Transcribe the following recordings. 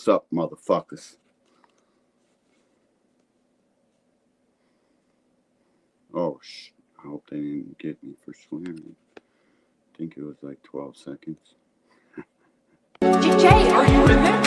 What's up, motherfuckers? Oh, I hope they didn't get me for swearing. I think it was like 12 seconds. Jay, are you in there?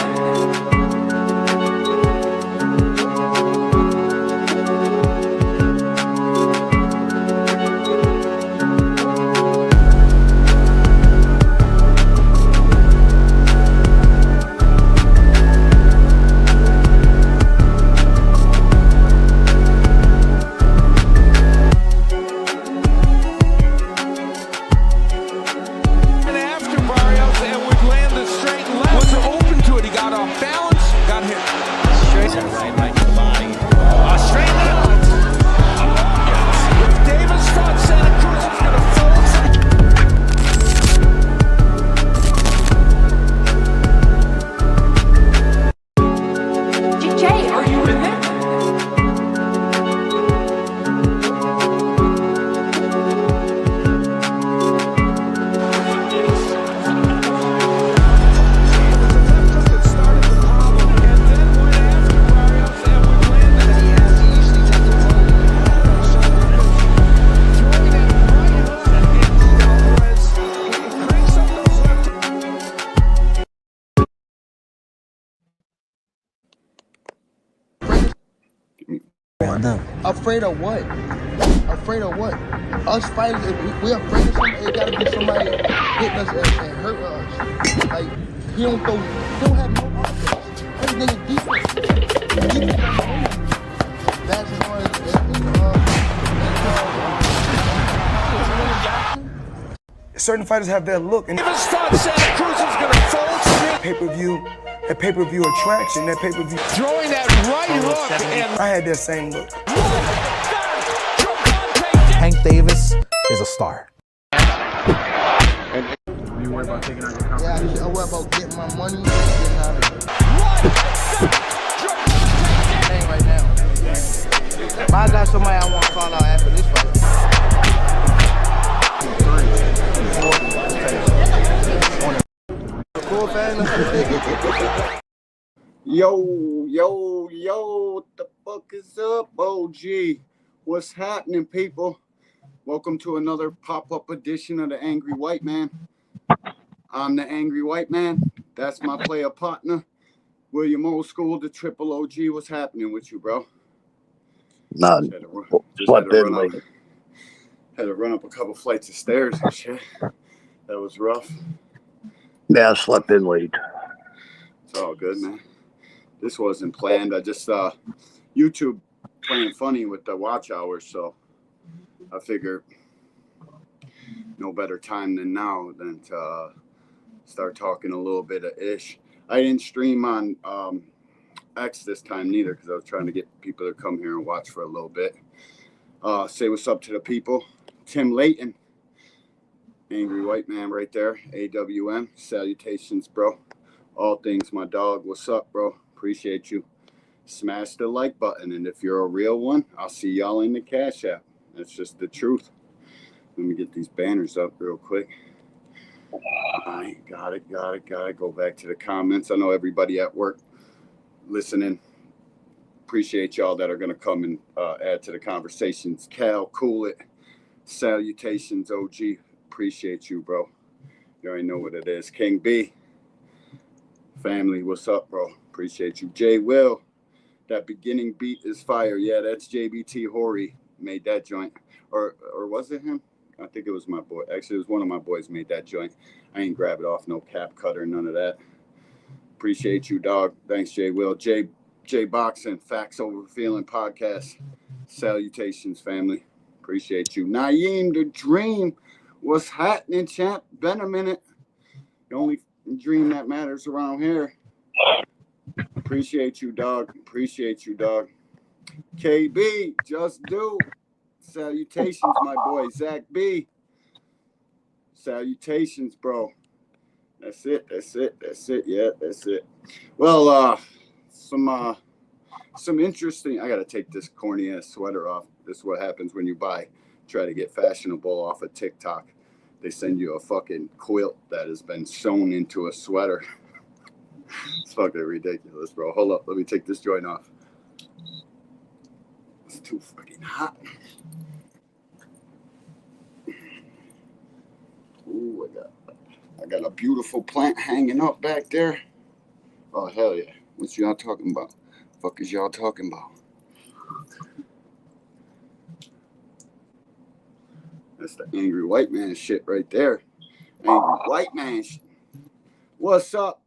Afraid of what? Afraid of what? Us fighters, if we're afraid of somebody, it gotta be somebody hitting us and hurt us. Like, he don't have no offense. Everything is defense. That's certain fighters have that look, and Santa Cruz is gonna fold pay-per-view. That pay-per-view attraction, that pay-per-view. Throwing that right hook, and I had that same look. Hank Davis is a star. You worry about taking out your company? Yeah, I worry about getting my money and getting out of it. Right now. But I got somebody I want to call out after this fight. Yo, what the fuck is up, OG? What's happening, people? Welcome to another pop-up edition of the Angry White Man. I'm the Angry White Man. That's my player partner, William Old School, the Triple OG. What's happening with you, bro? None. Slept in late. Had to run up a couple flights of stairs and shit. That was rough. Yeah, I slept in late. It's all good, man. This wasn't planned. I just saw YouTube playing funny with the watch hours, so I figured no better time than now than to start talking a little bit of ish. I didn't stream on X this time neither because I was trying to get people to come here and watch for a little bit. Say what's up to the people. Tim Layton, Angry White Man right there, AWM. Salutations, bro. All things my dog. What's up, bro? Appreciate you. Smash the like button, and if you're a real one, I'll see y'all in the Cash App. That's just the truth. Let me get these banners up real quick. All right, got it. Go back to the comments. I know everybody at work listening. Appreciate y'all that are going to come and add to the conversations. Cal, Cool It. Salutations, OG. Appreciate you, bro. You already know what it is. King B. Family, what's up, bro? Appreciate you. Jay Will. That beginning beat is fire. Yeah, that's JBT Horry made that joint. Or was it him? I think it was my boy. Actually, it was one of my boys made that joint. I ain't grab it off no cap cutter, none of that. Appreciate you, dog. Thanks, Jay Will. J Boxing, Facts Over Feeling Podcast. Salutations, family. Appreciate you. Naeem the Dream. What's happening, champ? Been a minute. The only dream that matters around here. Appreciate you, dog. KB, just do. Salutations, my boy. Zach B. Salutations, bro. That's it. Yeah, that's it. Well, some interesting. I gotta take this corny ass sweater off. This is what happens when you try to get fashionable off of TikTok. They send you a fucking quilt that has been sewn into a sweater. It's fucking ridiculous, bro. Hold up. Let me take this joint off. It's too fucking hot. Ooh, I got a beautiful plant hanging up back there. Oh, hell yeah. What y'all talking about? Fuck is y'all talking about? That's the angry white man shit right there. Angry white man shit. What's up?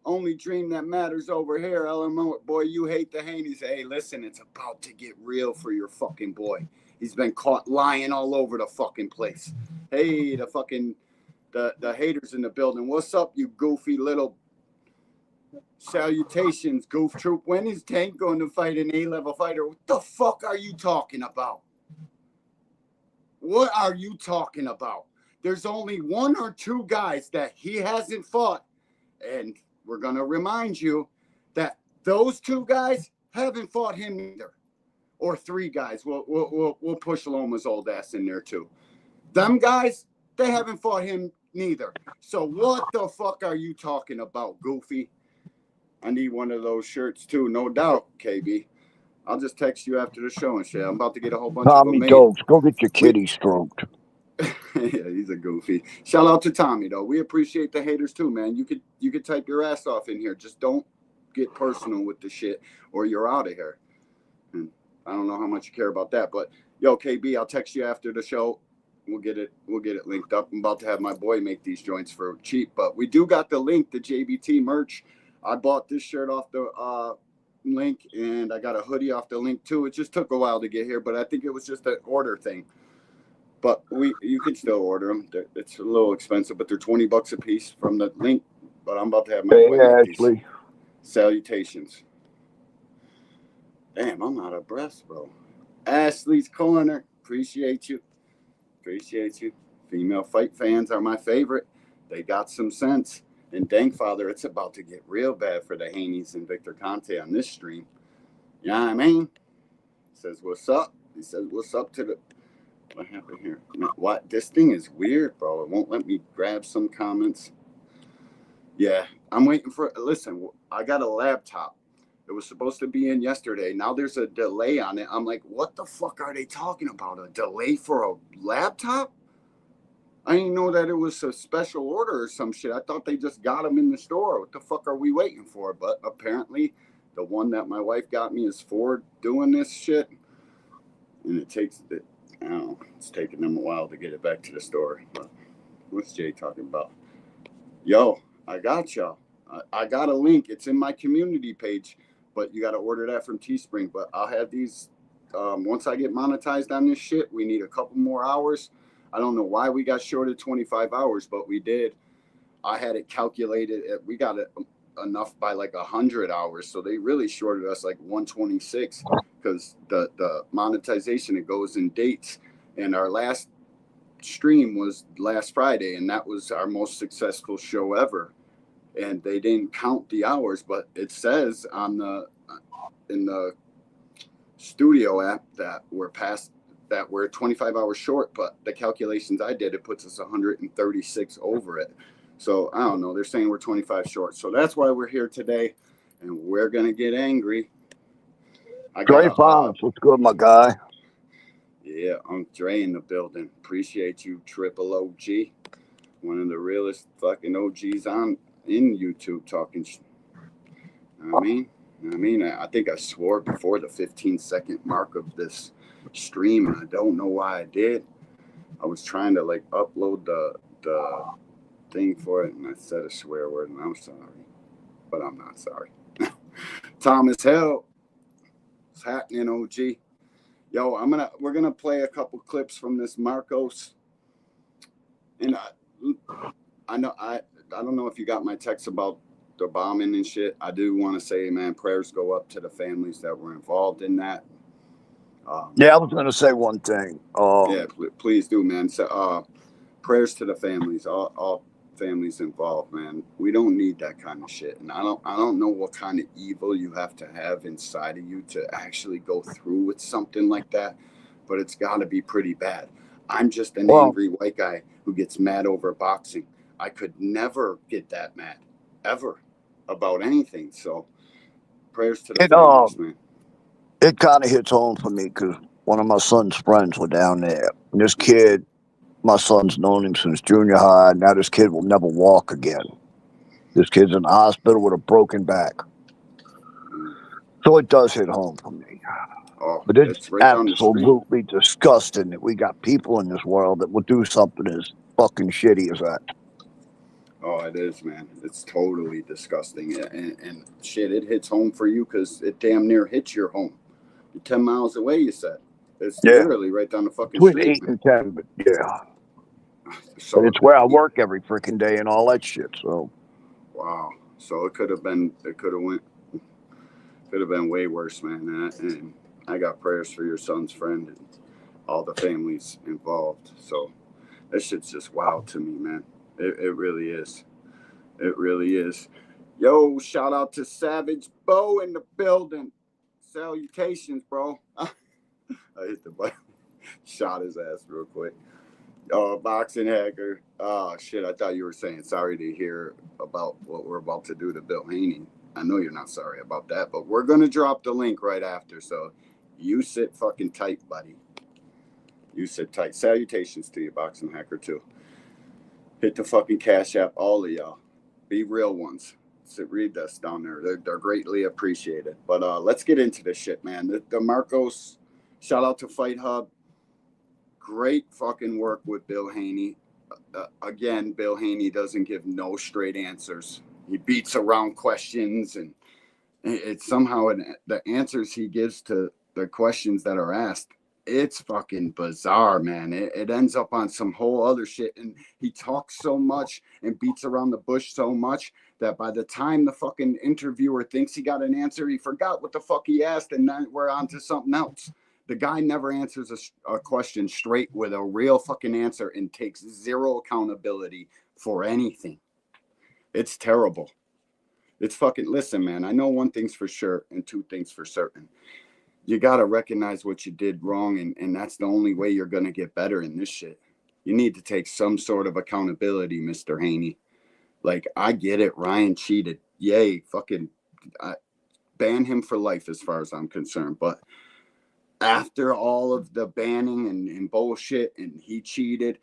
Only dream that matters over here. Element boy, you hate the Haney's. Hey, listen, it's about to get real for your fucking boy. He's been caught lying all over the fucking place. Hey, the haters in the building. What's up, you goofy little salutations, goof troop? When is Tank going to fight an A-level fighter? What the fuck are you talking about? What are you talking about? There's only one or two guys that he hasn't fought, and we're going to remind you that those two guys haven't fought him either. Or three guys. We'll push Loma's old ass in there too. Them guys, they haven't fought him neither. So what the fuck are you talking about, goofy? I need one of those shirts too, no doubt, KB. I'll just text you after the show and shit. I'm about to get a whole bunch of them Tommy made. Dokes, go get your kitty stroked. Yeah, he's a goofy. Shout out to Tommy though. We appreciate the haters too, man. You could type your ass off in here. Just don't get personal with the shit, or you're out of here. And I don't know how much you care about that, but yo, KB, I'll text you after the show. We'll get it linked up. I'm about to have my boy make these joints for cheap, but we do got the link to JBT merch. I bought this shirt off the link, and I got a hoodie off the link too. It just took a while to get here, but I think it was just an order thing. But you can still order them. It's a little expensive, but they're $20 a piece from the link. But I'm about to have my boy make these. Salutations. Damn, I'm out of breath, bro. Ashley's Corner. Appreciate you. Female fight fans are my favorite. They got some sense. And dang, Father, it's about to get real bad for the Haneys and Victor Conte on this stream. You know what I mean? He says, what's up? He says, what's up to the... What happened here? What? This thing is weird, bro. It won't let me grab some comments. Yeah, I'm waiting for... Listen, I got a laptop. It was supposed to be in yesterday. Now there's a delay on it. I'm like, what the fuck are they talking about? A delay for a laptop? I didn't know that it was a special order or some shit. I thought they just got them in the store. What the fuck are we waiting for? But apparently the one that my wife got me is Ford doing this shit. And it takes... I don't know. It's taking them a while to get it back to the store. But what's Jay talking about? Yo, I got y'all. I got a link. It's in my community page, but you got to order that from Teespring. But I'll have these once I get monetized on this shit. We need a couple more hours. I don't know why we got shorted 25 hours, but we did. I had it calculated. We got it enough by like 100 hours. So they really shorted us like 126 because the monetization, it goes in dates. And our last stream was last Friday, and that was our most successful show ever. And they didn't count the hours, but it says on in the studio app that we're 25 hours short, but the calculations I did, it puts us 136 over it. So I don't know. They're saying we're 25 short. So that's why we're here today, and we're gonna get angry. Dre Fonz, what's good, my guy? Yeah, I'm Dre in the building. Appreciate you, Triple OG, one of the realest fucking OGs in YouTube talking. I mean, I think I swore before the 15-second mark of this stream, and I don't know why I did. I was trying to like upload the thing for it, and I said a swear word, and I'm sorry, but I'm not sorry. Thomas Hell, what's happening, OG? Yo, we're gonna play a couple clips from this Marcos, and I don't know if you got my text about the bombing and shit. I do want to say, man, prayers go up to the families that were involved in that. Yeah, I was going to say one thing. Yeah, please do, man. So, prayers to the families, all families involved, man. We don't need that kind of shit, and I don't know what kind of evil you have to have inside of you to actually go through with something like that, but it's got to be pretty bad. I'm just an angry white guy who gets mad over boxing. I could never get that mad, ever. about anything. So prayers to the It families, man. it kind of hits home for me because one of my son's friends were down there. And this kid, my son's known him since junior high. Now this kid will never walk again. This kid's in the hospital with a broken back. So it does hit home for me. Oh, But it's it's right down the street. absolutely disgusting that we got people in this world that will do something as fucking shitty as that. Oh, it is, man. It's totally disgusting. And shit, it hits home for you because it damn near hits your home. You're 10 miles away, you said. It's Yeah. literally right down the fucking Between street. 8 and 10, but yeah. So But it's where I work every freaking day and all that shit. So wow. So it could have been way worse, man. And I got prayers for your son's friend and all the families involved. So that shit's just wild to me, man. It really is. It really is. Yo, shout out to Savage Bo in the building. Salutations, bro. I hit the button. Shot his ass real quick. Boxing hacker. Oh, shit. I thought you were saying sorry to hear about what we're about to do to Bill Haney. I know you're not sorry about that, but we're going to drop the link right after. So you sit fucking tight, buddy. You sit tight. Salutations to you, boxing hacker, too. Hit the fucking Cash App, all of y'all. Be real ones. Read this down there. They're greatly appreciated. But let's get into this shit, man. The Marcos, shout out to Fight Hub. Great fucking work with Bill Haney. Again, Bill Haney doesn't give no straight answers. He beats around questions, and it's somehow the answers he gives to the questions that are asked, it's fucking bizarre, man. It ends up on some whole other shit, and he talks so much and beats around the bush so much that by the time the fucking interviewer thinks he got an answer, he forgot what the fuck he asked, and then we're on to something else. The guy never answers a question straight with a real fucking answer and takes zero accountability for anything. It's terrible. It's fucking, listen, man, I know one thing's for sure and two things for certain. You got to recognize what you did wrong, and that's the only way you're going to get better in this shit. You need to take some sort of accountability, Mr. Haney. Like, I get it. Ryan cheated. Yay. Fucking ban him for life as far as I'm concerned. But after all of the banning and bullshit and he cheated,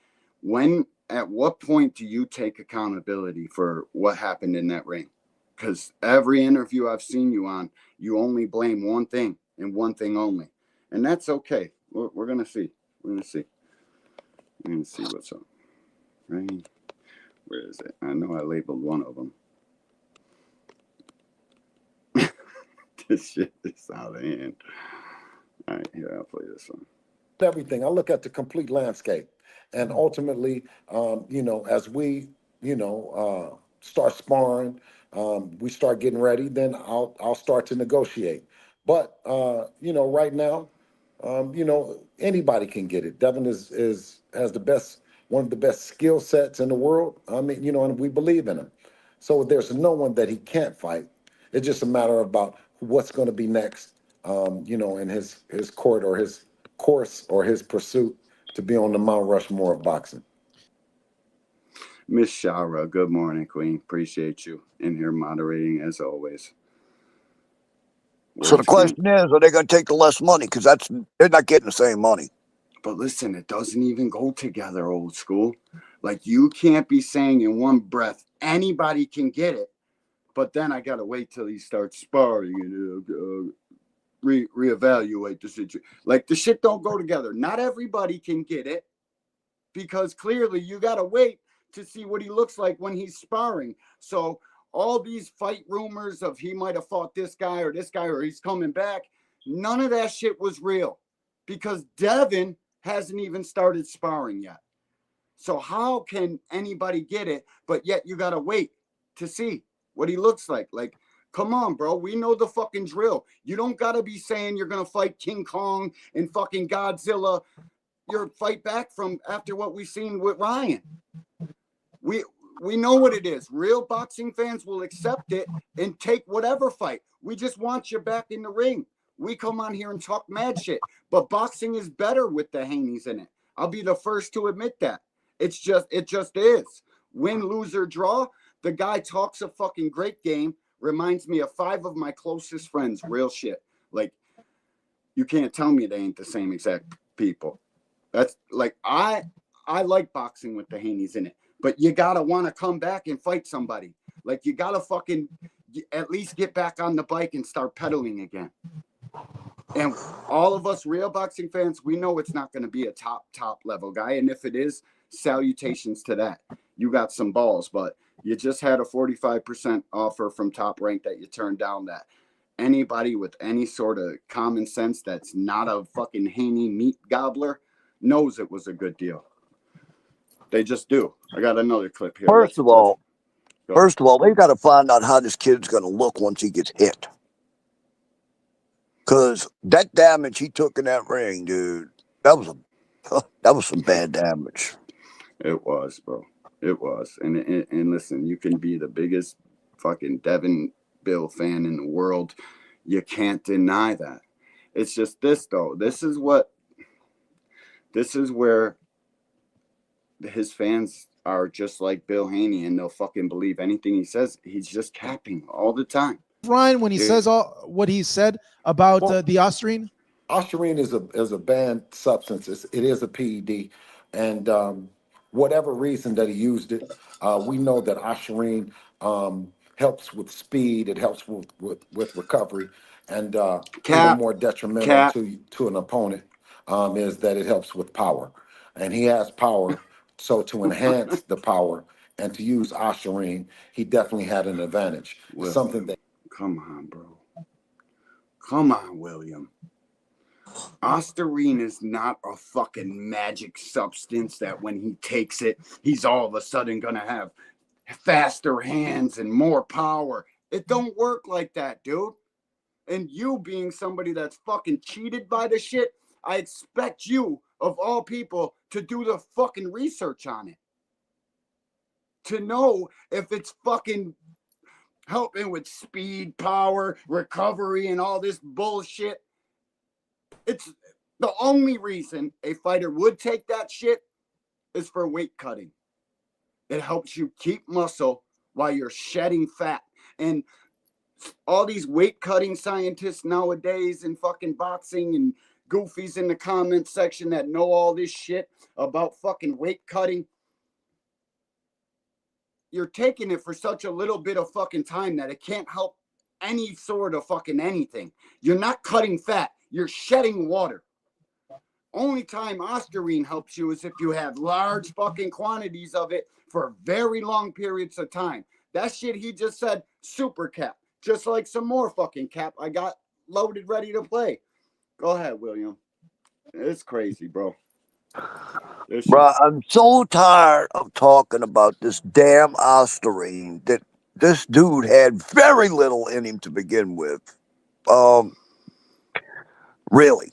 at what point do you take accountability for what happened in that ring? Because every interview I've seen you on, you only blame one thing and one thing only. And that's okay. We're going to see. We're going to see. We're going to see what's up. Right? Where is it? I know I labeled one of them. This shit is out of hand. All right, here, I'll play this one. Everything. I look at the complete landscape. And ultimately, as we, start sparring, we start getting ready, then I'll start to negotiate. But, right now, anybody can get it. Devin has one of the best skill sets in the world. I mean, and we believe in him. So there's no one that he can't fight. It's just a matter about what's going to be next, in his court or his course or his pursuit to be on the Mount Rushmore of boxing. Miss Shara, good morning, Queen. Appreciate you in here moderating as always. So the question is, are they going to take the less money? Because they're not getting the same money. But listen, it doesn't even go together, old school. Like, you can't be saying in one breath, anybody can get it, but then I got to wait till he starts sparring and reevaluate the situation. Like, the shit don't go together. Not everybody can get it because clearly you got to wait to see what he looks like when he's sparring. So all these fight rumors of he might have fought this guy or he's coming back, none of that shit was real because Devin hasn't even started sparring yet. So how can anybody get it, but yet you got to wait to see what he looks like? Like, come on, bro. We know the fucking drill. You don't got to be saying you're going to fight King Kong and fucking Godzilla. You're fight back from after what we've seen with Ryan. We know what it is. Real boxing fans will accept it and take whatever fight. We just want you back in the ring. We come on here and talk mad shit. But boxing is better with the Haneys in it. I'll be the first to admit that. It just is. Win, lose, or draw. The guy talks a fucking great game, reminds me of 5 of my closest friends. Real shit. Like, you can't tell me they ain't the same exact people. That's like, I like boxing with the Haneys in it, but you gotta want to come back and fight somebody. Like, you gotta fucking at least get back on the bike and start pedaling again. And all of us real boxing fans, we know it's not going to be a top level guy. And if it is, salutations to that. You got some balls, but you just had a 45% offer from Top Rank that you turned down. That anybody with any sort of common sense that's not a fucking Haney meat gobbler knows it was a good deal. They just do. I got another clip here. First of all, they got to find out how this kid's going to look once he gets hit. Because that damage he took in that ring, dude, that was some bad damage. It was, bro. It was. And listen, you can be the biggest fucking Devin Bill fan in the world. You can't deny that. It's just this, though. This is where his fans are just like Bill Haney, and they'll fucking believe anything he says. He's just capping all the time. Ryan, when he says all what he said about the Ostarine? Ostarine is a banned substance. It is a PED, and whatever reason that he used it, we know that Ostarine helps with speed. It helps with recovery, and even more detrimental to an opponent is that it helps with power, and he has power. So to enhance the power and to use Ostarine, he definitely had an advantage. William, Something that. Come on, bro. Come on, William. Ostarine is not a fucking magic substance that when he takes it, he's all of a sudden going to have faster hands and more power. It don't work like that, dude. And you being somebody that's fucking cheated by the shit, I expect you, of all people, to do the fucking research on it. To know if it's fucking helping with speed, power, recovery, and all this bullshit. It's the only reason a fighter would take that shit is for weight cutting. It helps you keep muscle while you're shedding fat. And all these weight cutting scientists nowadays in fucking boxing and goofies in the comment section that know all this shit about fucking weight cutting. You're taking it for such a little bit of fucking time that it can't help any sort of fucking anything. You're not cutting fat. You're shedding water. Only time Ostarine helps you is if you have large fucking quantities of it for very long periods of time. That shit he just said, super cap. Just like some more fucking cap I got loaded ready to play. Go ahead, William. It's crazy, bro. Bro, I'm so tired of talking about this damn Ostarine that this dude had very little in him to begin with. Really.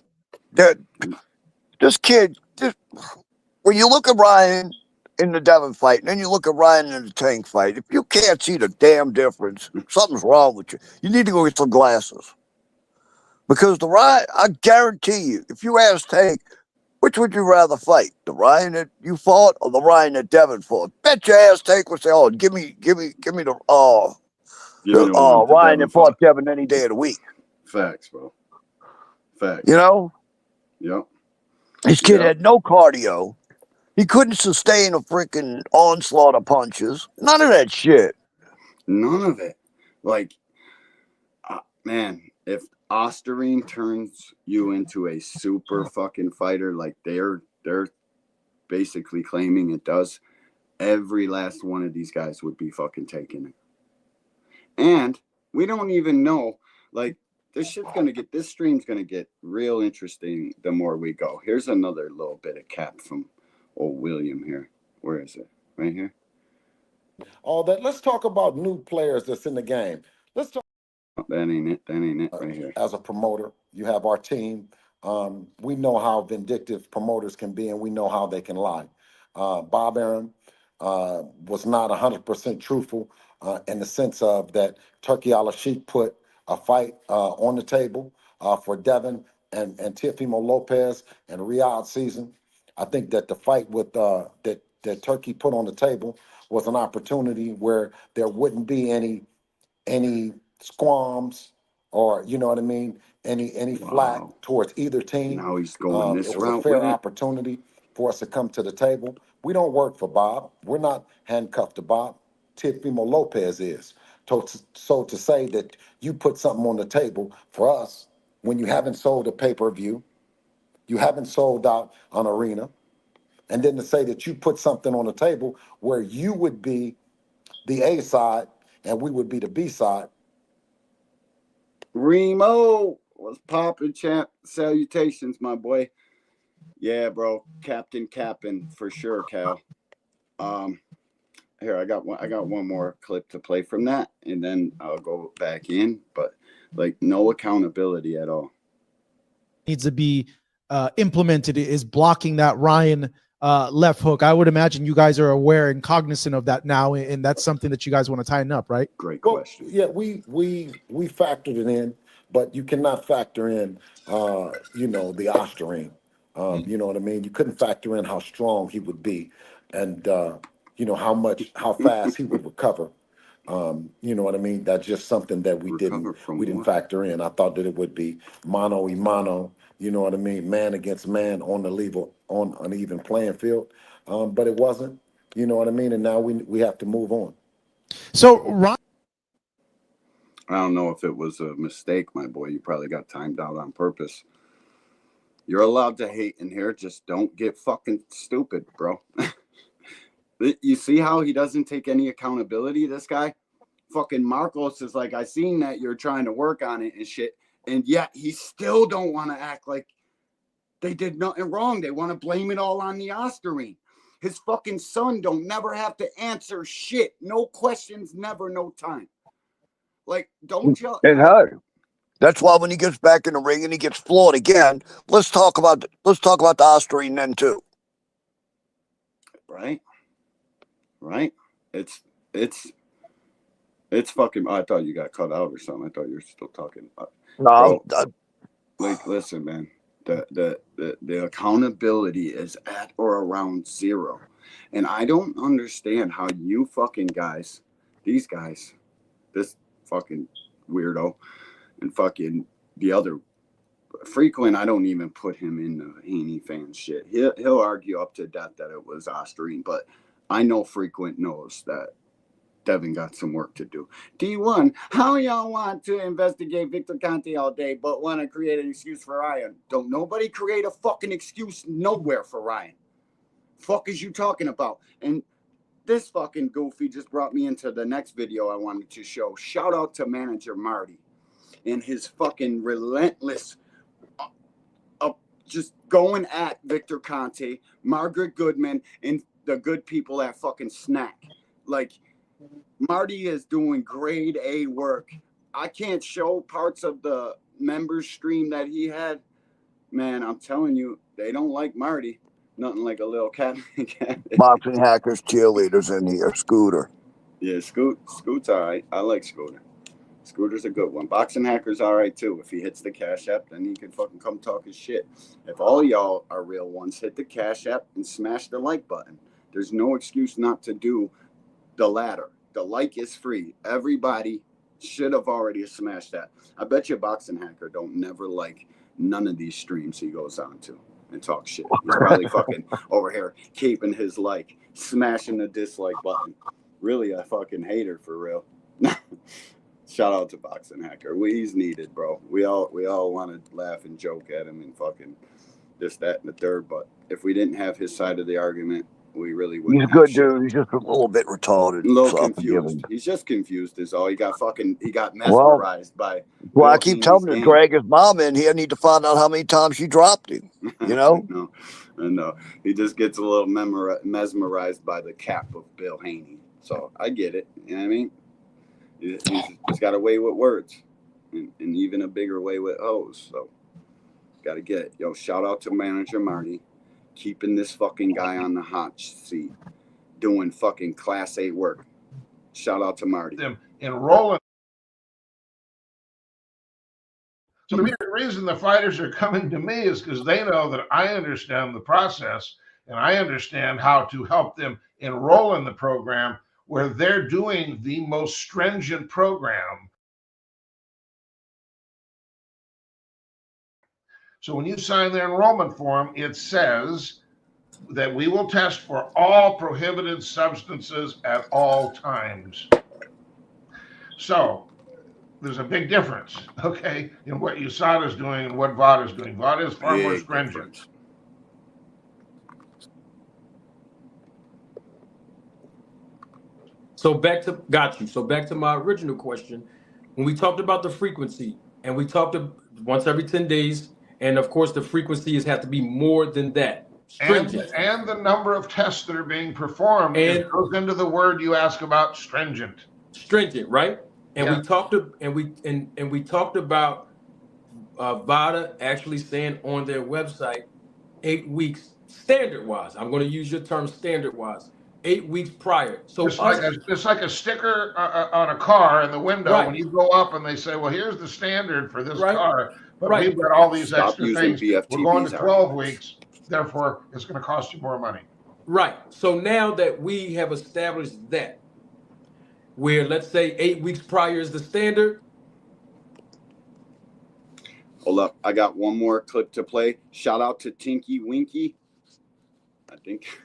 This kid, when you look at Ryan in the Devin fight, and then you look at Ryan in the Tank fight, if you can't see the damn difference, something's wrong with you. You need to go get some glasses. Because the Ryan, I guarantee you, if you ask Tank, which would you rather fight? The Ryan that you fought or the Ryan that Devin fought? Bet your ass Tank would say, oh, give me the Ryan that fought Devin any day of the week. Facts, bro. Facts. You know? Yep. This kid had no cardio. He couldn't sustain a freaking onslaught of punches. None of that shit. None of it. Like, man, if Ostarine turns you into a super fucking fighter, like they're basically claiming it does, every last one of these guys would be fucking taking it. And we don't even know, like, this stream's gonna get real interesting the more we go. Here's another little bit of cap from old William here. Where is it? Right here? All that. Let's talk about new players that's in the game. Let's talk. That ain't it. That ain't it right here. As a promoter, you have our team. We know how vindictive promoters can be, and we know how they can lie. Bob Arum was not 100% truthful in the sense of that Turkey Al-Sheikh put a fight on the table for Devin and Teofimo Lopez and Riyadh season. I think that the fight with that Turkey put on the table was an opportunity where there wouldn't be any squams or, you know what I mean, any flack Wow. towards either team. Now he's going this It was a route fair with it. opportunity for us to come to the table. We don't work for Bob. We're not handcuffed to Bob. Teofimo Lopez is. So to say that you put something on the table for us when you haven't sold a pay-per-view, you haven't sold out an arena, and then to say that you put something on the table where you would be the A side and we would be the B side. Remo was popping, champ. Salutations, my boy. Yeah, bro. Captain for sure, Cal. Here I got one more clip to play from that, and then I'll go back in. But like no accountability at all. Needs to be implemented is blocking that Ryan left hook. I would imagine you guys are aware and cognizant of that now, and that's something that you guys want to tighten up, right? Great Well, question. yeah, we factored it in, but you cannot factor in, the Osterine. You know what I mean? You couldn't factor in how strong he would be, and how fast he would recover. You know what I mean? That's just something that we Recover from didn't what? factor in. I thought that it would be mano y mano. You know what I mean? Man against man on the level on an even playing field, but it wasn't. You know what I mean? And now we have to move on. So Ryan, I don't know if it was a mistake, my boy. You probably got timed out on purpose. You're allowed to hate in here. Just don't get fucking stupid, bro. You see how he doesn't take any accountability, this guy? Fucking Marcos is like, I seen that you're trying to work on it and shit. And yet he still don't want to act like they did nothing wrong. They want to blame it all on the Osterine. His fucking son don't never have to answer shit. No questions, never, no time. Like, don't you? And hey, that's why when he gets back in the ring and he gets floored again, let's talk about the Osterine then too. Right? It's fucking. I thought you got cut out or something. I thought you were still talking. No, Like, listen, man. The accountability is at or around zero, and I don't understand how you fucking guys, these guys, this fucking weirdo, and fucking the other Frequent. I don't even put him in the Haney fan shit. He'll argue up to death that it was Osterine, but I know Frequent knows that Devin got some work to do. D1, how y'all want to investigate Victor Conte all day, but want to create an excuse for Ryan? Don't nobody create a fucking excuse nowhere for Ryan. Fuck is you talking about? And this fucking goofy just brought me into the next video I wanted to show. Shout out to manager Marty and his fucking relentless just going at Victor Conte, Margaret Goodman, and the good people at fucking Snack. Like, Marty is doing grade A work. I can't show parts of the members stream that he had. Man, I'm telling you, they don't like Marty. Nothing like a little cat. boxing hackers, cheerleaders in here. Scooter. Yeah, Scoot's all right. I like Scooter. Scooter's a good one. Boxing Hacker's all right too. If he hits the Cash App, then he can fucking come talk his shit. If all y'all are real ones, hit the Cash App and smash the like button. There's no excuse not to do the latter. The like is free. Everybody should have already smashed that. I bet you Boxing Hacker don't never like none of these streams he goes on to and talk shit. He's probably fucking over here keeping his like, smashing the dislike button. Really a fucking hater for real. Shout out to Boxing Hacker. He's needed, bro. We all want to laugh and joke at him and fucking this, that, and the third. But if we didn't have his side of the argument, we really wouldn't. He's a good dude. He's just a little bit retarded. A little confused. He's just confused is all. He got mesmerized by. Well, I keep telling him to drag his mom in here. I need to find out how many times she dropped him. You know? I know. He just gets a little mesmerized by the cap of Bill Haney. So I get it. You know what I mean? He's got a way with words and even a bigger way with O's. So got to get it. Yo, shout out to manager Marty, keeping this fucking guy on the hot seat, doing fucking class A work. Shout out to Marty. Them enrolling. So the reason the fighters are coming to me is because they know that I understand the process and I understand how to help them enroll in the program where they're doing the most stringent program So when you sign the enrollment form, it says that we will test for all prohibited substances at all times. So there's a big difference, okay, in what USADA is doing and what VADA is doing. VADA is far more Big stringent. difference. So back to my original question. When we talked about the frequency, and we talked once every 10 days, and of course the frequency has to be more than that. Stringent. And the number of tests that are being performed goes into the word you ask about, stringent. Stringent, right? And Yeah. we talked about VADA actually saying on their website 8 weeks standard wise. I'm going to use your term standard wise. 8 weeks prior. So It's like a sticker on a car in the window. Right. When you go up and they say, well, here's the standard for this Right. car, but Right. we've got all these Stop extra using things. BFTBs We're going to 12 arguments. weeks. Therefore, it's going to cost you more money. Right. So now that we have established that, where let's say 8 weeks prior is the standard. Hold up. I got one more clip to play. Shout out to Tinky Winky. I think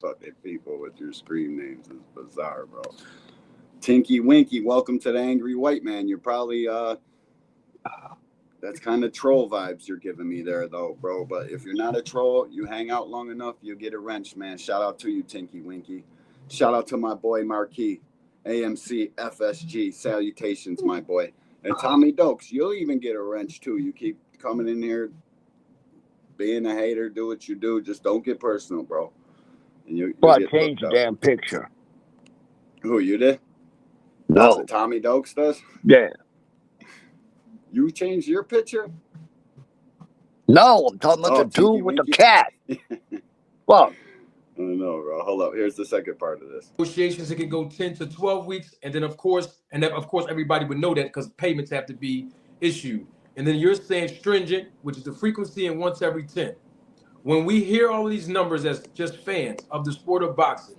fucking people with your screen names is bizarre, bro. Tinky Winky, welcome to the Angry White Man. You're probably that's kind of troll vibes you're giving me there though, bro. But if you're not a troll, you hang out long enough, you get a wrench, man. Shout out to you, Tinky Winky. Shout out to my boy Marquis, AMC FSG. Salutations, my boy. And Tommy Dokes, you'll even get a wrench too. You keep coming in here being a hater, do what you do. Just don't get personal, bro. And Well, I changed the damn picture. Who, you did? No. That's what Tommy Dokes does? Yeah. You changed your picture? No, I'm talking about the dude with the cat. Well, I don't know, bro. Hold up. Here's the second part of this. Negotiations, it can go 10 to 12 weeks. And then, of course, everybody would know that because payments have to be issued. And then you're saying stringent, which is the frequency and once every 10. When we hear all of these numbers as just fans of the sport of boxing,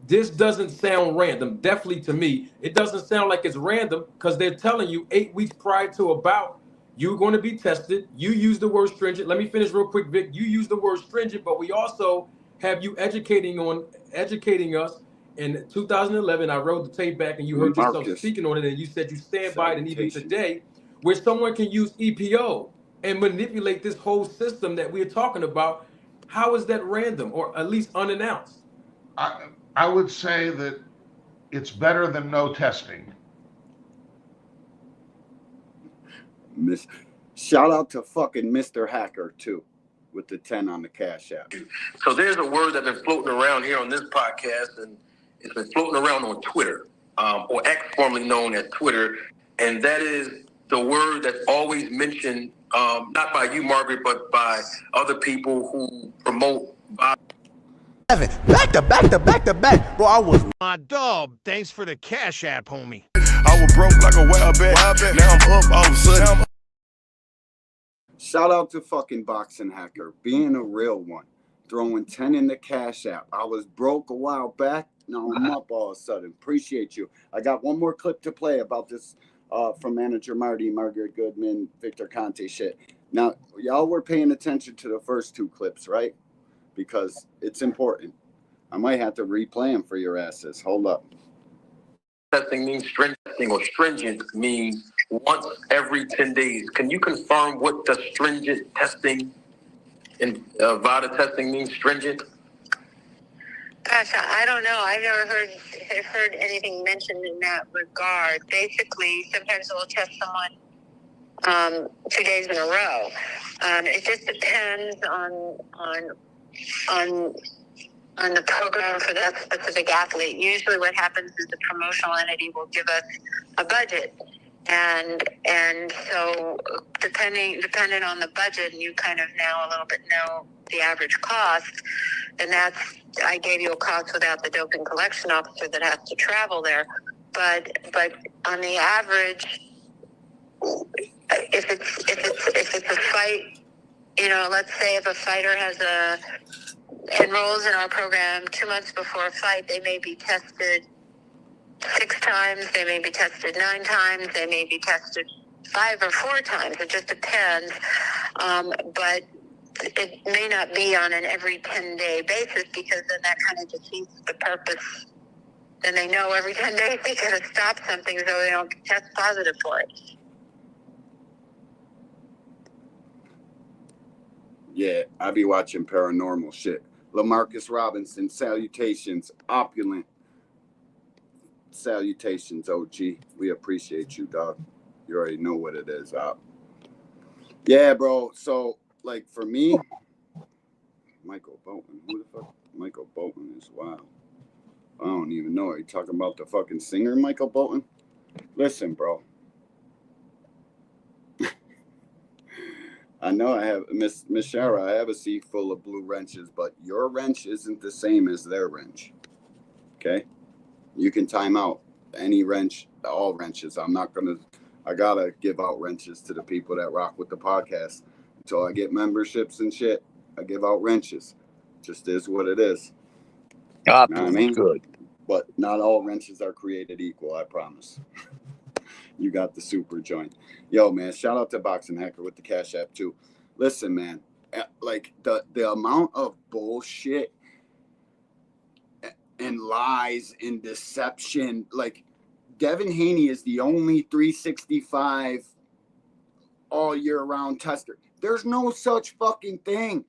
this doesn't sound random. Definitely to me, it doesn't sound like it's random because they're telling you 8 weeks prior to a bout, you're going to be tested. You use the word stringent. Let me finish real quick, Vic. You use the word stringent, but we also have you educating us. In 2011, I wrote the tape back and you heard yourself speaking on it, and you said you stand by it, and even today, where someone can use EPO and manipulate this whole system that we're talking about. How is that random or at least unannounced? I would say that it's better than no testing. Shout out to fucking Mr. Hacker too, with the 10 on the Cash App. So there's a word that's been floating around here on this podcast, and it's been floating around on Twitter, or X, formerly known as Twitter, and that is the word that's always mentioned, not by you, Margaret, but by other people who promote. Back to back. Bro, I was my dog. Thanks for the Cash App, homie. I was broke like a wild bet. Now I'm up all of a sudden. Shout out to fucking Boxing Hacker, being a real one, throwing 10 in the Cash App. I was broke a while back. Now I'm up all of a sudden. Appreciate you. I got one more clip to play about this from manager Marty, Margaret Goodman, Victor Conte shit. Now, y'all were paying attention to the first two clips, right? Because it's important. I might have to replay them for your asses. Hold up. Testing means stringent, or stringent means once every 10 days. Can you confirm what the stringent testing and VADA testing means, stringent? Gosh, I don't know. I've never heard anything mentioned in that regard. Basically, sometimes we'll test someone 2 days in a row. It just depends on the program for that specific athlete. Usually what happens is the promotional entity will give us a budget. And so depending on the budget, and you kind of now a little bit know the average cost, and I gave you a cost without the doping collection officer that has to travel there. But on the average, if it's a fight, let's say if a fighter enrolls in our program 2 months before a fight, they may be tested 6 times, they may be tested 9 times, they may be tested 5 or 4 times. It just depends But it may not be on an every 10-day basis, because then that kind of defeats the purpose. Then they know every 10 days they got to stop something so they don't test positive for it. Yeah, I be watching paranormal shit. LaMarcus Robinson, salutations. Opulent. Salutations, OG. We appreciate you, dog. You already know what it is, Op. Yeah, bro. So, like, for me, Michael Bolton. Who the fuck? Michael Bolton is wild. I don't even know. Are you talking about the fucking singer, Michael Bolton? Listen, bro. I know I have, Miss Shara, I have a seat full of blue wrenches, but your wrench isn't the same as their wrench. Okay? You can time out any wrench, all wrenches. I gotta give out wrenches to the people that rock with the podcast. Until I get memberships and shit, I give out wrenches. Just is what it is. You know what I mean? Good. But not all wrenches are created equal, I promise. You got the super joint. Yo, man, shout out to Boxing Hacker with the Cash App, too. Listen, man, like the amount of bullshit and lies and deception, like Devin Haney is the only 365 all year round tester. There's no such fucking thing.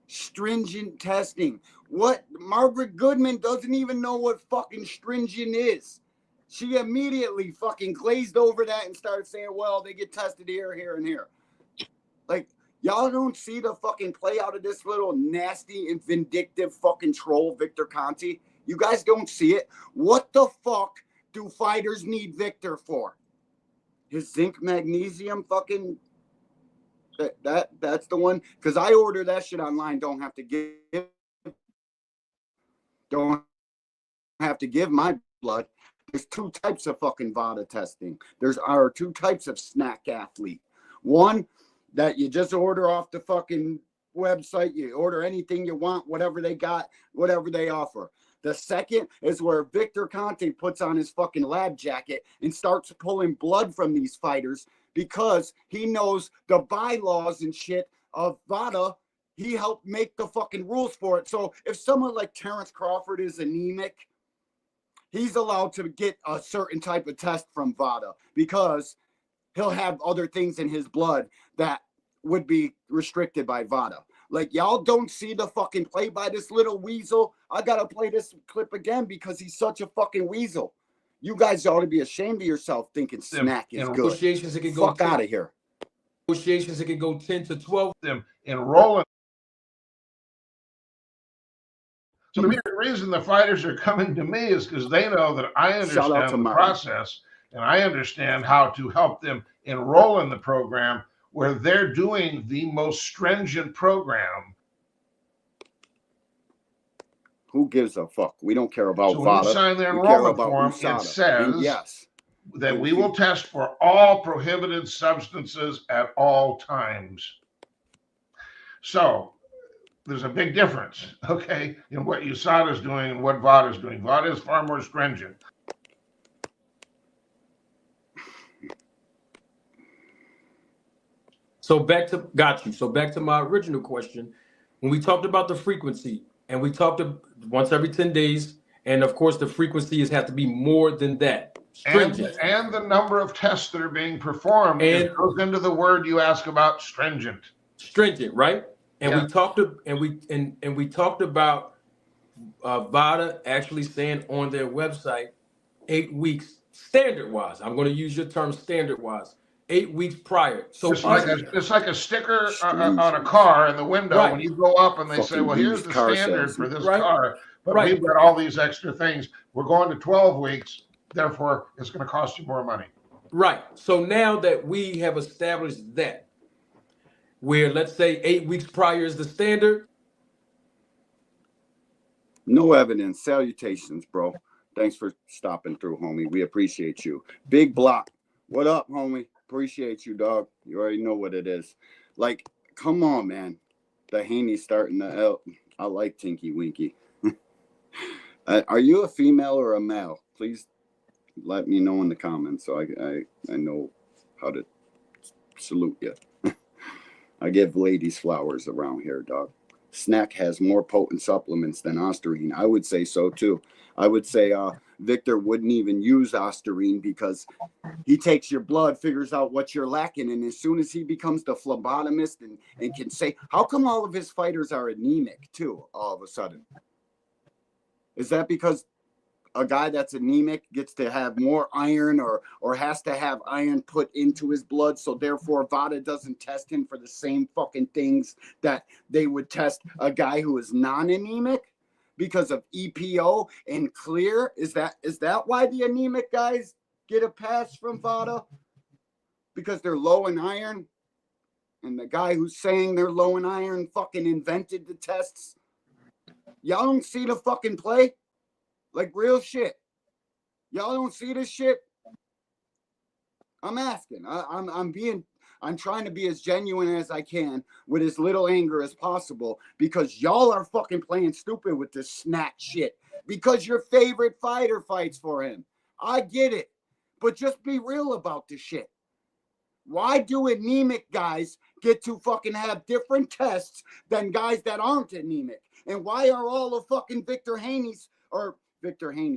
Stringent testing. What? Margaret Goodman doesn't even know what fucking stringent is. She immediately fucking glazed over that and started saying, well, they get tested here, here, and here. Like, y'all don't see the fucking play out of this little nasty and vindictive fucking troll, Victor Conti? You guys don't see it? What the fuck do fighters need Victor for? His zinc magnesium fucking... That's the one? Because I order that shit online, don't have to give my blood. There's two types of fucking VADA testing. There are two types of snack athlete. One that you just order off the fucking website. You order anything you want, whatever they got, whatever they offer. The second is where Victor Conte puts on his fucking lab jacket and starts pulling blood from these fighters because he knows the bylaws and shit of VADA. He helped make the fucking rules for it. So if someone like Terrence Crawford is anemic, he's allowed to get a certain type of test from VADA because he'll have other things in his blood that would be restricted by VADA. Like, y'all don't see the fucking play by this little weasel. I gotta play this clip again because he's such a fucking weasel. You guys ought to be ashamed of yourself thinking snack is good. Negotiations, it can go fuck out of here. Negotiations, it can go 10 to 12. Them enrolling. So the reason the fighters are coming to me is because they know that I understand the process and I understand how to help them enroll in the program where they're doing the most stringent program. Who gives a fuck? We don't care about so when VADA. you sign the we enrollment form, it says yes, that we will test for all prohibited substances at all times. So there's a big difference, okay, in what USADA is doing and what VADA is doing. VADA is far more stringent. So back to my original question. When we talked about the frequency, and we talked once every 10 days, and of course the frequency has to be more than that. Stringent. And the number of tests that are being performed, and it goes into the word you ask about, stringent. Stringent, right? And yeah. we talked about VADA actually saying on their website 8 weeks standard wise. I'm going to use your term standard wise. 8 weeks prior. So it's like a sticker on a car in the window right. When you go up and they fucking say, well, here's the standard for this right. car, but right. we've got all these extra things. We're going to 12 weeks. Therefore, it's going to cost you more money. Right. So now that we have established that, where let's say 8 weeks prior is the standard. No evidence. Salutations, bro. Thanks for stopping through, homie. We appreciate you. Big Block. What up, homie? Appreciate you, dog. You already know what it is. Like, come on, man. The Haney's starting to help. I like Tinky Winky. Are you a female or a male? Please let me know in the comments so I know how to salute you. I give ladies flowers around here, dog. Snack has more potent supplements than Ostarine. I would say so too. I would say Victor wouldn't even use Ostarine because he takes your blood, figures out what you're lacking, and as soon as he becomes the phlebotomist and can say, how come all of his fighters are anemic too, all of a sudden? Is that because a guy that's anemic gets to have more iron or has to have iron put into his blood, so therefore VADA doesn't test him for the same fucking things that they would test a guy who is non-anemic because of EPO and clear? Is that why the anemic guys get a pass from VADA? Because they're low in iron? And the guy who's saying they're low in iron fucking invented the tests? Y'all don't see the fucking play? Like real shit. Y'all don't see this shit? I'm asking. I'm trying to be as genuine as I can with as little anger as possible because y'all are fucking playing stupid with this snack shit because your favorite fighter fights for him. I get it. But just be real about this shit. Why do anemic guys get to fucking have different tests than guys that aren't anemic? And why are all of fucking Victor Haney,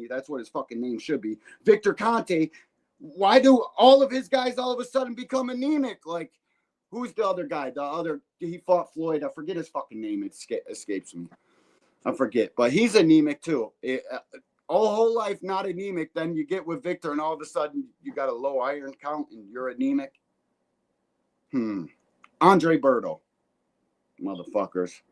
that's what his fucking name should be, Victor Conte, why do all of his guys all of a sudden become anemic? Like, who's the other guy? He fought Floyd. I forget his fucking name. It escapes me. I forget. But he's anemic too. Whole life not anemic. Then you get with Victor and all of a sudden you got a low iron count and you're anemic. Andre Berto. Motherfuckers.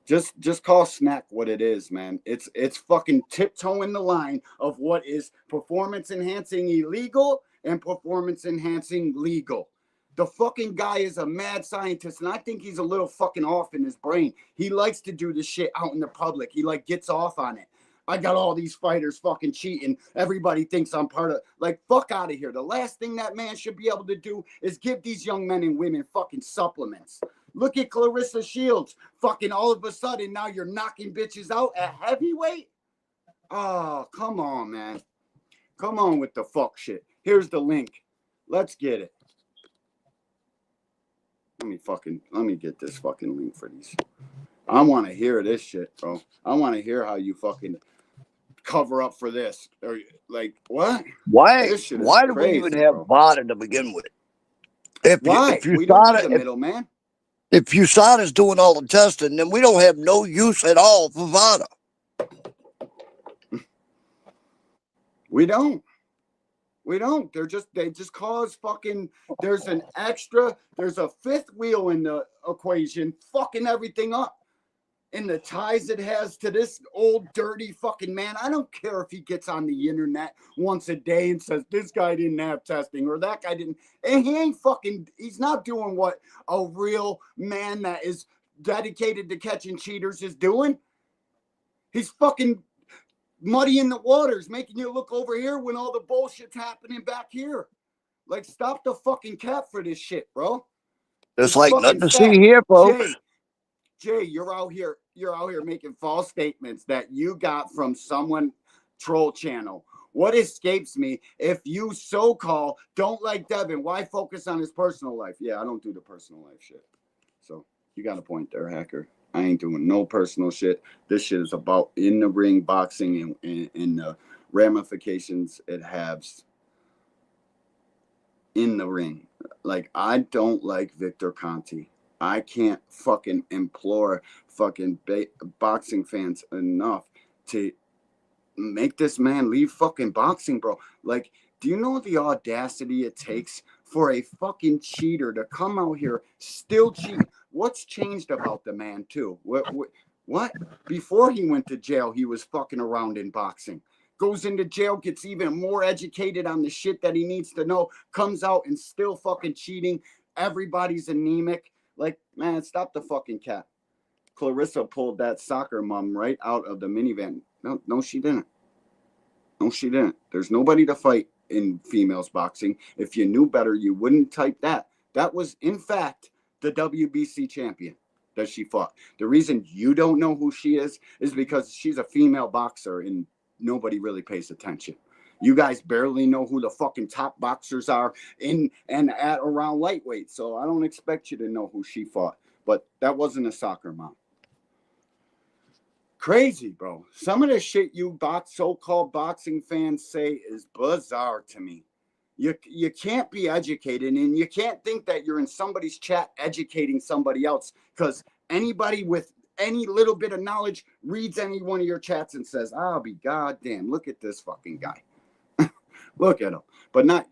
Just call snack what it is, man. It's fucking tiptoeing the line of what is performance enhancing illegal and performance enhancing legal. The fucking guy is a mad scientist, and I think he's a little fucking off in his brain. He likes to do this shit out in the public. He like gets off on it. I got all these fighters fucking cheating. Everybody thinks I'm part of, like, fuck out of here. The last thing that man should be able to do is give these young men and women fucking supplements. Look at Clarissa Shields. Fucking all of a sudden, now you're knocking bitches out at heavyweight? Oh, come on, man. Come on with the fuck shit. Here's the link. Let's get it. Let me get this fucking link for these. I want to hear this shit, bro. I want to hear how you fucking cover up for this. Or like, what? Why This shit is do crazy, we even have bro. VADA to begin with? Why? We don't need the middleman. If USADA's doing all the testing, then we don't have no use at all for VADA. We don't. They just cause fucking, there's a fifth wheel in the equation fucking everything up. And the ties it has to this old dirty fucking man. I don't care if he gets on the internet once a day and says this guy didn't have testing or that guy didn't. And he's not doing what a real man that is dedicated to catching cheaters is doing. He's fucking muddying the waters, making you look over here when all the bullshit's happening back here. Like, stop the fucking cap for this shit, bro. There's like nothing to see here, folks. Jay, you're out here making false statements that you got from someone troll channel. What escapes me, if you so-called don't like Devin, why focus on his personal life? Yeah, I don't do the personal life shit. So you got a point there, hacker. I ain't doing no personal shit. This shit is about in the ring boxing and the ramifications it has in the ring. Like, I don't like Victor Conte. I can't fucking implore fucking boxing fans enough to make this man leave fucking boxing, bro. Like, do you know the audacity it takes for a fucking cheater to come out here still cheat? What's changed about the man too? What? Before he went to jail, he was fucking around in boxing. Goes into jail, gets even more educated on the shit that he needs to know, comes out and still fucking cheating. Everybody's anemic. Like, man, stop the fucking cap. Clarissa pulled that soccer mom right out of the minivan. No, she didn't. No, she didn't. There's nobody to fight in females boxing. If you knew better, you wouldn't type that. That was, in fact, the WBC champion that she fought. The reason you don't know who she is because she's a female boxer and nobody really pays attention. You guys barely know who the fucking top boxers are in and at around lightweight. So I don't expect you to know who she fought. But that wasn't a soccer mom. Crazy, bro. Some of the shit you so-called boxing fans say is bizarre to me. You can't be educated, and you can't think that you're in somebody's chat educating somebody else, because anybody with any little bit of knowledge reads any one of your chats and says, I'll be goddamn, look at this fucking guy. Look at him. But not,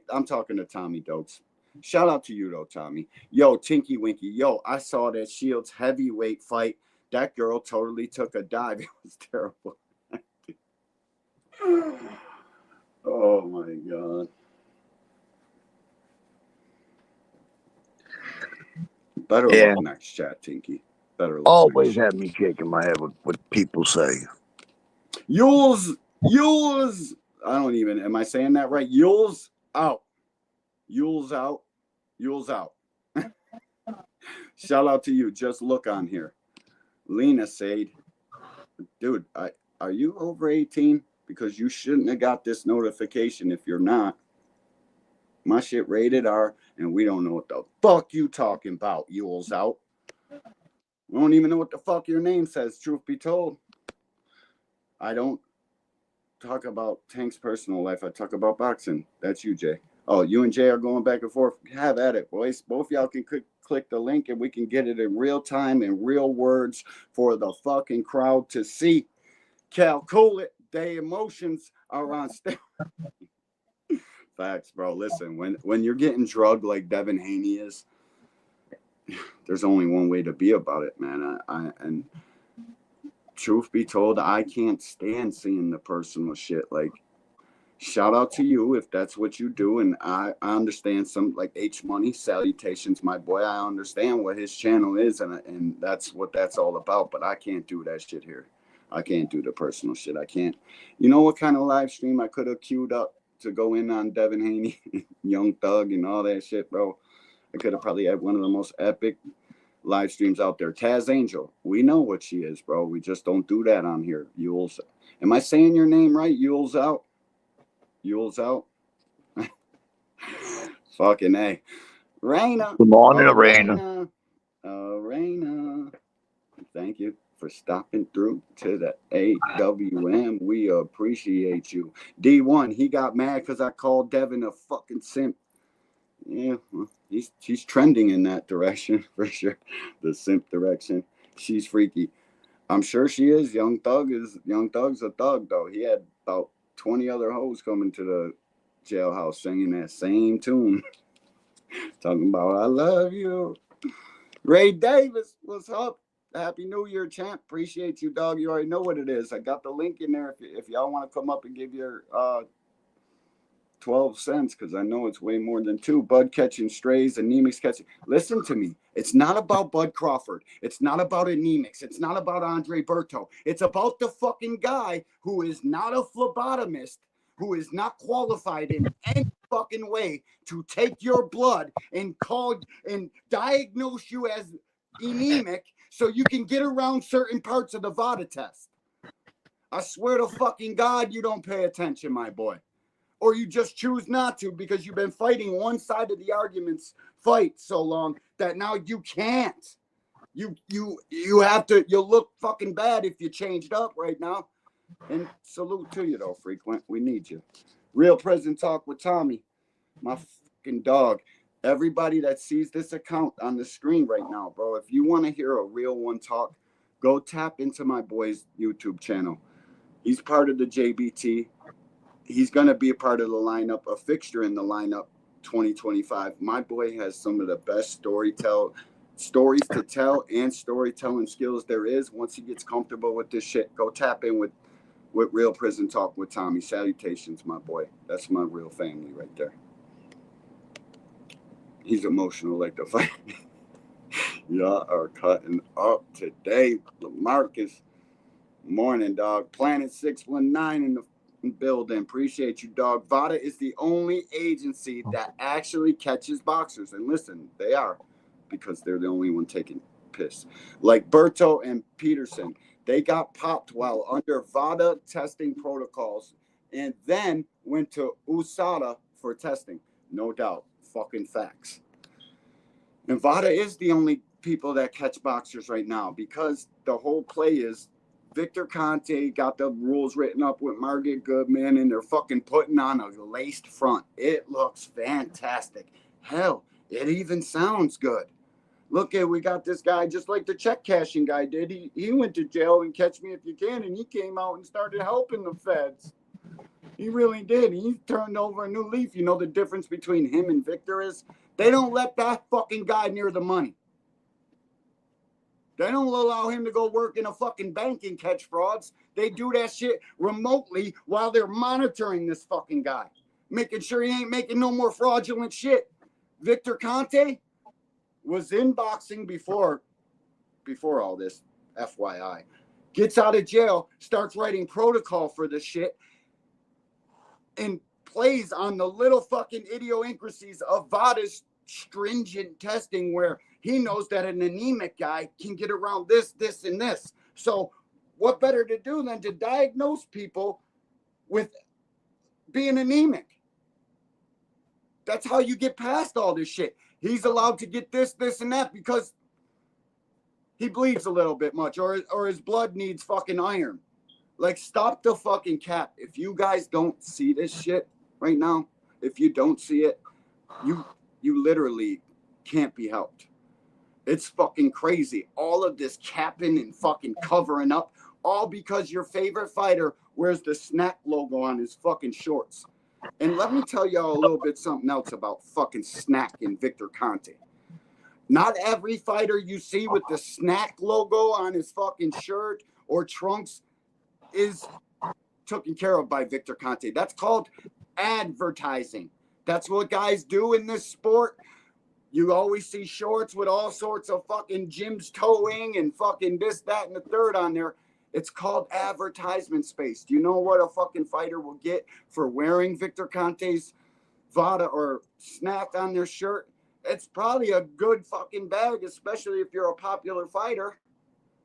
I'm talking to Tommy Dokes. Shout out to you, though, Tommy. Yo, Tinky Winky. Yo, I saw that Shields heavyweight fight. That girl totally took a dive. It was terrible. Oh, my God. Better luck next chat, Tinky. Better luck. Always have me shaking my head with what people say. Yules. I don't even, am I saying that right? Yules out. Yules out. Yules out. Shout out to you. Just look on here. Lena said, dude, are you over 18? Because you shouldn't have got this notification if you're not. My shit rated R, and we don't know what the fuck you talking about, Yules out. We don't even know what the fuck your name says, truth be told. I don't talk about Tank's personal life. I talk about boxing. That's you, Jay. Oh, you and Jay are going back and forth. Have at it, boys. Both y'all can click the link, and we can get it in real time, in real words, for the fucking crowd to see. Calculate their emotions are on stage. Facts, bro. Listen, when you're getting drugged like Devin Haney is, there's only one way to be about it, man. And truth be told, I can't stand seeing the personal shit. Like, shout out to you if that's what you do. And I understand some, like H Money, salutations, my boy. I understand what his channel is, and that's what that's all about. But I can't do that shit here. I can't do the personal shit. I can't. You know what kind of live stream I could have queued up to go in on Devin Haney, Young Thug, and all that shit, bro? I could have probably had one of the most epic live streams out there. Taz Angel, we know what she is, bro. We just don't do that on here. Yules, am I saying your name right? Yules out. Yules out. Fucking A. Raina. Good morning, Raina. Raina. Thank you for stopping through to the AWM. We appreciate you. D1, he got mad because I called Devin a fucking simp. Yeah, well, he's trending in that direction for sure. The simp direction. She's freaky. I'm sure she is. Young Thug's a thug though. He had about 20 other hoes coming to the jailhouse singing that same tune. Talking about I love you. Ray Davis, what's up? Happy New Year, champ. Appreciate you, dog. You already know what it is. I got the link in there if y'all want to come up and give your 12 cents, because I know it's way more than two. Bud catching strays, anemics catching. Listen to me. It's not about Bud Crawford. It's not about anemics. It's not about Andre Berto. It's about the fucking guy who is not a phlebotomist, who is not qualified in any fucking way to take your blood and diagnose you as anemic so you can get around certain parts of the VADA test. I swear to fucking God, you don't pay attention, my boy. Or you just choose not to because you've been fighting one side of the arguments fight so long that now you can't. You have to, you'll look fucking bad if you changed up right now. And salute to you though, Frequent. We need you. Real Present Talk with Tommy, my fucking dog. Everybody that sees this account on the screen right now, bro, if you want to hear a real one talk, go tap into my boy's YouTube channel. He's part of the JBT. He's going to be a part of the lineup, a fixture in the lineup 2025. My boy has some of the best stories to tell and storytelling skills there is. Once he gets comfortable with this shit, go tap in with Real Prison Talk with Tommy. Salutations, my boy. That's my real family right there. He's emotional like the fight. Y'all are cutting up today. LaMarcus, morning, dog. Planet 619 in the building. Appreciate you, dog. VADA is the only agency that actually catches boxers. And listen, they are, because they're the only one taking piss. Like Berto and Peterson, they got popped while under VADA testing protocols and then went to USADA for testing. No doubt. Fucking facts. And VADA is the only people that catch boxers right now, because the whole play is Victor Conte got the rules written up with Margaret Goodman, and they're fucking putting on a laced front. It looks fantastic. Hell, it even sounds good. Look at, we got this guy just like the check cashing guy did. He went to jail and Catch Me If You Can, and he came out and started helping the feds. He really did. He turned over a new leaf. You know the difference between him and Victor is they don't let that fucking guy near the money. They don't allow him to go work in a fucking bank and catch frauds. They do that shit remotely while they're monitoring this fucking guy, making sure he ain't making no more fraudulent shit. Victor Conte was in boxing before all this, FYI. Gets out of jail, starts writing protocol for this shit, and plays on the little fucking idiosyncrasies of VADA's stringent testing, where he knows that an anemic guy can get around this, and this. So what better to do than to diagnose people with being anemic? That's how you get past all this shit. He's allowed to get this, and that because he bleeds a little bit much, or his blood needs fucking iron. Like, stop the fucking cap. If you guys don't see this shit right now, if you don't see it, you literally can't be helped. It's fucking crazy. All of this capping and fucking covering up, all because your favorite fighter wears the snack logo on his fucking shorts. And let me tell y'all a little bit something else about fucking Snack and Victor Conte. Not every fighter you see with the Snack logo on his fucking shirt or trunks is taken care of by Victor Conte. That's called advertising. That's what guys do in this sport. You always see shorts with all sorts of fucking Jim's towing and fucking this, that, and the third on there. It's called advertisement space. Do you know what a fucking fighter will get for wearing Victor Conte's VADA or Snack on their shirt? It's probably a good fucking bag, especially if you're a popular fighter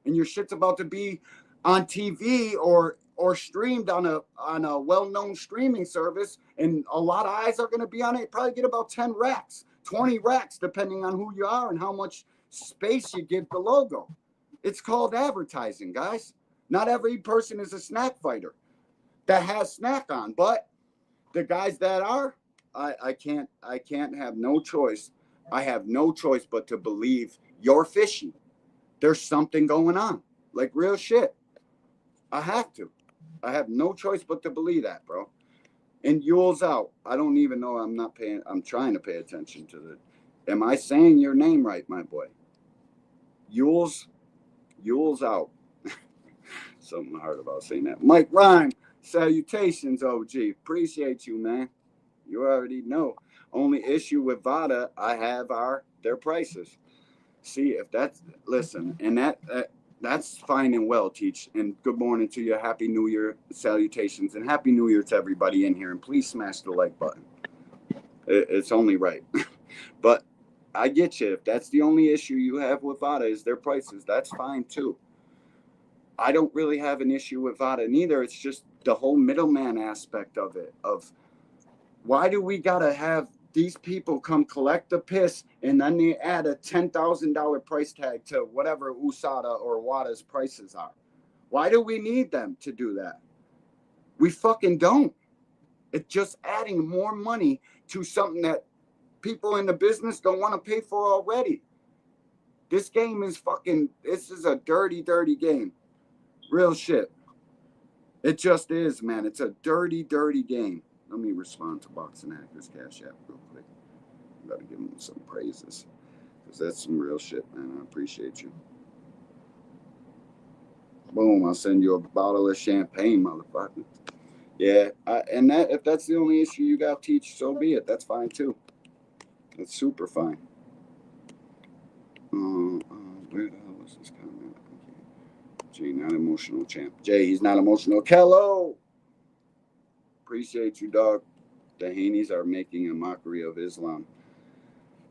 and your shit's about to be on TV or streamed on a well-known streaming service, and a lot of eyes are going to be on it. Probably get about 10 racks, 20 racks, depending on who you are and how much space you give the logo. It's called advertising, guys. Not every person is a Snack fighter that has Snack on, but the guys that are, I can't have no choice. I have no choice but to believe you're fishy. There's something going on, like real shit. I have to. I have no choice but to believe that, bro. And Yule's out. I don't even know. I'm trying to pay attention to the. Am I saying your name right, my boy? Yule's out. Something hard about saying that. Mike Rhyme, salutations, OG. Appreciate you, man. You already know. Only issue with VADA I have are their prices. See, if that's, listen, and that's fine and well, Teach. And good morning to you. Happy New Year. Salutations. And Happy New Year to everybody in here. And please smash the like button. It's only right. But I get you. If that's the only issue you have with VADA is their prices, that's fine too. I don't really have an issue with VADA neither. It's just the whole middleman aspect of it. Of why do we got to have these people come collect the piss and then they add a $10,000 price tag to whatever USADA or WADA's prices are? Why do we need them to do that? We fucking don't. It's just adding more money to something that people in the business don't want to pay for already. This game is this is a dirty, dirty game. Real shit. It just is, man. It's a dirty, dirty game. Let me respond to Boxing Hackers Cash App real quick. I gotta give them some praises, because that's some real shit, man. I appreciate you. Boom, I'll send you a bottle of champagne, motherfucker. Yeah, and that if that's the only issue you got, Teach, so be it. That's fine too. That's super fine. Where the hell was this comment? Jay, not emotional champ. Jay, he's not emotional. Kello! Appreciate you, dog. The Haneys are making a mockery of Islam.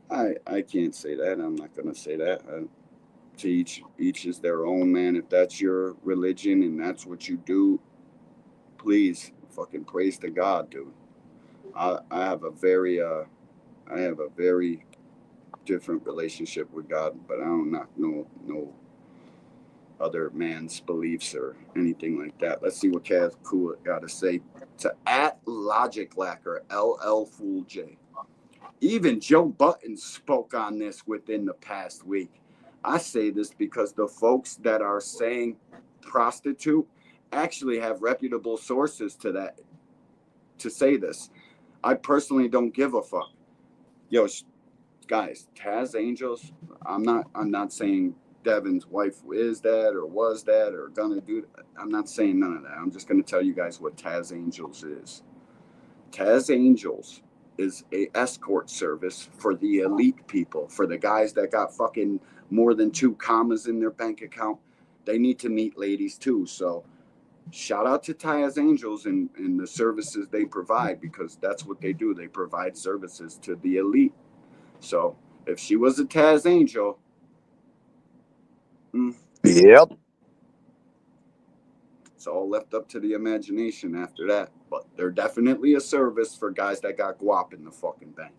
I can't say that. I'm not going to say that. To each is their own, man. If that's your religion and that's what you do, please fucking praise to God, dude. I have a very different relationship with God, but I don't not know no other man's beliefs or anything like that. Let's see what Kaz Cool got to say. To at Logic Lacker, LL Fool J. Even Joe Button spoke on this within the past week. I say this because the folks that are saying prostitute actually have reputable sources to say this. I personally don't give a fuck. Yo, guys, Taz Angels, I'm not saying Devin's wife is that or was that or gonna do that. I'm not saying none of that. I'm just gonna tell you guys what Taz Angels is. Taz Angels is a escort service for the elite people, for the guys that got fucking more than 2 commas in their bank account. They need to meet ladies too. So shout out to Taz Angels and the services they provide, because that's what they do. They provide services to the elite. So if she was a Taz Angel, yep, it's all left up to the imagination after that. But they're definitely a service for guys that got guap in the fucking bank.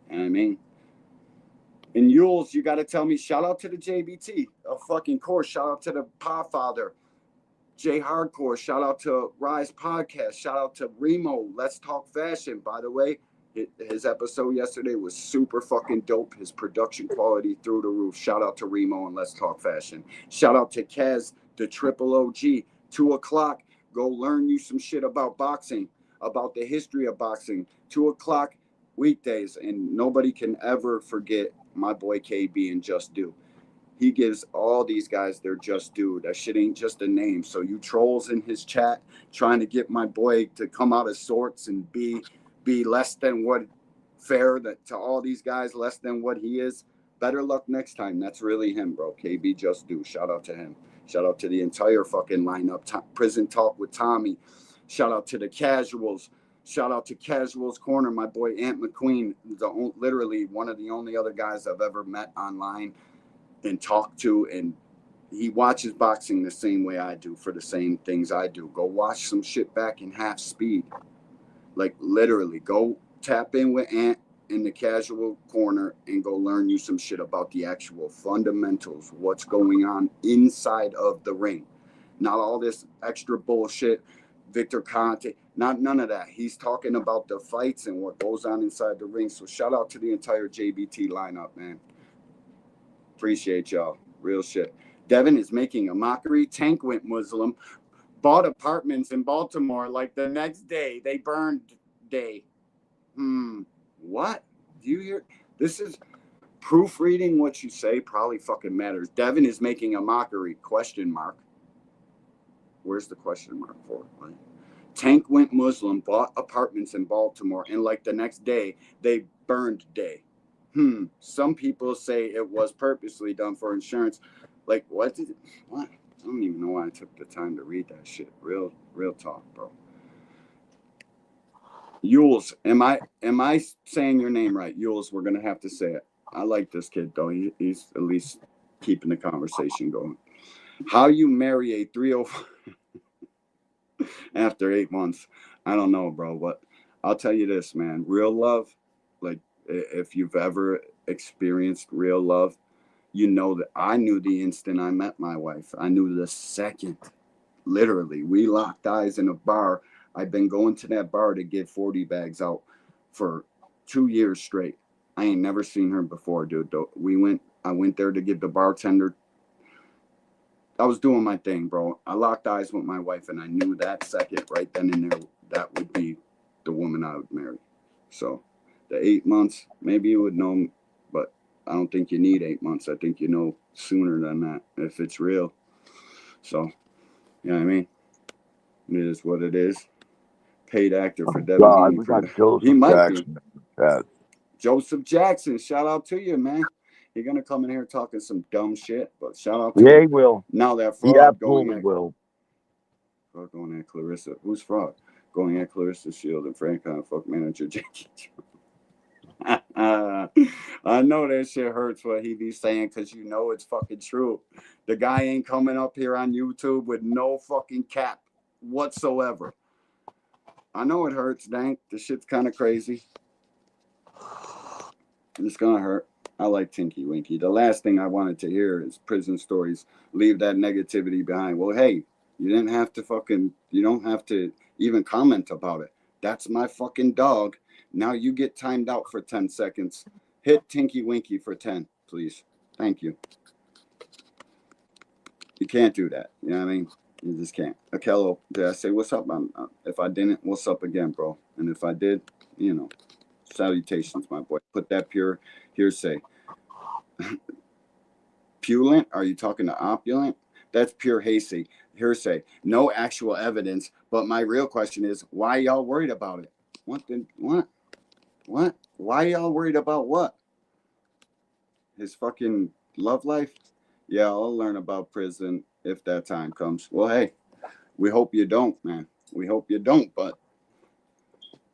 And I mean, in Yules, you got to tell me, shout out to the JBT, of fucking course. Shout out to the Podfather, J Hardcore. Shout out to Rise Podcast. Shout out to Remo, Let's Talk Fashion. By the way, his episode yesterday was super fucking dope. His production quality through the roof. Shout out to Remo and Let's Talk Fashion. Shout out to Kaz, the Triple OG. 2 o'clock, go learn you some shit about boxing, about the history of boxing. 2 o'clock weekdays, and nobody can ever forget my boy KB and Just Do. He gives all these guys their just due. That shit ain't just a name. So you trolls in his chat trying to get my boy to come out of sorts and be less than what fair that to all these guys, less than what he is. Better luck next time. That's really him, bro. KB Just Do. Shout out to him. Shout out to the entire fucking lineup. Prison Talk with Tommy. Shout out to the Casuals. Shout out to Casuals Corner. My boy Ant McQueen, literally one of the only other guys I've ever met online and talked to, and he watches boxing the same way I do for the same things I do. Go watch some shit back in half speed. Like literally, go tap in with Ant in the Casual Corner and go learn you some shit about the actual fundamentals, what's going on inside of the ring. Not all this extra bullshit, Victor Conte, none of that. He's talking about the fights and what goes on inside the ring. So shout out to the entire JBT lineup, man. Appreciate y'all. Real shit. Devin is making a mockery. Tank went Muslim. Bought apartments in Baltimore like the next day. They burned day. What? Do you hear? This is proofreading what you say probably fucking matters. Devin is making a mockery. Question mark. Where's the question mark for? Right? Tank went Muslim, bought apartments in Baltimore, and like the next day, they burned day. Some people say it was purposely done for insurance. Like, what? I don't even know why I took the time to read that shit. Real talk, bro. Yules, am I saying your name right? Yules, we're gonna have to say it. I like this kid though. He's at least keeping the conversation going. How you marry a 305 after 8 months? I don't know, bro. But I'll tell you this, man. Real love, like if you've ever experienced real love, you know that I knew the instant I met my wife. I knew the second. Literally, we locked eyes in a bar. I've been going to that bar to get 40 bags out for 2 years straight. I ain't never seen her before, dude. I went there to give the bartender. I was doing my thing, bro. I locked eyes with my wife, and I knew that second, right then and there, that would be the woman I would marry. So the 8 months, maybe you would know, but I don't think you need 8 months. I think you know sooner than that if it's real. So, you know what I mean? It is what it is. Paid actor for Devin. God, we got Joseph Jackson. Joseph Jackson, shout out to you, man. You're gonna come in here talking some dumb shit, but shout out to you. you. He will. Now that He fraud absolutely will. Fraud going at Clarissa. Who's fraud? Going at Clarissa Shield and Frank on fuck manager Jackie. I know that shit hurts what he be saying because you know it's fucking true. The guy ain't coming up here on YouTube with no fucking cap whatsoever. I know it hurts, Dank. This shit's kind of crazy. It's gonna hurt. I like Tinky Winky. The last thing I wanted to hear is prison stories. Leave that negativity behind. Well, hey, you don't have to even comment about it. That's my fucking dog. Now you get timed out for 10 seconds. Hit Tinky Winky for 10, please. Thank you. You can't do that. You know what I mean? You just can't. Akello, did I say what's up? If I didn't, what's up again, bro? And if I did, salutations, my boy. Put that pure hearsay. Pulent? Are you talking to opulent? That's pure hearsay. No actual evidence. But my real question is, why y'all worried about it? What? Why y'all worried about what? His fucking love life? Yeah, I'll learn about prison if that time comes. Well, hey, we hope you don't, man. We hope you don't, but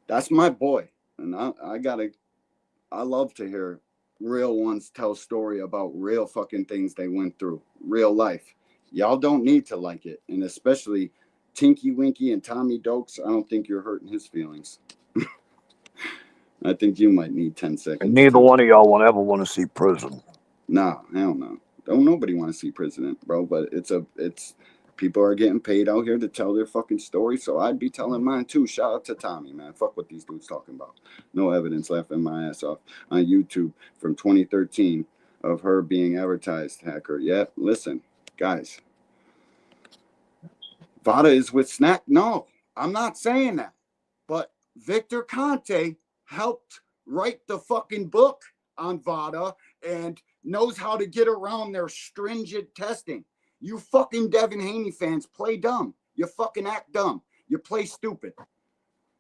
that's my boy. And I love to hear real ones tell story about real fucking things they went through, real life. Y'all don't need to like it. And especially Tinky Winky and Tommy Dokes, I don't think you're hurting his feelings. I think you might need 10 seconds. And neither one of y'all will ever want to see prison. Nah, hell no. Don't nobody want to see prison, bro. But it's people are getting paid out here to tell their fucking story. So I'd be telling mine too. Shout out to Tommy, man. Fuck what these dudes talking about. No evidence laughing my ass off on YouTube from 2013 of her being advertised hacker. Yeah, listen, guys. VADA is with Snack. No, I'm not saying that. But Victor Conte helped write the fucking book on VADA and knows how to get around their stringent testing. You fucking Devin Haney fans play dumb. You fucking act dumb. You play stupid.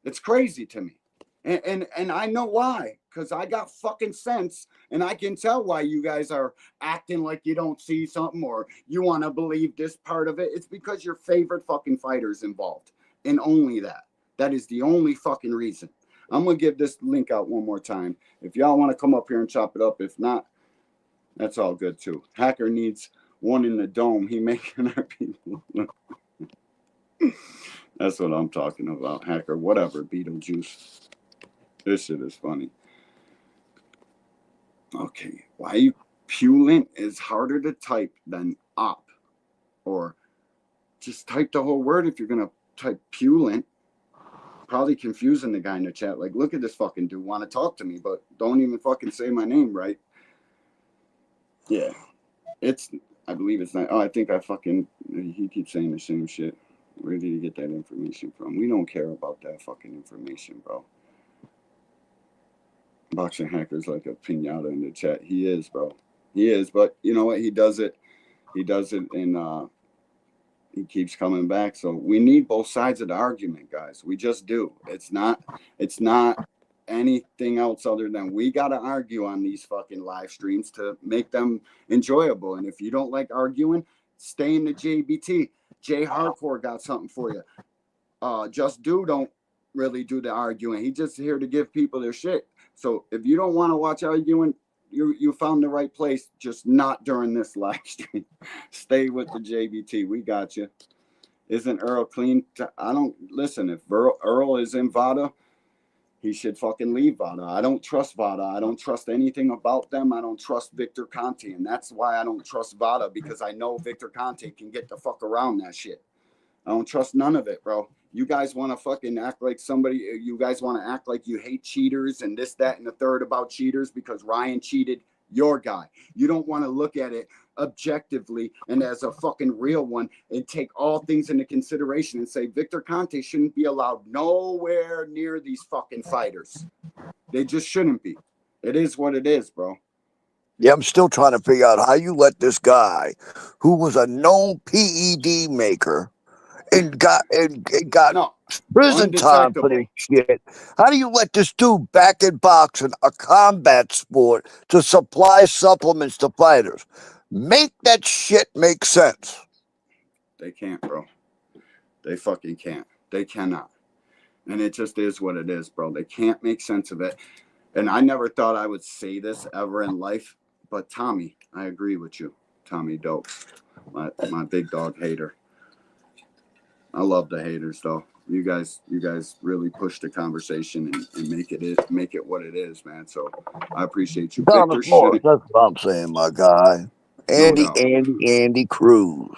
It's crazy to me. And I know why. Because I got fucking sense. And I can tell why you guys are acting like you don't see something or you want to believe this part of it. It's because your favorite fucking fighter's involved. And only that. That is the only fucking reason. I'm going to give this link out one more time. If y'all want to come up here and chop it up. If not, that's all good too. Hacker needs one in the dome. He making our people. That's what I'm talking about. Hacker, whatever. Beetlejuice. This shit is funny. Okay. Why you Pulent is harder to type than op. Or just type the whole word if you're going to type Pulent. Probably confusing the guy in the chat. Like, look at this fucking dude. Want to talk to me, but don't even fucking say my name right. Yeah. I believe it's not. Oh, I think he keeps saying the same shit. Where did he get that information from? We don't care about that fucking information, bro. Boxing Hacker's like a pinata in the chat. He is, bro. He is, but you know what? He does it and he keeps coming back. So we need both sides of the argument, guys. We just do. It's not anything else other than we got to argue on these fucking live streams to make them enjoyable. And if you don't like arguing, stay in the JBT. Jay Hardcore got something for you. Just don't really do the arguing. He's just here to give people their shit. So if you don't want to watch arguing, you found the right place, just not during this live stream. Stay with the JBT. We got you. Isn't Earl clean? I don't listen. If Earl is in VADA, he should fucking leave VADA. I don't trust VADA. I don't trust anything about them. I don't trust Victor Conte. And that's why I don't trust VADA, because I know Victor Conte can get the fuck around that shit. I don't trust none of it, bro. You guys want to fucking act like you guys want to act like you hate cheaters and this, that, and the third about cheaters because Ryan cheated your guy. You don't want to look at it objectively and as a fucking real one and take all things into consideration and say Victor Conte shouldn't be allowed nowhere near these fucking fighters. They just shouldn't be. It is what it is, bro. Yeah, I'm still trying to figure out how you let this guy who was a known PED maker and got prison time for this shit. How do you let this dude back in boxing, a combat sport, to supply supplements to fighters? Make that shit make sense. They can't, bro. They fucking can't. They cannot. And it just is what it is, bro. They can't make sense of it. And I never thought I would say this ever in life, but Tommy, I agree with you. Tommy Dope, my big dog hater. I love the haters though. You guys really push the conversation and make it what it is, man. So I appreciate you. Thomas Victor Morris, shouldn't. that's what I'm saying, my guy. doubt. Andy Cruz.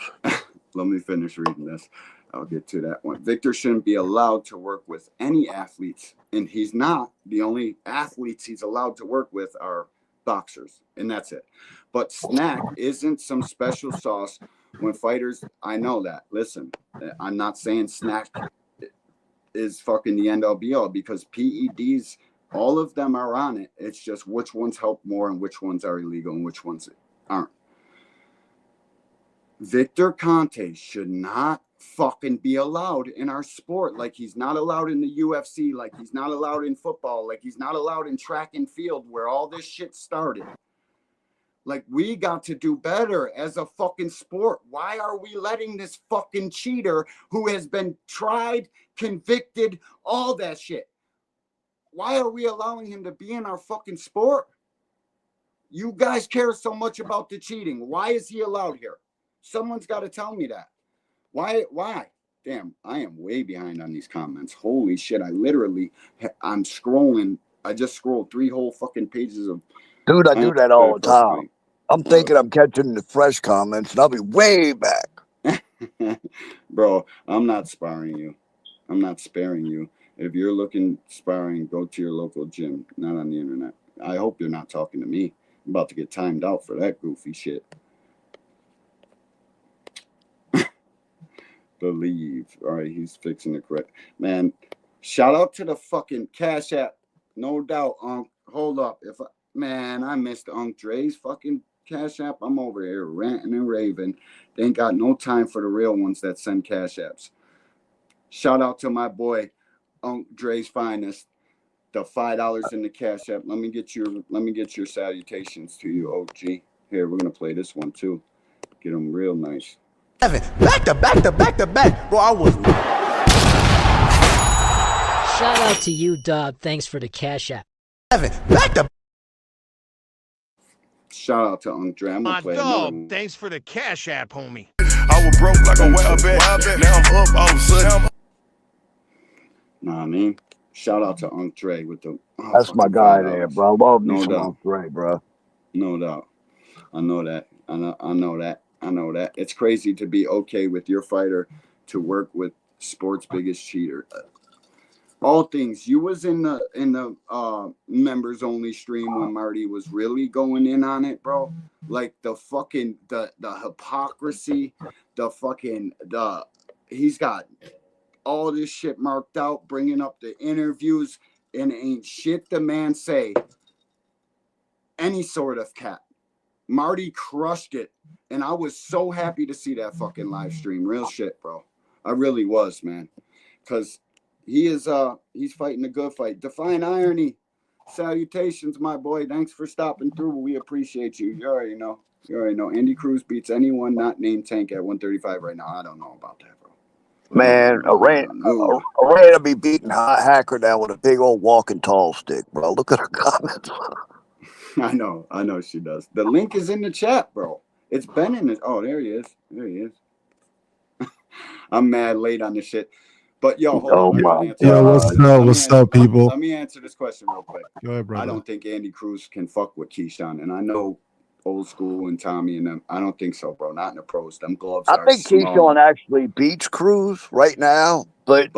Let me finish reading this. I'll get to that one. Victor shouldn't be allowed to work with any athletes, and he's not. The only athletes he's allowed to work with are boxers, and that's it. But Snack isn't some special sauce when fighters. I know that. Listen, I'm not saying Snack is fucking the end all be all, because PEDs, all of them are on it. It's just which ones help more and which ones are illegal and which ones aren't. Victor Conte should not fucking be allowed in our sport, like he's not allowed in the UFC, like he's not allowed in football, like he's not allowed in track and field where all this shit started. Like, we got to do better as a fucking sport. Why are we letting this fucking cheater who has been tried, convicted, all that shit? Why are we allowing him to be in our fucking sport? You guys care so much about the cheating. Why is he allowed here? Someone's got to tell me that. Why? Damn, I am way behind on these comments. Holy shit, I'm scrolling. I just scrolled 3 whole fucking pages of... Dude, I do that all the time. I'm thinking I'm catching the fresh comments, and I'll be way back. Bro, I'm not sparring you. I'm not sparing you. If you're looking sparring, go to your local gym, not on the internet. I hope you're not talking to me. I'm about to get timed out for that goofy shit. Believe. All right, he's fixing the correct. Man, shout out to the fucking Cash App. No doubt, Unc. Hold up. I missed Unc Dre's fucking Cash App. I'm over here ranting and raving. They ain't got no time for the real ones that send Cash Apps. Shout out to my boy, Unc Dre's Finest. The $5 in the Cash App. Let me get your salutations to you, OG. Here, we're gonna play this one too. Get them real nice. Back to back. Bro, I was... Shout out to you, Dub. Thanks for the Cash App. Back to... Shout out to Unc Dre. I'm gonna play another one. Thanks for the Cash App, homie. I was broke like a wild bet. Now I'm up all of a sudden. Nah, I mean, shout out to Unc Dre with the... That's my guy there, bro. Love me No some doubt. Unc Dre, bro. No doubt. I know that. I know that. It's crazy to be okay with your fighter to work with sports biggest cheater. All things. You was in the members only stream when Marty was really going in on it, bro. Like the fucking the hypocrisy, he's got all this shit marked out, bringing up the interviews, and ain't shit the man say any sort of cap. Marty crushed it, and I was so happy to see that fucking live stream. Real shit, bro. I really was, man. Because he's fighting a good fight. Define irony. Salutations, my boy. Thanks for stopping through. We appreciate you. You already know. Andy Cruz beats anyone not named Tank at 135 right now. I don't know about that, bro. Man, Arena be beating Hacker down with a big old walking tall stick, bro. Look at her comments. I know she does. The link is in the chat, bro. It's been in it. Oh, there he is. I'm mad late on this shit. But yo, hold on. What's up, people? Let me answer this question real quick. Go ahead, brother. I don't think Andy Cruz can fuck with Keyshawn, and I know Old School and Tommy and them. I don't think so, bro. Not in the pros. Them gloves I are think small. Keyshawn actually beats Cruz right now, but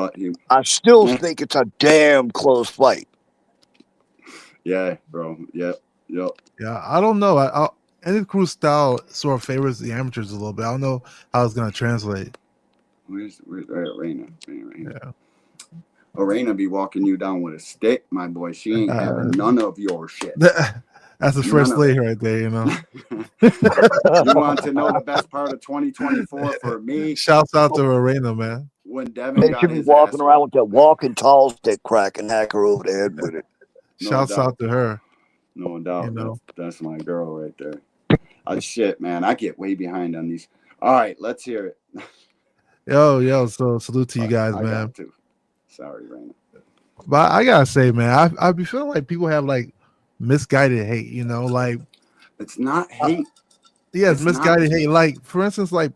I still think it's a damn close fight. Yeah, bro. Yep. Yeah, I don't know. Andy Cruz style sort of favors the amateurs a little bit. I don't know how it's gonna translate. Where's Arena? Yeah. Arena be walking you down with a stick, my boy. She ain't having none of your shit. That's the first lady right there, you know. You want to know the best part of 2024 for me? Shouts out to Arena, man. When Devin They got should be his walking ass around with that walking tall stick cracking Hacker over the head with it. Shouts out to her. No doubt. You know. That's my girl right there. Shit, man. I get way behind on these. All right, let's hear it. Yo, so salute to you guys, I man. got to. Sorry, Raina. But I gotta say, man, I be feeling like people have like misguided hate, you know, like it's not hate. Yeah, it's misguided hate. Like, for instance, like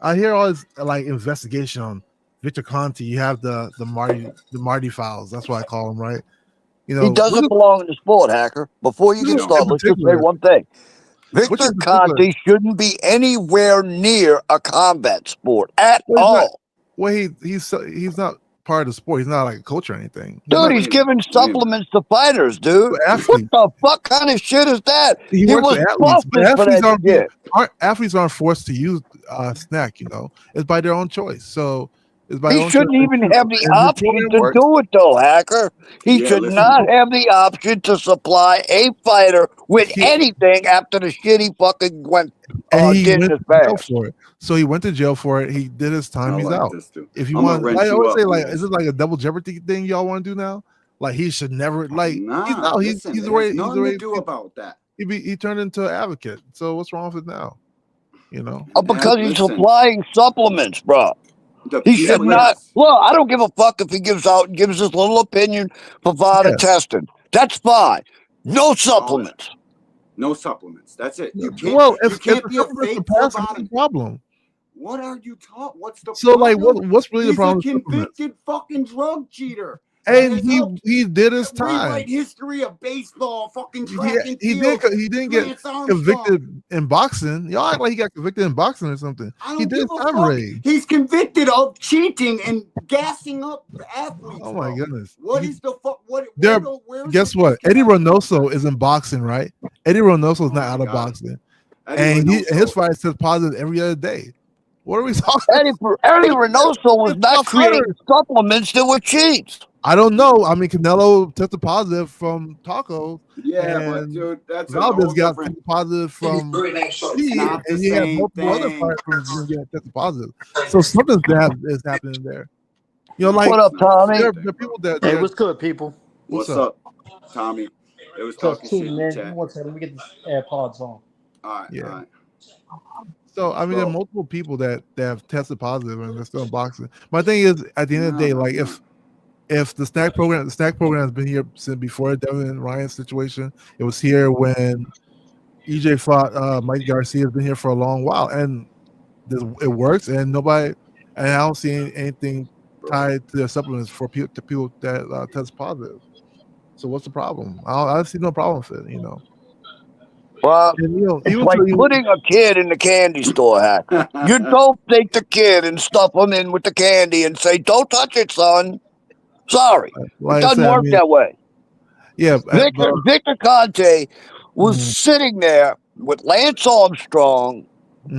I hear all this like investigation on Victor Conte, you have the Marty Fouls. That's what I call him, right? You He know, doesn't belong in the sport, Hacker. Before you get started, let's just say one thing. Victor Conte shouldn't be anywhere near a combat sport at all. Well, he's not part of the sport. He's not like a coach or anything. Dude, he's giving supplements to fighters, dude. What the fuck kind of shit is that? He works was with athletes, but busted for athletes aren't forced to use snack. You know, it's by their own choice. So it's by he shouldn't even have the option to do it, though, Hacker. He should not have the option to supply a fighter with anything after the shit he fucking went and he did went this to jail fast. for it. So he went to jail for it. He did his time. He's out. If you I'm want, gonna like, I rent always you say, up, like, man. is it like a double jeopardy thing y'all want to do now? Like he should never like. Nah, he's out. listen, He's it already. has He's nothing already. to do about that. He turned into an advocate. So what's wrong with it now? You know, Because he's supplying supplements, bro. He should not. Look, I don't give a fuck if he gives his little opinion for VADA testing. That's fine. No supplements. No supplements. That's it. You can't. Well, you can't be a fake the problem. What are you talking? What's the So problem? like, what's really the problem? He's a convicted fucking drug cheater. And he did his Rewrite time. history of baseball, fucking track and He field. didn't get convicted in boxing. Y'all act like he got convicted in boxing or something. He did his time already. He's convicted of cheating and gassing up the athletes. Oh my goodness. What is the fuck? Guess what? Eddie Reynoso is in boxing, right? Eddie Reynoso is not out of boxing. And his fight says positive every other day. What are we talking about? Eddie Reynoso was not creating supplements that were cheats. I don't know. I mean, Canelo tested positive from tacos. Yeah, but dude, that's Valdez got tested positive from cheese, and he had multiple other fighters from getting tested positive. So something's is happening there. You know, like what up, Tommy? There are people that. Hey, what's good, people? What's up, Tommy? It was talking shit in the chat. One second, let me get the AirPods on. All right, yeah. All right. So I mean, there are multiple people that have tested positive and they're still in boxing. My thing is, at the end of the day, like if the snack program has been here since before Devin and Ryan's situation. It was here when EJ fought Mike Garcia. Has been here for a long while, and it works. And nobody, and I don't see anything tied to their supplements for people that test positive. So what's the problem? I see no problem with it. You know. Well, it's like putting a kid in the candy store, Hacker. You don't take the kid and stuff him in with the candy and say, "Don't touch it, son." Sorry, it doesn't work that way. Yeah, Victor Conte was sitting there with Lance Armstrong,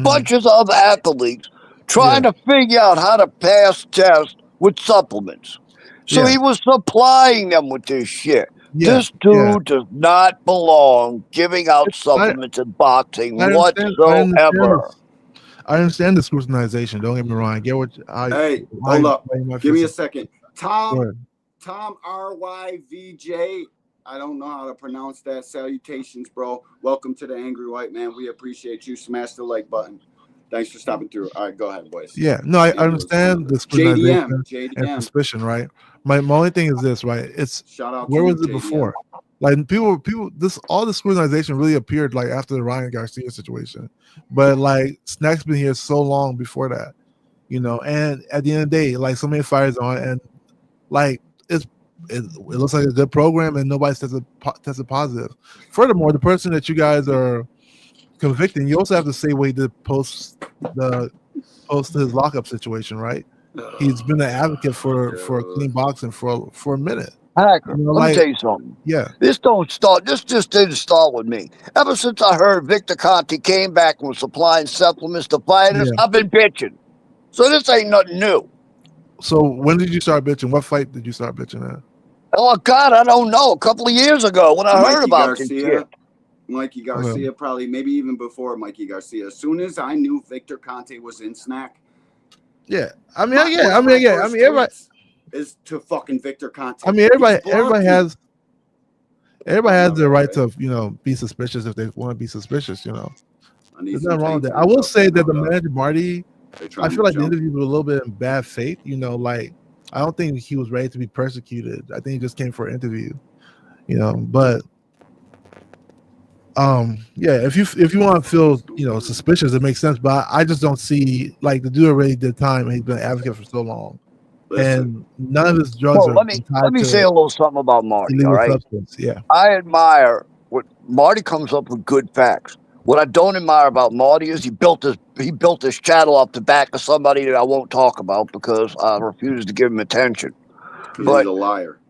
bunches of other athletes, trying to figure out how to pass tests with supplements. So he was supplying them with this shit. This dude does not belong giving out supplements in boxing whatsoever. I understand the scrutinization. Don't get me wrong. I get what. Hey, hold up. Give me a second. Tom RYVJ. I don't know how to pronounce that. Salutations, bro. Welcome to the Angry White Man. We appreciate you. Smash the like button. Thanks for stopping through. All right, go ahead, boys. Yeah, no, I understand the scrutinization JDM. and suspicion, right? My only thing is this, right? It's where was it before? Like people, all the scrutinization really appeared like after the Ryan Garcia situation, but like Snack's been here so long before that, you know. And at the end of the day, like so many fighters on, and like it looks like a good program, and nobody's tested positive. Furthermore, the person that you guys are convicting, you also have to say what he did post his lockup situation, right? He's been an advocate for clean boxing for a minute. Hacker, let me tell you something. Yeah. This just didn't start with me. Ever since I heard Victor Conte came back and was supplying supplements to fighters, I've been bitching. So this ain't nothing new. So when did you start bitching? What fight did you start bitching at? Oh God, I don't know. A couple of years ago when I heard about this shit. Mikey Garcia, probably maybe even before Mikey Garcia. As soon as I knew Victor Conte was in Snack. Yeah, everybody is to fucking Victor Conte. I mean, everybody has the right to be suspicious if they want to be suspicious. You know, there's nothing wrong with that. I will say that the manager Marty, I feel like the interview was a little bit in bad faith. You know, like I don't think he was ready to be persecuted. I think he just came for an interview. You know, but if you want to feel suspicious, it makes sense. But I just don't see, like, the dude already did time and he's been an advocate for so long. and none of his drugs Well, are let me tied say to a little something about Marty. All illegal right, substance. Yeah. I admire what Marty comes up with good facts. What I don't admire about Marty is he built this channel off the back of somebody that I won't talk about because I refuse to give him attention. Because he's a liar.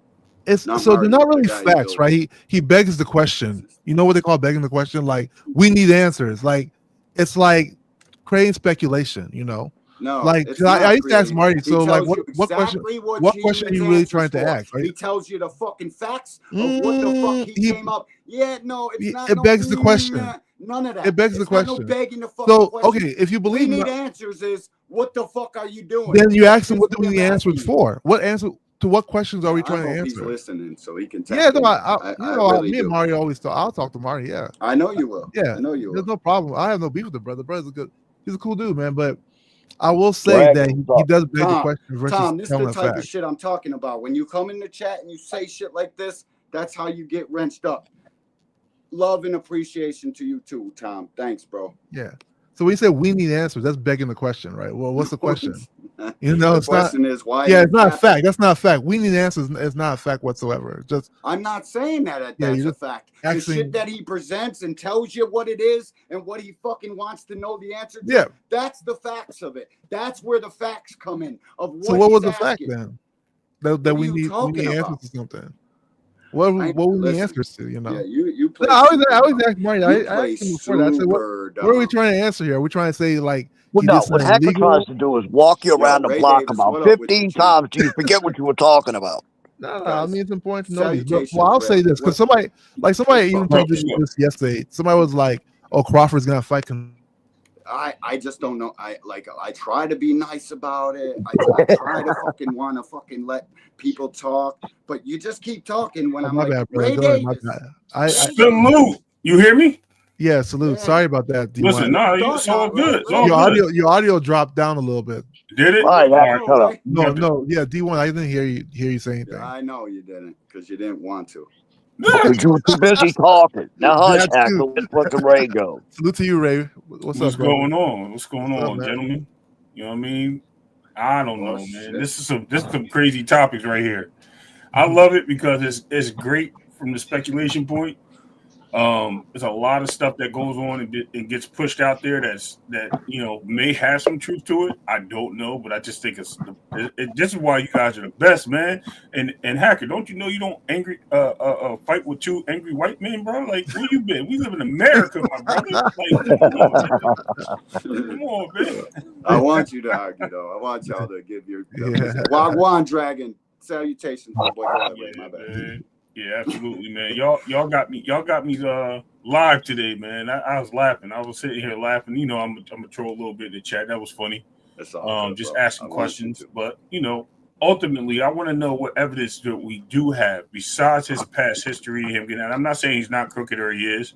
It's Not so they're Marty, not the really guy he facts, built. right? He begs the question. You know what they call begging the question? Like, we need answers. Like, it's like creating speculation, you know? No, Like it's I not used to ask creating. Marty, He so like tells you what question exactly what what he question are needs you really answers trying to for. ask? Right? He tells you the fucking facts of what the fuck he came up. Yeah, no, it's not. It begs the question. None of that. It begs the It's not no question. begging the fucking So question. okay, if you We believe need not, answers is what the fuck are you doing? then you That's ask him just what do we need I'm answers asking you. for? What answer to what questions are we I trying to hope he's answer? listening so he can tap Yeah, no, in. I really me and do. Mario always talk. I'll talk to Mario. Yeah, I know you will. yeah. I know you There's will. no problem. I have no beef with the brother. Brother's a good. He's a cool dude, man. But I will say Greg, that he does beg the question versus Tom, this is telling the a type fact. of shit I'm talking about. When you come in the chat and you say shit like this, that's how you get wrenched up. Love and appreciation to you too, Tom. Thanks, bro. Yeah. So when you say we need answers, that's begging the question, right? Well, what's the question? You know, The it's not. question is why. Yeah, it's not a fact. That's not a fact. We need answers. It's not a fact whatsoever. Just I'm not saying that yeah, that's you're a just fact. The asking. shit that he presents and tells you what it is and what he fucking wants to know the answer to. Yeah. That's the facts of it. That's where the facts come in of what So what he's was the asking. fact then? That What are we you need talking answers about? to something. What we need Listen, answers to, you know? Yeah, you play. No, I always super ask Marty. dumb. I You play asked him before that. I said, what are we dumb. trying to answer here? Are we trying to say like Well, he no, did what something Hacker illegal? tries to do is walk you around the Ray block Davis, about what up with you, 15 champ? times till you forget what you were talking about. No, I Guys, mean it's important to know these. But, salutations, well, I'll Ray. say this because somebody even told me this yesterday. Somebody was like, "Oh, Crawford's gonna fight." I just don't know. I try to be nice about it. I try to fucking want to fucking let people talk, but you just keep talking when I'm my like bad, brother. Ray Go ahead, my Davis. bad. Salute. You hear me? Yeah, salute. Yeah. Sorry about that. D1. Listen, no, it's all good. It's all good. Your audio dropped down a little bit. Did it? All right, Hacker, shut up. No, yeah, D1. I didn't hear you say anything. I know you didn't because you didn't want to. Because you were too busy talking. Now hush, That's Hacker. too. Let's let the Ray go. Salute to you, Ray. What's up, brother? going on? What's going What's up, on, man? gentlemen? You know what I mean? I don't know, man. Shit. This is some crazy topics right here. I love it because it's great from the speculation point. There's a lot of stuff that goes on and gets pushed out there that may have some truth to it. I don't know, but I just think this is why you guys are the best, man. And Hacker, don't you know you don't fight with two angry white men, bro? Like, where you been? We live in America, my brother. Like, come on, man. I want you to argue though. I want y'all to give your Wagwan Dragon salutations, my boy. Go ahead, Ray, my bad. Man. Yeah, absolutely, man. Y'all got me live today, man. I was laughing. I was sitting here laughing. You know, I'm gonna troll a little bit in the chat. That was funny. That's all good, just bro. asking questions. But ultimately, I want to know what evidence that we do have besides his past history. Him getting out. I'm not saying he's not crooked or he is.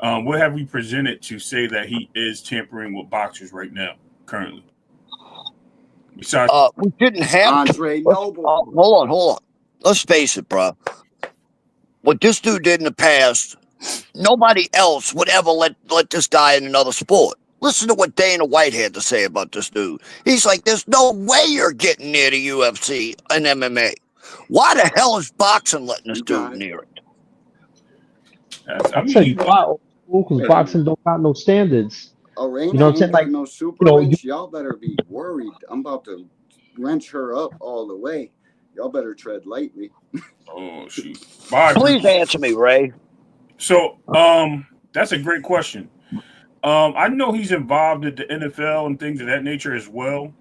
What have we presented to say that he is tampering with boxers right now, currently? Besides, we didn't have Andre Noble. Hold on. Let's face it, bro. What this dude did in the past, nobody else would ever let this guy in another sport. Listen to what Dana White had to say about this dude. He's like, there's no way you're getting near the UFC and MMA. Why the hell is boxing letting this dude near it? I said, because boxing don't got no standards. Arena You know what I'm saying? ain't got Like, no super wrench. Y'all better be worried. I'm about to wrench her up all the way. Y'all better tread lightly. Oh shoot! Please answer me, Ray. So, that's a great question. I know he's involved at the NFL and things of that nature as well.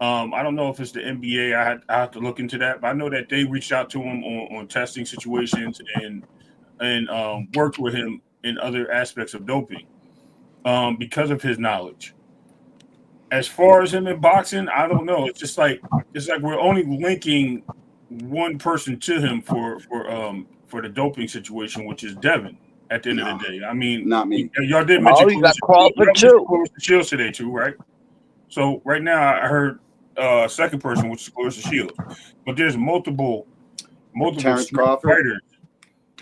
I don't know if it's the NBA. I have to look into that, but I know that they reached out to him on testing situations and worked with him in other aspects of doping because of his knowledge. As far as him in boxing, I don't know. It's like we're only linking one person to him for the doping situation, which is Devin. At the end of the day, I mean, not me. Y'all did mention you got Crawford too. Shields today too, right? So right now, I heard second person, which is Clarissa Shields, but there's multiple Terrence Crawford fighters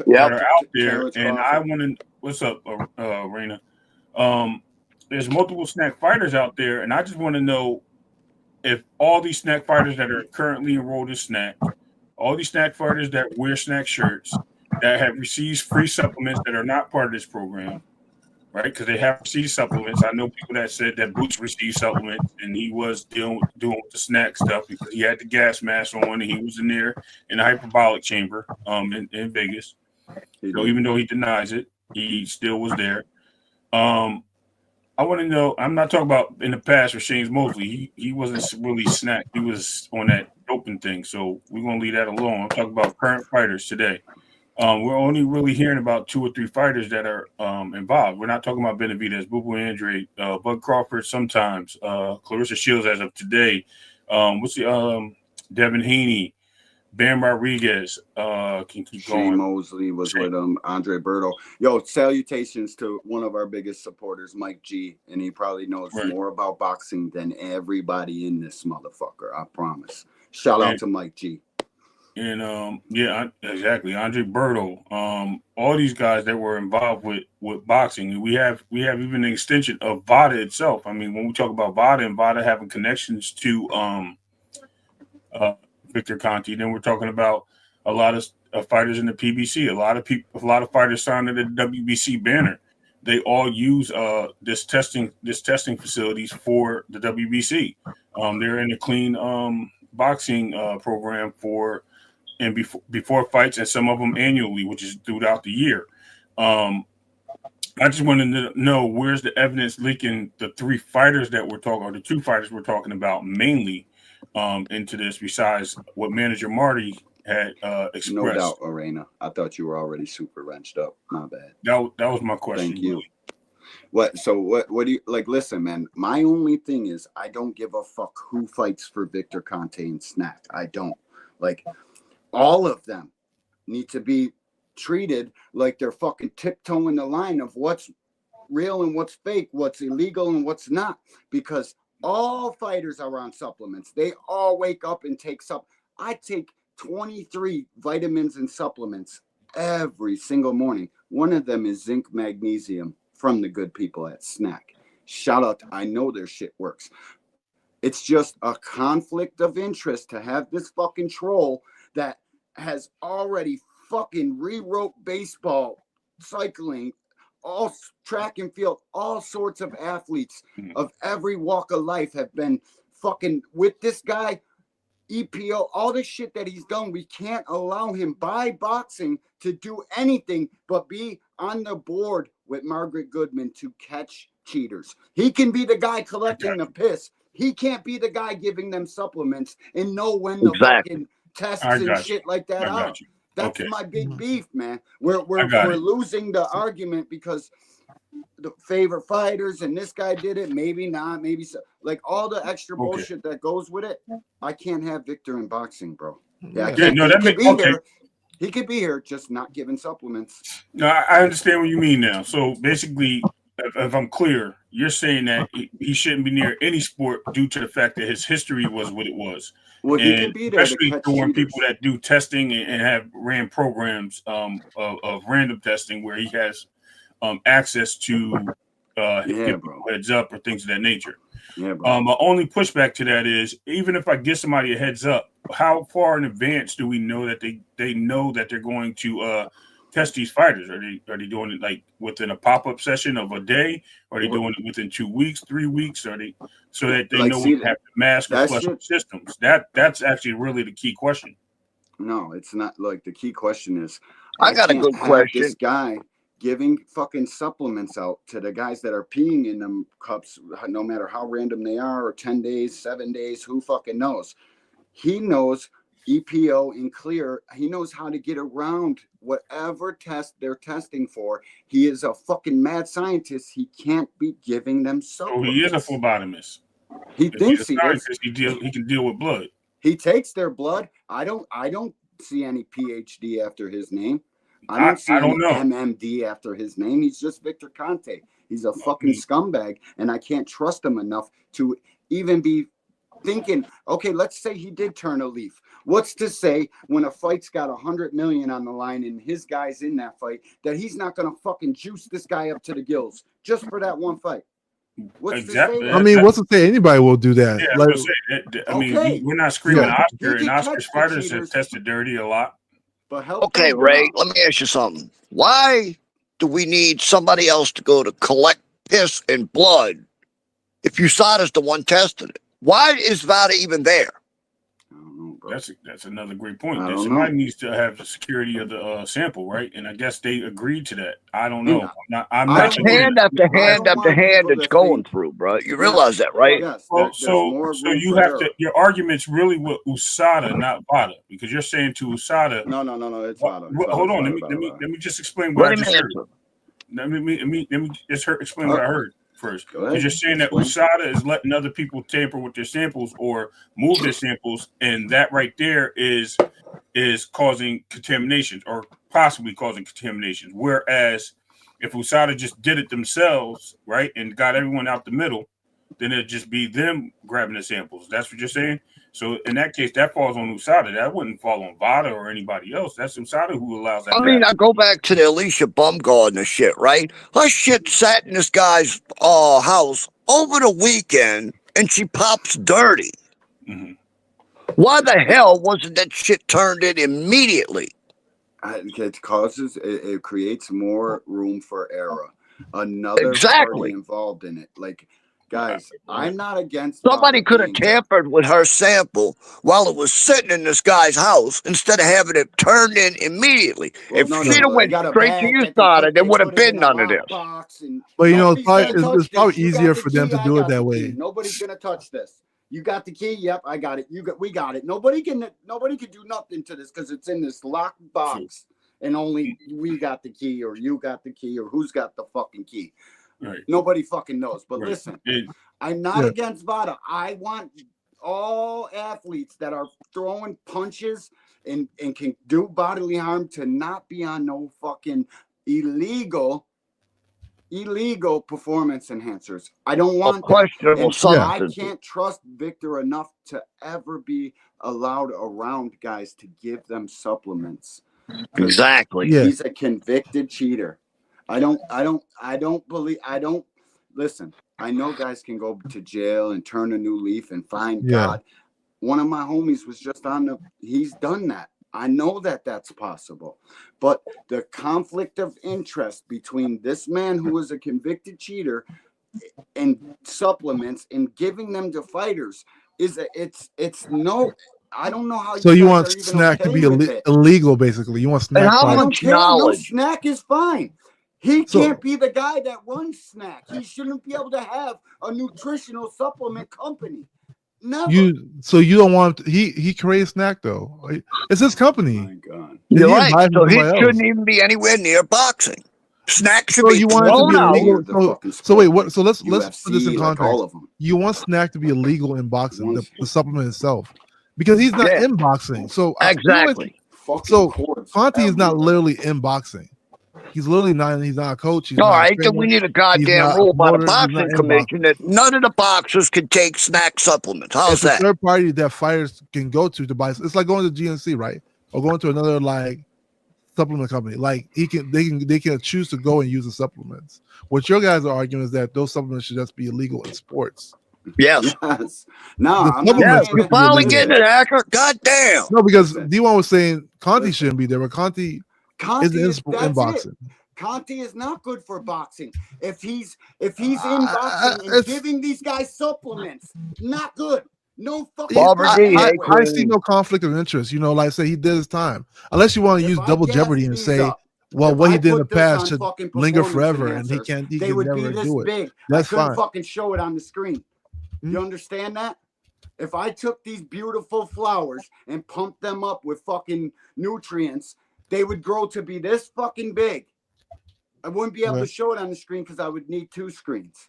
that are out there, and I want to. What's up, Raina? There's multiple snack fighters out there, and I just want to know if all these snack fighters that are currently enrolled in snack, all these snack fighters that wear snack shirts, that have received free supplements that are not part of this program, right? Because they have received supplements. I know people that said that Boots received supplements and he was doing with the snack stuff because he had the gas mask on and he was in there in the hyperbolic chamber in Vegas. So even though he denies it, he still was there. I want to know. I'm not talking about in the past for Shane's Mosley. He wasn't really snack. He was on that doping thing. So we're gonna leave that alone. I'm talking about current fighters today. We're only really hearing about 2 or 3 fighters that are involved. We're not talking about Benavidez, Bubu Andre, Bud Crawford. Sometimes Clarissa Shields as of today. What's the Devin Haney, Bam Rodriguez, can keep Shane going. Mosley was with him. Andre Berto. Yo, salutations to one of our biggest supporters, Mike G. And he probably knows more about boxing than everybody in this motherfucker. I promise. Shout out to Mike G. And yeah, exactly. Andre Berto. All these guys that were involved with boxing. We have even an extension of VADA itself. I mean, when we talk about VADA and VADA having connections to Victor Conte, then we're talking about a lot of fighters in the PBC. A lot of fighters signed under the WBC banner. They all use this testing facilities for the WBC. They're in a clean boxing program before fights, and some of them annually, which is throughout the year. I just wanted to know where's the evidence linking the 3 fighters that we're talking, or the 2 fighters we're talking about mainly into this, besides what manager Marty had expressed. No doubt, Arena. I thought you were already super wrenched up. My bad. That was my question. Thank you. What do you like? Listen, man, my only thing is I don't give a fuck who fights for Victor Conte and Snack. I don't. Like, all of them need to be treated like they're fucking tiptoeing the line of what's real and what's fake, what's illegal and what's not, because all fighters are on supplements. They all wake up and take I take 23 vitamins and supplements every single morning. One of them is zinc magnesium from the good people at Snack. Shout out. I know their shit works. It's just a conflict of interest to have this fucking troll that has already fucking rewrote baseball, cycling, all track and field, all sorts of athletes of every walk of life have been fucking with this guy. EPO, all the shit that he's done, we can't allow him by boxing to do anything but be on the board with Margaret Goodman to catch cheaters. He can be the guy collecting the piss. He can't be the guy giving them supplements and know when the fucking tests and shit like that out. That's my big beef, man. We're losing the argument because the favorite fighters and this guy did it, maybe not, maybe so. Like all the extra bullshit that goes with it. I can't have Victor in boxing, bro. Yeah, I can't. He could be here, just not giving supplements. No, I understand what you mean now. So basically, if I'm clear, you're saying that he shouldn't be near any sport due to the fact that his history was what it was. Well, he could be there, especially for people that do testing and have ran programs of random testing where he has access to heads up or things of that nature. Yeah, bro. My only pushback to that is, even if I give somebody a heads up, how far in advance do we know that they know that they're going to test these fighters? Are they doing it like within a pop-up session of a day? Are they doing it within 2 weeks, 3 weeks? Are they so that they know we have to mask or flush systems? That's actually really the key question. No, it's not. Like the key question is, I got a good question. This guy giving fucking supplements out to the guys that are peeing in them cups, no matter how random they are, or 10 days, 7 days, who fucking knows? He knows EPO and clear. He knows how to get around whatever test they're testing for. He is a fucking mad scientist. He can't be giving them supplements. Oh, he is a phlebotomist. He thinks he is. He can deal with blood. He takes their blood. I don't see any PhD after his name. I don't see any MMD after his name. He's just Victor Conte. He's a fucking scumbag, and I can't trust him enough to even be thinking, okay, let's say he did turn a leaf. What's to say when a fight's got 100 million on the line and his guy's in that fight that he's not going to fucking juice this guy up to the gills just for that one fight? What's exactly. to say? I mean, what's to say anybody will do that? Yeah, Like, I mean, Okay. we're not screaming So, Oscar, he and can Oscar's catch the fighters have cheaters. tested dirty a lot. But help Okay, those Ray, dogs. let me ask you something. Why do we need somebody else to go to collect piss and blood if USADA's the one testing it? Why is VADA even there? I don't know, bro. That's another great point. I That don't somebody know. needs to have the security of the sample, right? And I guess they agreed to that. I don't know. I'm I not don't sure. Hand after I hand don't after want hand people it's to going think. through, bro. You Yeah. realize that, right? Yes. Well, There's more so room you for have error. to. Your argument's really with USADA, not VADA, because you're saying to USADA. No. It's VADA. Hold on. Let me just explain what I just heard. Let me just explain what I heard first. Go ahead. Because you're saying that Explain. USADA is letting other people tamper with their samples or move their samples, and that right there is causing contaminations or possibly causing contaminations. Whereas if USADA just did it themselves, right, and got everyone out the middle, then it'd just be them grabbing the samples. That's what you're saying? So in that case, that falls on USADA. That wouldn't fall on VADA or anybody else. That's USADA who allows that. I mean, I go back to the Alicia Bumgarner shit, right? Her shit sat in this guy's house over the weekend, and she pops dirty. Mm-hmm. Why the hell wasn't that shit turned in immediately? It creates more room for error. Another Exactly. party involved in it. Like, guys, I'm not against. Somebody VADA could have being tampered with her sample while it was sitting in this guy's house instead of having it turned in immediately. Well, if no, she'd have they went got a straight to bag that USADA, there they would have put it been in a none of this. lockbox and but you know, nobody's gonna touch it's probably this. You easier got for the them key, to I do it got that the way. key. Nobody's gonna touch this. You got the key. Yep, I got it. We got it. Nobody can do nothing to this because it's in this locked box, and only we got the key, or you got the key, or who's got the fucking key. Right. Nobody fucking knows. But Right. listen, I'm not against VADA. I want all athletes that are throwing punches and can do bodily harm to not be on no fucking illegal performance enhancers. I don't want questionable that. substances. I can't trust Victor enough to ever be allowed around guys to give them supplements. Exactly. He's a convicted cheater. Listen, I know guys can go to jail and turn a new leaf and find God. One of my homies was just he's done that. I know that that's possible, but the conflict of interest between this man who was a convicted cheater and supplements and giving them to fighters I don't know how. So you want snack to be illegal, basically. You want snack. And how I don't much care. knowledge? No, snack is fine. He can't be the guy that runs snack. He shouldn't be able to have a nutritional supplement company. Never. So you don't want he created snack though. It's his company. Oh my God. You're right. So he shouldn't even be anywhere near boxing. Snack should be thrown out. So wait, what? So let's put this in UFC, context. like all of them. You want snack to be illegal in boxing, the supplement itself, because he's not in boxing. So exactly. So Conti is not literally in boxing. He's literally not. He's not a coach. He's All not right, then we need a goddamn rule by the boxing commission that none of the boxers can take snack supplements. How's that? It's a third party that fighters can go to buy. It's like going to GNC, right, or going to another like supplement company. Like they can choose to go and use the supplements. What your guys are arguing is that those supplements should just be illegal in sports. Yes. No, you're finally getting it, Hacker. God damn. No, because D1 was saying Conti shouldn't be there, but Conti is in boxing. Conti is not good for boxing. If he's in boxing and giving these guys supplements, not good. No fucking. I see no conflict of interest. You know, like say he did his time. Unless you want to use double jeopardy and say, well, what he did in the past should linger forever, and he can never do it. Big. That's I couldn't fine. fucking show it on the screen. You understand that? If I took these beautiful flowers and pumped them up with fucking nutrients, they would grow to be this fucking big. I wouldn't be able to show it on the screen because I would need 2 screens.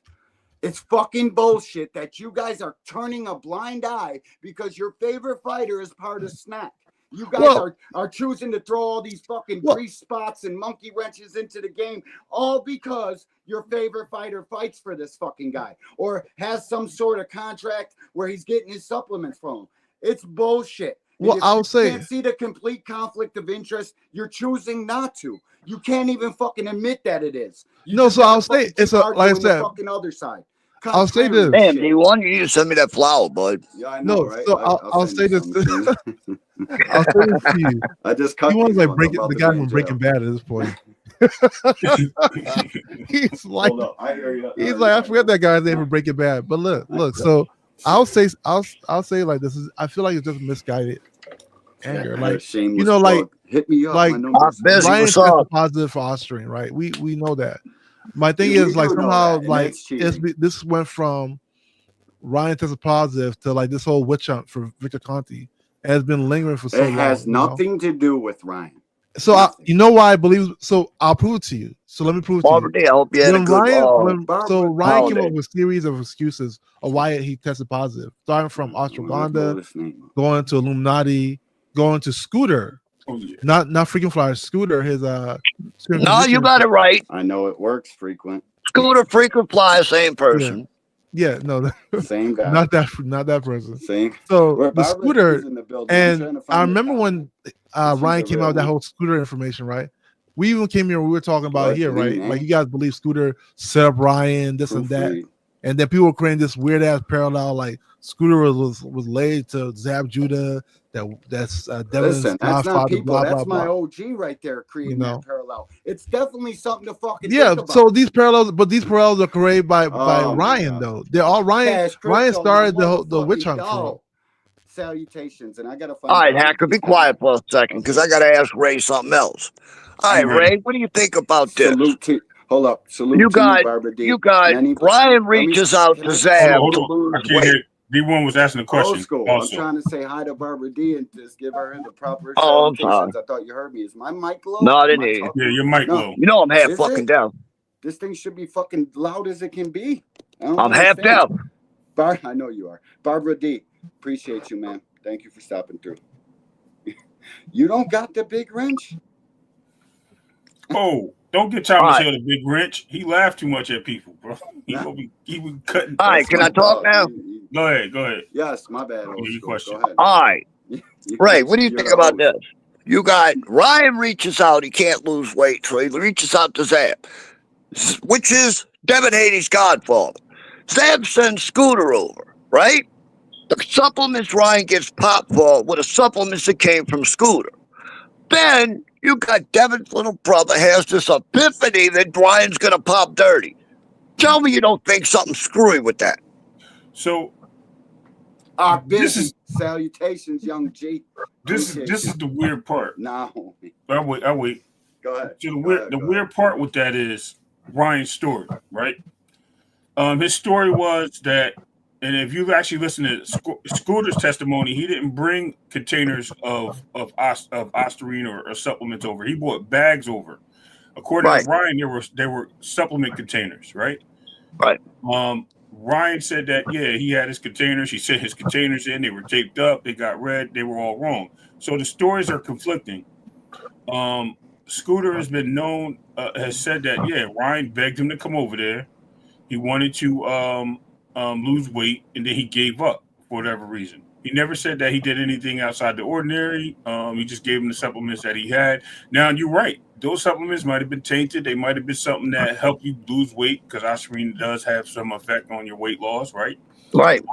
It's fucking bullshit that you guys are turning a blind eye because your favorite fighter is part of snack. You guys are choosing to throw all these fucking grease spots and monkey wrenches into the game, all because your favorite fighter fights for this fucking guy or has some sort of contract where he's getting his supplements from him. It's bullshit. Well, I'll say, you can't see the complete conflict of interest. You're choosing not to. You can't even fucking admit that it is. So I'll say it's a like I said. Fucking other side. I'll say this. Damn, D1, you need to send me that flower, bud. Yeah, I know, No, right? so I'll say this. I'll say this to you. I just cut He wants these like ones. I'm about the to guy be in from Breaking jail. Bad at this point. He's like, Hold up. I hear you. he's like, I forgot that guy's name from Breaking Bad. But look. So I'll say like this is. I feel like it's just misguided anger. Yeah, Like shameless you know, like plug. Hit me up. like My number's Ryan what's tested up? positive for Austrian, right? We know that. My thing Yeah, we is like do know somehow that, and like that's cheating. this went from Ryan tested positive to like this whole witch hunt for Victor Conti. And it's been lingering for so long. It has you know? nothing to do with Ryan. So you know why I believe? So I'll prove it to you. So let me prove it to Barbara you. D, I hope you had a When good Ryan came holiday. up with a series of excuses of why he tested positive, starting from ashwagandha, going to Illuminati, going to Scooter, not freaking flyer, Scooter. His No, you got it right. I know it works frequent. Scooter, frequent flyer, same person. Yeah, no, same guy. not that person. Same. So Where the Barbara Scooter, is in the building. I'm trying and to find I the remember comment. when Ryan a came real out with that one. whole Scooter information, right? We even came here and we were talking about it here, right? Lean, eh? Like you guys believe Scooter set up Ryan, this and that, Proofread. and then people were creating this weird ass parallel, like Scooter was laid to Zab Judah, that's Devin's Listen, that's not godfather, people. blah That's blah my blah. OG right there creating You know? that parallel. It's definitely something to fucking Yeah, think about. so these parallels are created by Oh, my Ryan God. though. They're all Ryan. Cash Ryan Crypto, started my the witch motherfucking hunt for him. dog. Salutations, and I gotta find. All right, Hacker, be quiet for a second because I got to ask Ray something else. All right, I'm ready. Ray, what do you think about this? Salute to. Hold up. Salute You to got, you, Barbara D. you got Many- Ryan let me- reaches out can to I- Zab Hold to on. I lose can't weight. hear. D1 was asking a question. Old school. Also, I'm trying to say hi to Barbara D and just give her the proper Oh, I'm salutations. sorry. I thought you heard me. Is my mic low? No, I Am didn't hear you. talking? yeah, your mic No. low. You know I'm half Is fucking it? down. This thing should be fucking loud as it can be. I don't I'm half understand. down. I know you are. Barbara D, appreciate you, man. Thank you for stopping through. You don't got the big wrench? Oh, don't get Thomas All right. Hill the big wrench. He laughed too much at people, bro. He was cutting. All right, can I talk now? Go ahead. Yes, my bad. Old Your school. question. Go ahead. All right. Ray, what do you You're think the about host. this? You got Ryan reaches out. He can't lose weight, so he reaches out to Zab, which is Devin Haney's godfather. Zab sends Scooter over, right? The supplements Ryan gets popped for were the supplements that came from Scooter. Then you got Devin's little brother has this epiphany that Ryan's going to pop dirty. Tell me you don't think something's screwy with that. So Our this busy is salutations, young G. this is the weird part. Nah, I wait. go ahead. So Go weird ahead. part with that is Ryan's story, right? His story was that, and if you've actually listened to Scooter's testimony, he didn't bring containers of Ostarine or supplements over. He brought bags over. According to Ryan, there were supplement containers, right? Right. Ryan said that he had his containers. He sent his containers in. They were taped up. They got read. They were all wrong. So the stories are conflicting. Scooter has been known has said that Ryan begged him to come over there. He wanted to lose weight, and then he gave up for whatever reason. He never said that he did anything outside the ordinary. He just gave him the supplements that he had. Now, you're right. Those supplements might have been tainted. They might have been something that helped you lose weight because Ostarine does have some effect on your weight loss, right? Right.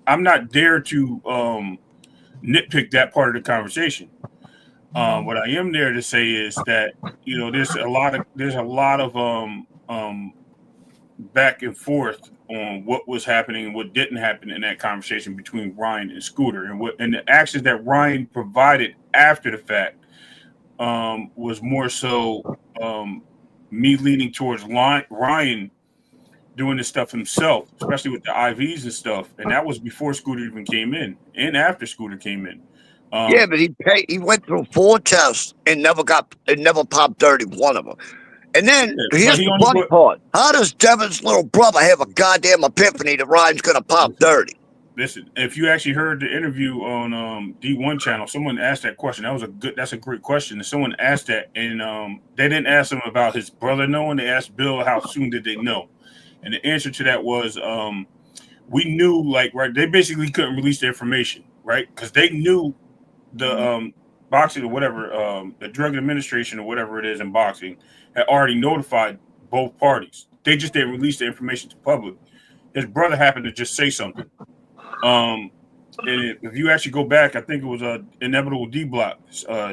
I'm not there to nitpick that part of the conversation. What I am there to say is that there's a lot of back and forth on what was happening and what didn't happen in that conversation between Ryan and Scooter, and the actions that Ryan provided after the fact was more so me leaning towards Ryan doing this stuff himself, especially with the IVs and stuff, and that was before Scooter even came in and after Scooter came in. But he went through 4 tests and never popped dirty one of them. And then here's the funny part. How does Devin's little brother have a goddamn epiphany that Ryan's going to pop dirty? Listen, if you actually heard the interview on D1 channel, someone asked that question. That's a great question. And someone asked that, and they didn't ask him about his brother knowing. They asked Bill how soon did they know, and the answer to that was we knew, they basically couldn't release the information, right? Because they knew the boxing or whatever, the drug administration or whatever it is in boxing had already notified both parties. They just didn't release the information to public. his brother happened to just say something. And if you actually go back, I think it was Inevitable D Block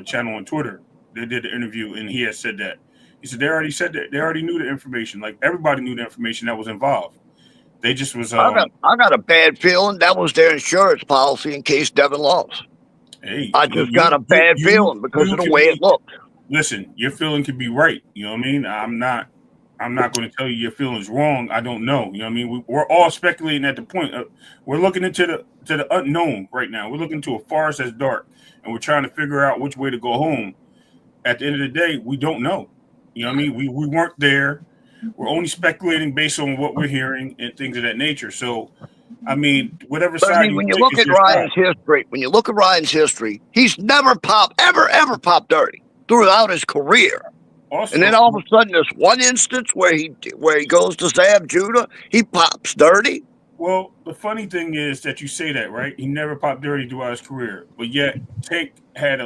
channel on Twitter. They did the interview, and he had said that. He said they already said that they already knew the information. Like everybody knew the information that was involved. They just was. I got a bad feeling that was their insurance policy in case Devin lost. Hey, I just got a bad feeling because of the way it looked. Listen, your feeling could be right. You know what I mean? I'm not going to tell you your feeling's wrong. I don't know. You know what I mean? We're all speculating at the point. We're looking into the unknown right now. We're looking to a forest that's dark, and we're trying to figure out which way to go home. At the end of the day, we don't know. You know what I mean? We weren't there. We're only speculating based on what we're hearing and things of that nature. So, I mean, whatever side when you you look at Ryan's history, he's never ever popped dirty throughout his career. Also, and then all of a sudden, there's one instance where he goes to Zab Judah, he pops dirty. Well, the funny thing is that you say that, right? He never popped dirty throughout his career, but yet Tank had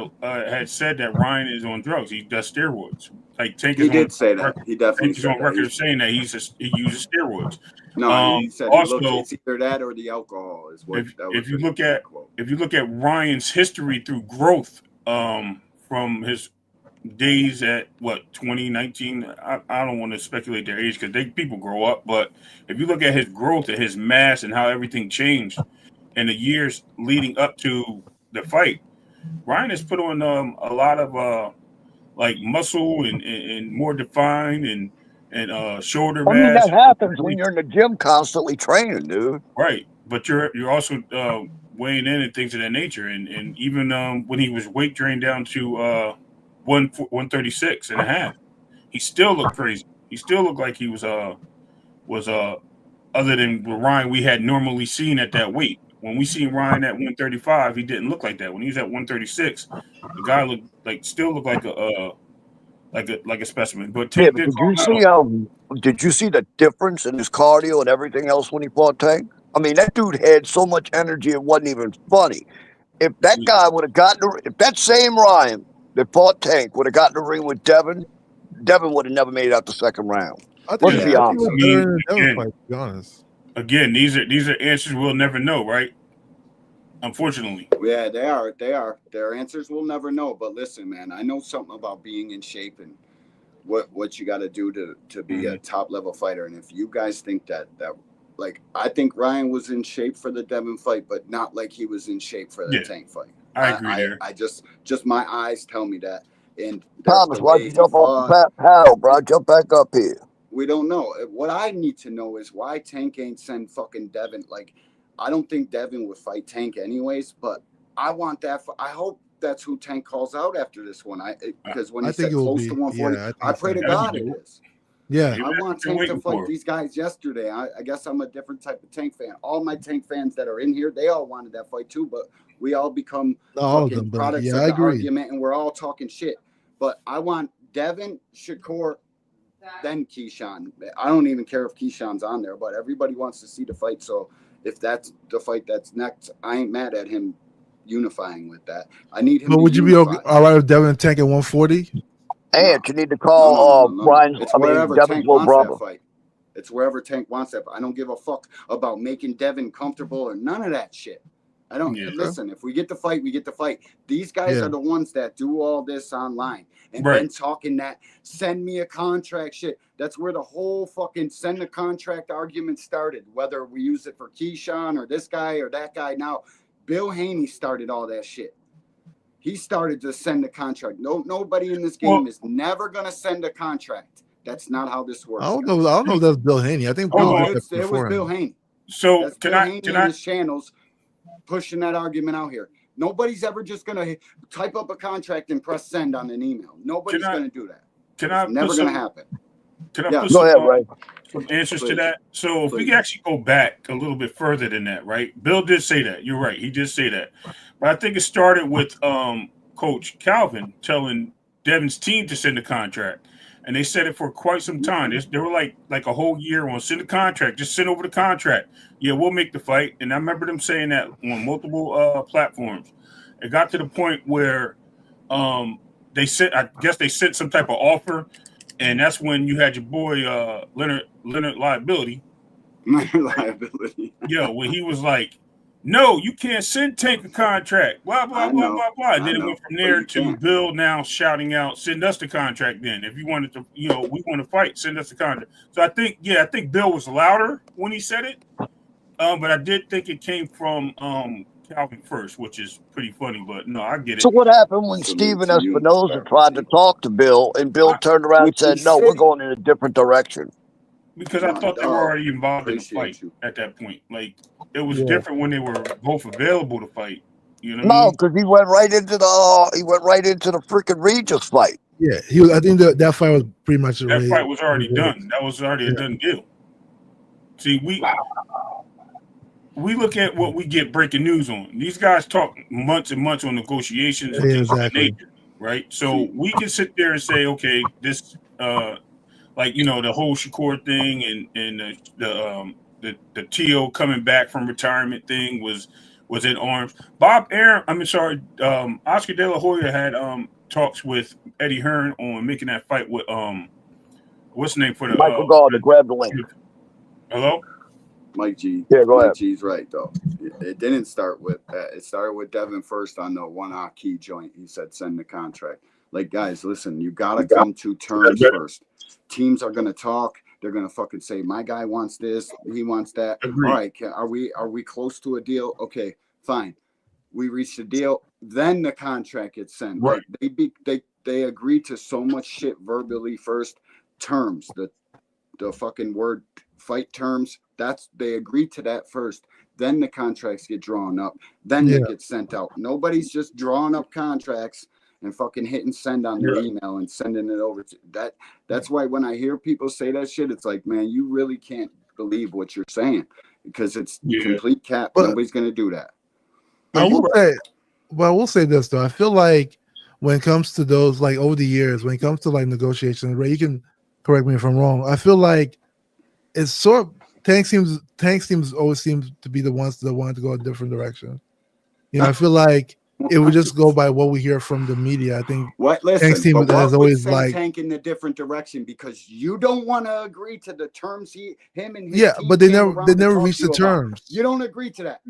said that Ryan is on drugs. He does steroids. Like Tank is did say that. He definitely said on record of saying that he uses steroids. No, he said also, it's either that or the alcohol is what. If you look at Ryan's history through growth, from his days at 2019, I don't want to speculate their age because people grow up, but if you look at his growth and his mass and how everything changed in the years leading up to the fight, Ryan has put on a lot of like muscle and more defined and shoulder mass. I mean, that happens when you're in the gym constantly training, dude. Right, but you're also weighing in and things of that nature, and even when he was weight drained down to 136 and a half, he still looked crazy. He still looked like he was other than the Ryan we had normally seen at that weight. When we seen Ryan at 135, he didn't look like that. When he was at 136, the guy still looked like a specimen. But did you see the difference in his cardio and everything else when he fought Tank? I mean, that dude had so much energy it wasn't even funny. If that guy would have if that same Ryan that fought Tank would have gotten the ring with Devin would have never made it out the second round. Let's be honest. Again, these are answers we'll never know, right? Unfortunately. Yeah, they are. Their answers we'll never know. But listen, man, I know something about being in shape and what you got to do to be a top level fighter. And if you guys think that like, I think Ryan was in shape for the Devin fight, but not like he was in shape for the Tank fight. I agree there. I just my eyes tell me that. And Thomas, why'd you jump off the paddle, bro? Jump back up here. We don't know. What I need to know is why Tank ain't send fucking Devin. Like, I don't think Devin would fight Tank anyways, but I want that. I hope that's who Tank calls out after this one. Because when he said close to 140, I pray to God it is. Yeah, I want Tank to fight these guys yesterday. I guess I'm a different type of Tank fan. All my Tank fans that are in here, they all wanted that fight too, but we all become fucking products of the argument, and we're all talking shit. But I want Devin, Shakur, then Keyshawn. I don't even care if Keyshawn's on there, but everybody wants to see the fight. So if that's the fight that's next, I ain't mad at him unifying with that. I need him. But would you be all right with Devin and Tank at 140? And you need to call Ryan's. Devin's little brother. Fight. It's wherever Tank wants that. I don't give a fuck about making Devin comfortable or none of that shit. I don't listen. If we get the fight, we get the fight. These guys are the ones that do all this online and then talking that send me a contract shit. That's where the whole fucking send a contract argument started. Whether we use it for Keyshawn or this guy or that guy. Now, Bill Haney started all that shit. He started to send a contract. Nobody in this game is never gonna send a contract. That's not how this works. I don't know if that's Bill Haney. I think it was Bill Haney. So that's Bill Haney and his channels pushing that argument out here. Nobody's ever just gonna type up a contract and press send on an email. Nobody's gonna do that. It's never gonna happen. Can I put some answers to that? So if we actually go back a little bit further than that, right? Bill did say that. You're right. He did say that. But I think it started with Coach Calvin telling Devin's team to send a contract. And they said it for quite some time. They were like a whole year on send a contract. Just send over the contract. Yeah, we'll make the fight. And I remember them saying that on multiple platforms. It got to the point where they sent some type of offer. And that's when you had your boy Leonard Liability liability. Yo, when he was like, no, you can't send Tank a contract, blah, blah, blah, blah, blah. And then it went from there to Bill now shouting out, send us the contract then. If you wanted to, we want to fight, send us the contract. So I think Bill was louder when he said it. But I did think it came from Calvin first, which is pretty funny, but no, I get it. So what happened when Steven Espinoza tried to talk to Bill and Bill turned around and said, no, we're going in a different direction? Because I thought they were already involved in the fight at that point. Like, it was different when they were both available to fight. You know what I mean? No, because he went right into the freaking Regis fight. Yeah, I think that fight was pretty much that fight was already done. That was already a done deal. See, we look at what we get breaking news on. These guys talk months and months on negotiations and things of that nature, right? So we can sit there and say, okay, this like the whole Shakur thing and the T.O. coming back from retirement thing was in arms. Oscar De La Hoya had talks with Eddie Hearn on making that fight with what's the name for the Michael Gall to grab the link. Hello? Mike G. Yeah, go ahead. Mike G's right though. It didn't start with that. It started with Devin first on the one key joint. He said send the contract. Like, guys, listen, you gotta come to terms first. Teams are gonna talk. They're gonna fucking say, my guy wants this, he wants that. Agreed. All right, are we close to a deal? Okay, fine. We reached a deal. Then the contract gets sent. Right. Like, they agreed to so much shit verbally first. Terms, the fucking word fight terms. They agreed to that first. Then the contracts get drawn up. Then they get sent out. Nobody's just drawing up contracts and fucking hitting send on their email and sending it over to that. That's why when I hear people say that shit, it's like, man, you really can't believe what you're saying because it's complete cap. But nobody's gonna do that. I will say this though. I feel like when it comes to those, like over the years, when it comes to like negotiations, Ray, you can correct me if I'm wrong. I feel like it's sort of Tank teams always seem to be the ones that want to go a different direction. I feel like it would just go by what we hear from the media. I think Tank's team has always like Tank in the different direction because you don't want to agree to the terms him and his team but they never reach the terms. You don't agree to that.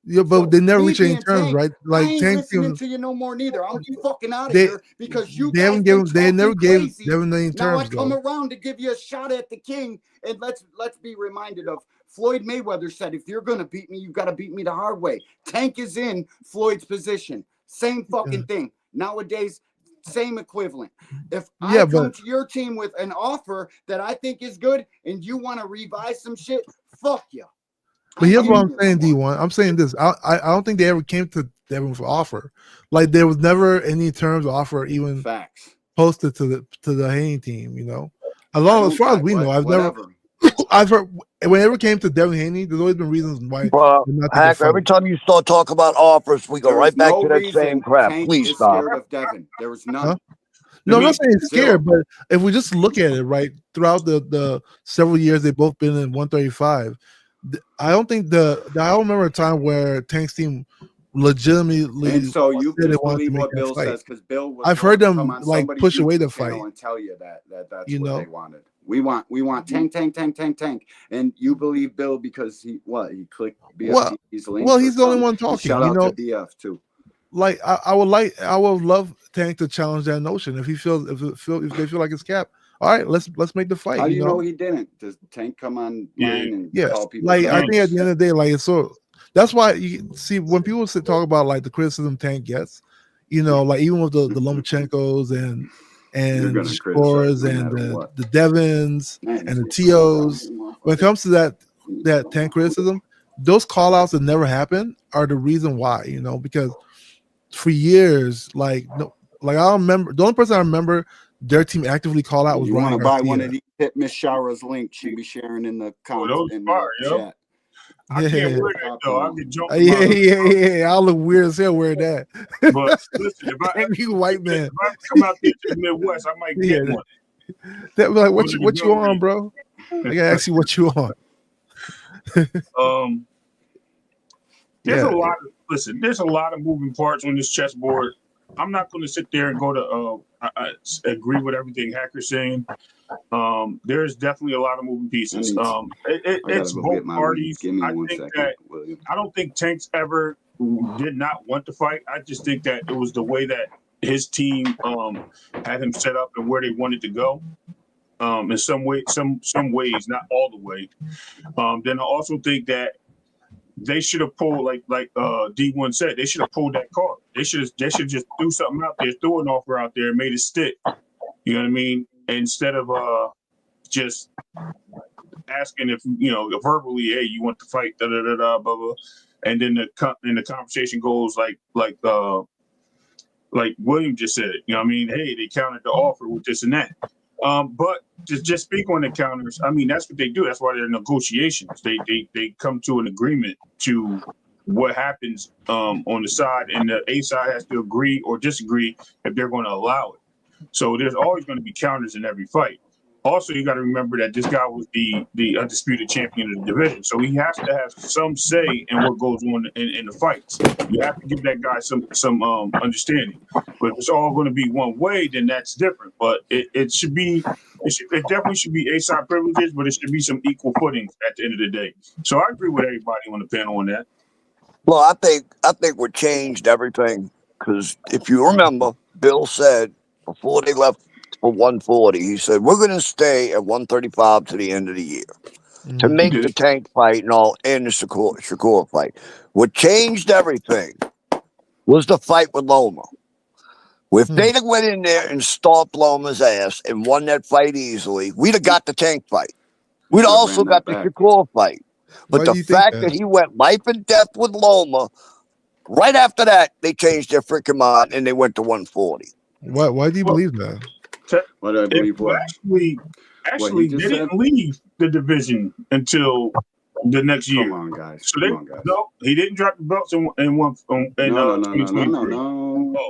Yeah, but they never reach any terms, right? Like I ain't Tank listening teams, to you no more neither. I'm fucking out of here because they never gave Devin any terms. Now I come around to give you a shot at the king, and let's be reminded of Floyd Mayweather said, if you're gonna beat me, you gotta beat me the hard way. Tank is in Floyd's position. Same fucking thing. Nowadays, same equivalent. If I come to your team with an offer that I think is good and you want to revise some shit, fuck you. But here's what I'm saying, D1. I'm saying this. I don't think they ever came to Devin for offer. Like there was never any terms of offer even posted to the Haney team. As far as we know, I've heard whenever it came to Devin Haney, there's always been reasons why. Hacker, every time you start talking about offers, we go right back to that same crap. Tank Please is stop. scared of Devin. There was none. Huh? No, I'm not saying scared, but if we just look at it, right, throughout the several years they've both been in 135. I don't remember a time where Tank's team legitimately. And so you said can they wanted believe to make what that Bill fight. says because Bill was. I've heard them come on like somebody's push away the YouTube channel fight and tell you that's what know? they wanted. We want Tank, and you believe Bill because he clicked BF's link. Well, he's the only one talking. Shout out to BF too. Like I would love Tank to challenge that notion if they feel like it's capped. All right, let's make the fight. How do you know he didn't? Does Tank come on line and call people? Like I think at the end of the day, like it's so. That's why you see when people talk about like the criticism Tank gets, like even with the Lomachenkos and the Scores and the Devins and the TOs, when it comes to that Tank criticism, those call outs that never happen are the reason why, because for years, I don't remember. The only person I remember their team actively call out was you Ryan want to buy Garcia. one of these? Hit Miss Shara's link. She'll be sharing in the comments in the chat. I can't wear that though. I'll get jumped. Yeah. I'll look weird as hell wearing that. But listen, if you white man, if I come out there to the Midwest, I might get one. That like what you on, bro? I gotta ask you what you on. There's a lot of moving parts on this chessboard. I'm not going to sit there and go to I agree with everything Hacker's saying. There's definitely a lot of moving pieces. It's both parties. Give me I one think second, that William. I don't think Tanks ever did not want to fight. I just think that it was the way that his team had him set up and where they wanted to go. In some way, some ways, not all the way. Then I also think that they should have pulled like D1 said, they should have pulled that card. They should just threw something out there, threw an offer out there, and made it stick. You know what I mean? Instead of just asking if verbally, hey, you want to fight, da da da da, blah blah, and then the conversation goes like William just said. You know what I mean? Hey, they countered the offer with this and that. But just speak on the counters. I mean, that's what they do. That's why they're negotiations. They come to an agreement to what happens on the side, and the A side has to agree or disagree if they're going to allow it. So there's always going to be counters in every fight. Also, you got to remember that this guy was the undisputed champion of the division, so he has to have some say in what goes on in the fights. You have to give that guy some understanding. But if it's all going to be one way, then that's different. But it definitely should be A-side privileges, but it should be some equal footings at the end of the day. So I agree with everybody on the panel on that. Well, I think we changed everything because if you remember, Bill said before they left for 140, he said we're going to stay at 135 to the end of the year to make the Tank fight and the Shakur fight. What changed everything was the fight with Loma. If they'd have went in there and stomped Loma's ass and won that fight easily, we'd have got the Tank fight. We'd also got the Shakur fight. But the fact that he went life and death with Loma, right after that, they changed their freaking mind and they went to 140. Why do you believe that? What do I believe? What? Actually, they didn't leave the division until the next year. Come on, guys. So no, he didn't drop the belts in 2023.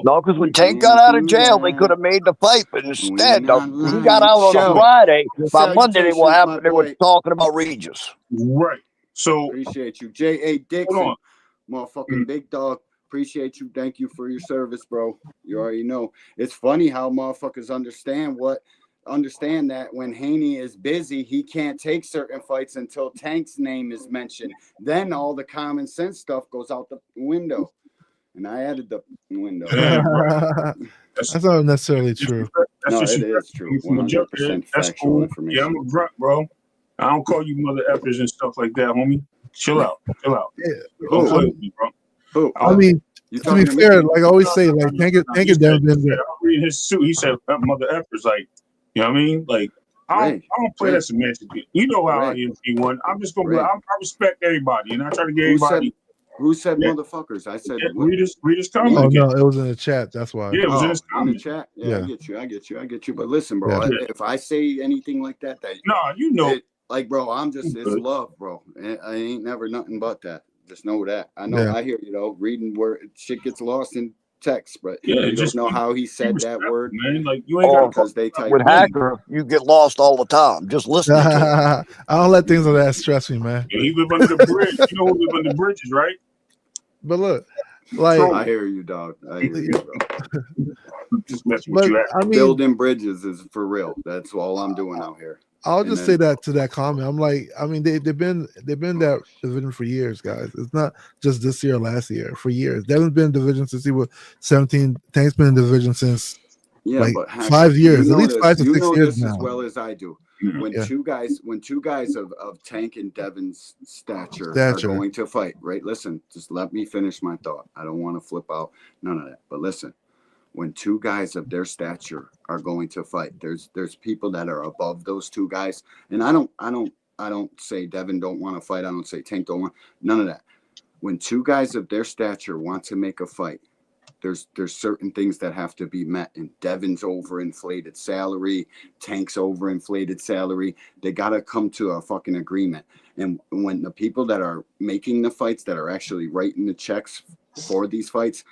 No, because when Tank got out of jail, they could have made the fight, but instead, he got out on a Friday. By Monday, they were talking about Regis. Right. So appreciate you, J.A. Dixon, motherfucking big dog. Appreciate you. Thank you for your service, bro. You already know. It's funny how motherfuckers understand that when Haney is busy, he can't take certain fights until Tank's name is mentioned. Then all the common sense stuff goes out the window. And I added the window. That's not necessarily true. No, it is true. 100% factual information. Yeah, I'm a grunt, bro. I don't call you mother effers and stuff like that, homie. Chill out. Yeah. Don't play with me, bro. I mean, to be fair, like I always say, like Tank has never been there. I'm reading his suit. He said, "Mother effers," like, you know what I mean? Like, I don't play that semantic. You know how I am, P1. I'm just gonna. I respect everybody, and I try to get everybody. Who said motherfuckers? I said read his comment. Oh no, it was in the chat. That's why. Yeah, it was in his comment. In the chat. Yeah, I get you. But listen, bro, if I say anything like that, like, bro, I'm just it's love, bro. I ain't never nothing but that. Just know that. I know. Yeah. I hear you know reading where shit gets lost in text, but you just know how he said that word, man. Like you ain't got because they type with Hacker, you get lost all the time. Just listening to him. I don't let things like that stress me, man. Yeah, he live under the bridge. You know who live under bridges, right? But look, like I hear you, dog. I hear you, bro. Just messing with you. I mean, building bridges is for real. That's all I'm doing out here. I'll just say that to that comment. I'm like, I mean, they've been that division for years, guys. It's not just this year or last year. For years, they haven't been in division since he was 17. Tank's been in division since like 5 years, at least 5 to 6 years now. As well as I do. When two guys of Tank and Devin's stature are going to fight, right? Listen, just let me finish my thought. I don't want to flip out, none of that. But listen. When two guys of their stature are going to fight, there's people that are above those two guys, and I don't say Devin don't want to fight. I don't say Tank don't want, none of that. When two guys of their stature want to make a fight, there's certain things that have to be met. And Devin's overinflated salary, Tank's overinflated salary. They gotta come to a fucking agreement. And when the people that are making the fights, that are actually writing the checks for these fights,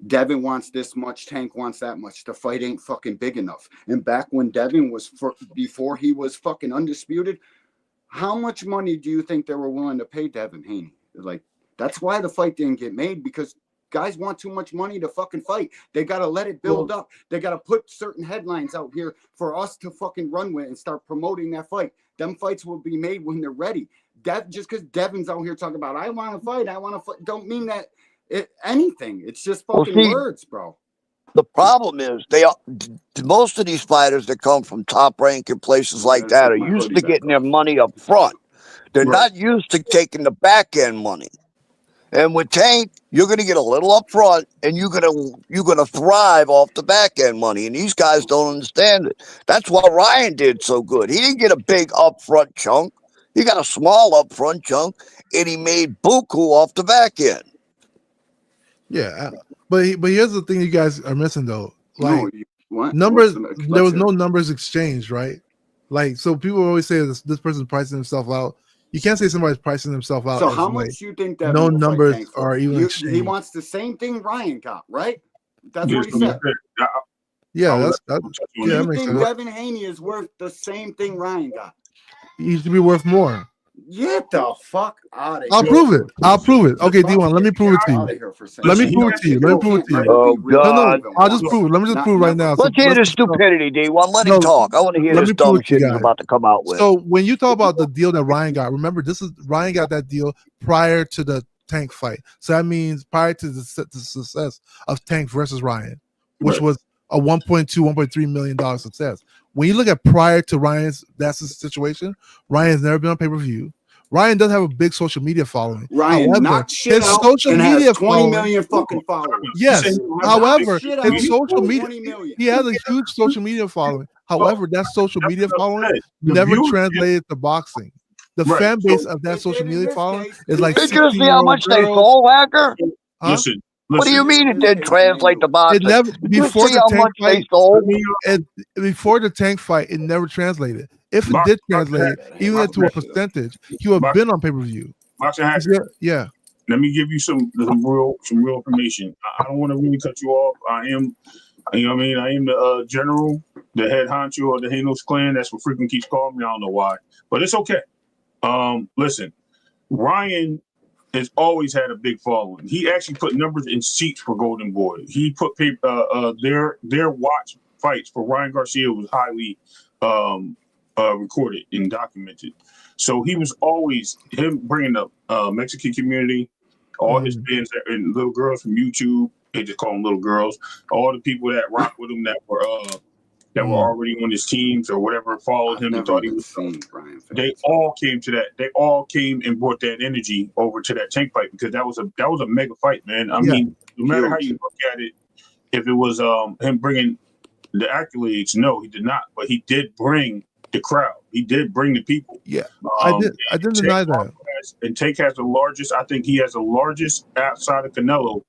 Devin wants this much, Tank wants that much. The fight ain't fucking big enough. And back when Devin was before he was fucking undisputed, how much money do you think they were willing to pay Devin Haney? Like, that's why the fight didn't get made, because guys want too much money to fucking fight. They got to let it build up. They got to put certain headlines out here for us to fucking run with and start promoting that fight. Them fights will be made when they're ready. Just because Devin's out here talking about, I want to fight, don't mean that anything. It's just fucking words, bro. The problem is most of these fighters that come from top rank and places like that are used to getting their money up front. They're not used to taking the back end money. And with Tank, you're going to get a little up front, and you're gonna thrive off the back end money. And these guys don't understand it. That's why Ryan did so good. He didn't get a big upfront chunk. He got a small upfront chunk, and he made buku off the back end. Yeah, but here's the thing you guys are missing though. Like what? Numbers, there was no numbers exchanged, right? Like, so people always say this person's pricing himself out. You can't say somebody's pricing himself out. So how much you think that no numbers are even exchanged? He wants the same thing Ryan got, right? That's what he said. Yeah, that makes think sense. Devin Haney is worth the same thing Ryan got? He should be worth more. Get the fuck out of here. I'll prove it. Okay, D1, let me prove it to you. Let me prove it to you. Oh, God. No, I'll just prove it. Let me just prove it right now. Let's hear this stupidity, D1. Let him talk. I want to hear this dumb shit he's about to come out with. So when you talk about the deal that Ryan got, remember, Ryan got that deal prior to the Tank fight. So that means prior to the success of Tank versus Ryan, which was a $1.3 million success. When you look at prior to that's the situation, Ryan's never been on pay-per-view. Ryan doesn't have a big social media following. Ryan knocked shit out social and media has 20 million fucking followers. Yes. However, his social media, he has a huge social media following. However, that social media following never translated to boxing. The fan base of that social media following is like Did you see how much they sold, Hacker? Listen. What do you mean it didn't translate to boxing? It never, before the Tank fight, before the Tank fight, it never translated. If it did translate, even to a percentage, he would have been on pay-per-view. Yeah. Let me give you some real information. I don't want to really cut you off. I am, you know what I mean? I am the general, the head honcho of the Hanos clan. That's what frequent keeps calling me. I don't know why, but it's okay. Listen, Ryan has always had a big following. He actually put numbers in seats for Golden Boy. He put their watch fights for Ryan Garcia was highly recorded and documented. So he was always him bringing the Mexican community, all his fans and little girls from YouTube. They just call them little girls. All the people that rock with him that were already on his teams or whatever followed him and thought he was. They all came to that. They all came and brought that energy over to that Tank fight because that was a mega fight, man. I mean, no matter how you look at it, if it was him bringing the accolades, no, he did not. But he did bring the crowd. He did bring the people. Yeah, I didn't deny that. And Tank has the largest. I think he has the largest outside of Canelo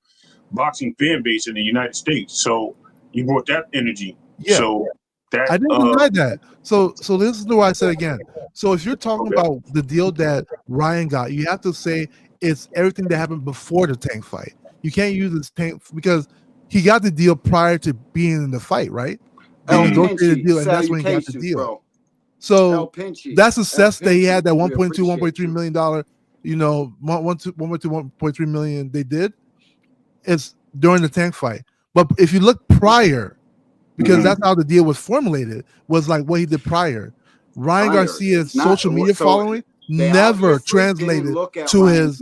boxing fan base in the United States. So you brought that energy. Yeah. So that I didn't deny that. So this is what I said again. So if you're talking about the deal that Ryan got, you have to say it's everything that happened before the Tank fight. You can't use this Tank because he got the deal prior to being in the fight, right? They negotiated the deal, and that's when he got the deal. Bro. So that success that he had, that $1.3 million, $1.3 million they did, it's during the Tank fight. But if you look prior, because that's how the deal was formulated, was like what he did prior. Ryan Garcia's social media following never translated to his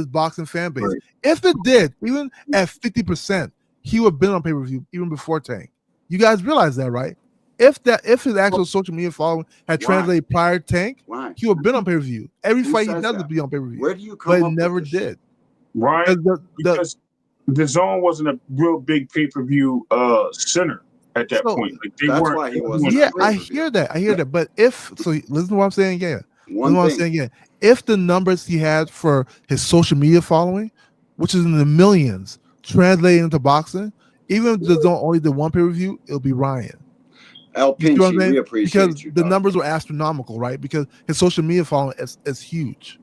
boxing fan base. Right. If it did, even at 50%, he would have been on pay-per-view even before Tank. You guys realize that, right? If his actual social media following had translated prior to Tank, he would have been on pay-per-view. Every fight he does would be on pay-per-view. Where do you come but it never did. Right. Because the Zone wasn't a real big pay-per-view center at that point. Like that's why he wasn't. Yeah, I hear that. But listen to what I'm saying again. If the numbers he had for his social media following, which is in the millions, translated into boxing, even if the Zone only did one pay-per-view, it'll be Ryan. El Pinchy, we appreciate because the numbers were astronomical, right? Because his social media following is huge.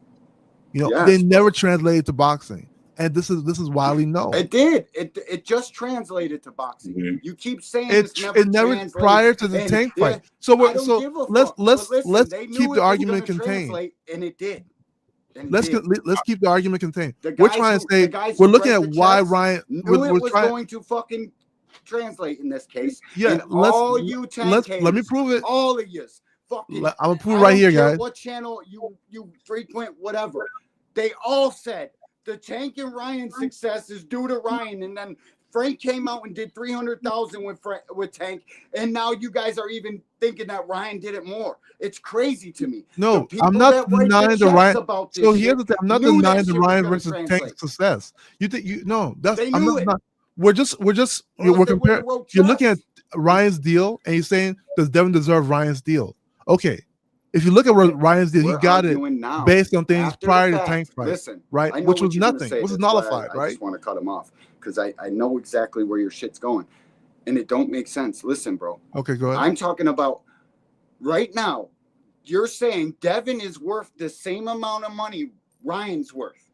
They never translated to boxing. And this is widely known. It did. It just translated to boxing. Mm-hmm. You keep saying it never prior to the Tank fight. So let's keep the argument contained. And it did. let's keep the argument contained. The We're guys trying who- to say the guys we're who looking write at the why checks Ryan knew it was trying, going to fucking translate in this case. Yeah, and all you tank haters, let me prove it. all of you, fucking. I'm gonna prove I it right don't here, care guys. what channel you frequent, whatever. They all said the Tank and Ryan success is due to Ryan, and then Frank came out and did 300,000 with Tank, and now you guys are even thinking that Ryan did it more. It's crazy to me. No, people I'm not that write denying the checks Ryan. about this So here's shit the thing: I'm not knew that denying the shit was Ryan gonna versus translate. Tank success. You think you no? That's They I'm knew not. it. We're just Or else we're they wouldn't comparing. have wrote You're looking at checks. Ryan's deal, and you're saying does Devin deserve Ryan's deal? Okay, if you look at Ryan's deal, he We're got it arguing now, based on things after the prior to fact. Tank fight, Listen, right? I know Which what was you're gonna nothing. say. Which was That's why nullified, I right? just want to cut him off because I know exactly where your shit's going, and it don't make sense. Listen, bro. Okay, go ahead. I'm talking about right now. You're saying Devin is worth the same amount of money Ryan's worth.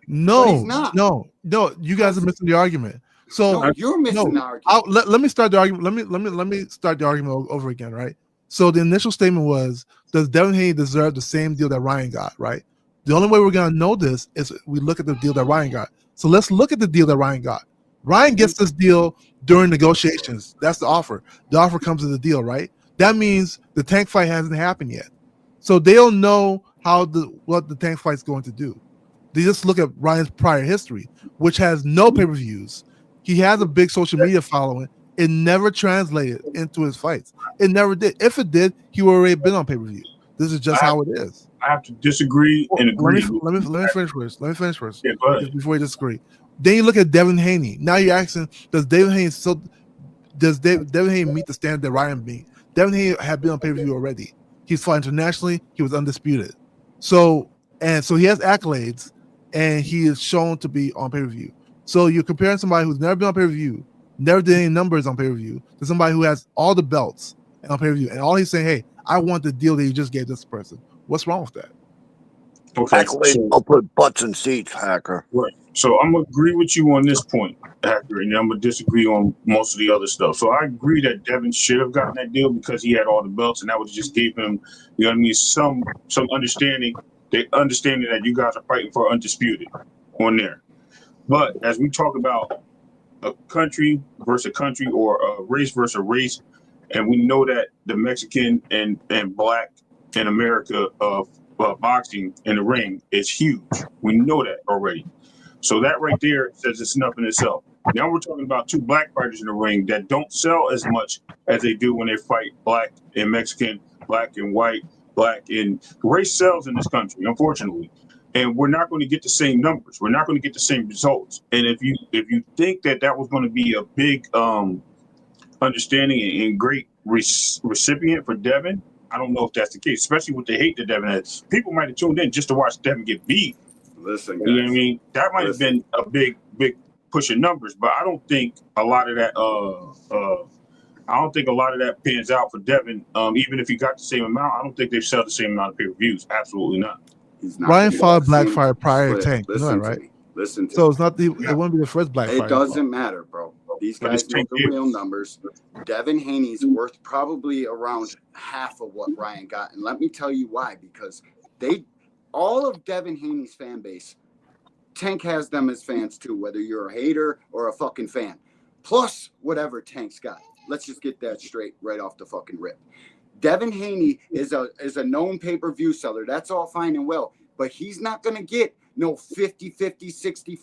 No, But he's not. no. You guys are missing the argument. So No, you're missing the argument. Let me start the argument. Let me start the argument over again, right? So the initial statement was, does Devin Haney deserve the same deal that Ryan got, right? The only way we're gonna know this is we look at the deal that Ryan got. So let's look at the deal that Ryan got. Ryan gets this deal during negotiations. That's the offer. The offer comes with the deal, right? That means the Tank fight hasn't happened yet. So they don't know what the Tank fight's going to do. They just look at Ryan's prior history, which has no pay-per-views. He has a big social media following. It never translated into his fights. It never did. If it did, he would already been on pay-per-view. This is just how it is. I have to disagree and agree. Let me finish first. Yeah, go ahead. Before you disagree. Then you look at Devin Haney. Now you're asking, does Devin Haney meet the standard that Ryan beat? Devin Haney had been on pay-per-view already. He's fought internationally. He was undisputed. So he has accolades, and he is shown to be on pay-per-view. So you're comparing somebody who's never been on pay-per-view, never did any numbers on pay-per-view, to somebody who has all the belts on pay-per-view, and all he's saying, hey, I want the deal that you just gave this person. What's wrong with that? Okay, I'll put butts in seats, Hacker. Right. So I'm gonna agree with you on this point, Hacker, and I'm gonna disagree on most of the other stuff. So I agree that Devin should have gotten that deal because he had all the belts, and that would just gave him, you know what I mean, some understanding. They understanding that you guys are fighting for undisputed on there. But as we talk about a country versus a country or a race versus a race, and we know that the Mexican and black in America of boxing in the ring is huge. We know that already. So that right there says it's enough in itself. Now we're talking about two black fighters in the ring that don't sell as much as they do when they fight black and Mexican, black and white, black and race sells in this country, unfortunately. And we're not going to get the same numbers. We're not going to get the same results. And if you think that was going to be a big understanding and great recipient for Devin, I don't know if that's the case, especially with the hate that Devin has. People might have tuned in just to watch Devin get beat. Listen, guys. You know what I mean? That might have been a big push of numbers, but I don't think a lot of that pans out for Devin. Even if he got the same amount, I don't think they've sold the same amount of pay-per-views. Absolutely not. Ryan fought Blackfire prior to Tank. Listen You know to that, right? me. Listen to So me. it's not it wouldn't be the first Blackfire. It doesn't matter, bro. These guys know the real numbers. Devin Haney's worth probably around half of what Ryan got. And let me tell you why. Because all of Devin Haney's fan base, Tank has them as fans too, whether you're a hater or a fucking fan. Plus whatever Tank's got. Let's just get that straight right off the fucking rip. Devin Haney is a known pay-per-view seller. That's all fine and well. But he's not going to get no 50-50,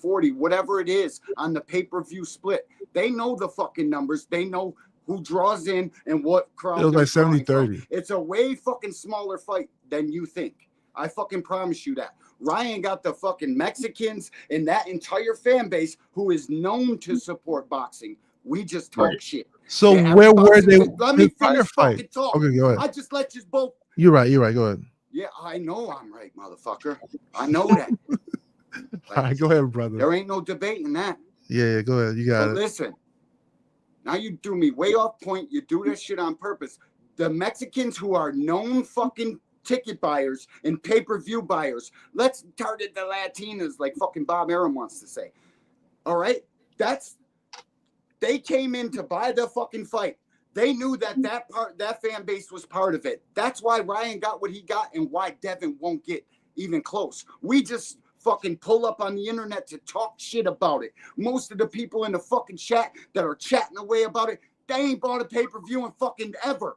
60-40, whatever it is on the pay-per-view split. They know the fucking numbers. They know who draws in and what crowd. It was like 70-30. It's a way fucking smaller fight than you think. I fucking promise you that. Ryan got the fucking Mexicans and that entire fan base who is known to support boxing. We just talk shit. So where were they? Let me finish fucking talk. Okay, go ahead. I just let you both. You're right. Go ahead. Yeah, I know I'm right, motherfucker. I know that. All right, go ahead, brother. There ain't no debating that. Yeah, go ahead. You got it. Listen, now you threw me way off point. You do this shit on purpose. The Mexicans who are known fucking ticket buyers and pay-per-view buyers. Let's target the Latinas like fucking Bob Arum wants to say. All right? They came in to buy the fucking fight. They knew that fan base was part of it. That's why Ryan got what he got and why Devin won't get even close. We just fucking pull up on the internet to talk shit about it. Most of the people in the fucking chat that are chatting away about it, they ain't bought a pay-per-view in fucking ever.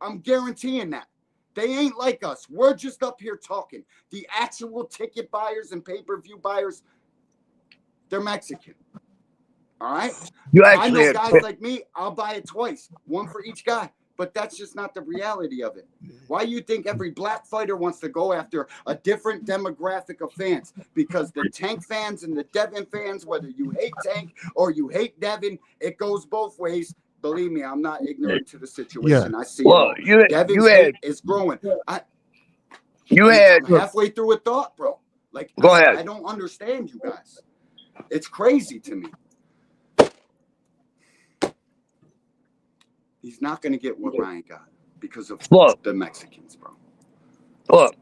I'm guaranteeing that. They ain't like us. We're just up here talking. The actual ticket buyers and pay-per-view buyers, they're Mexican. All right? I know guys like me, I'll buy it twice. One for each guy. But that's just not the reality of it. Why do you think every black fighter wants to go after a different demographic of fans? Because the Tank fans and the Devin fans, whether you hate Tank or you hate Devin, it goes both ways. Believe me, I'm not ignorant to the situation. Yeah. I see it all. Devin's hate is growing. I'm halfway through a thought, bro. Like, go ahead. I don't understand you guys. It's crazy to me. He's not going to get what Ryan got because of the Mexicans, bro. Look,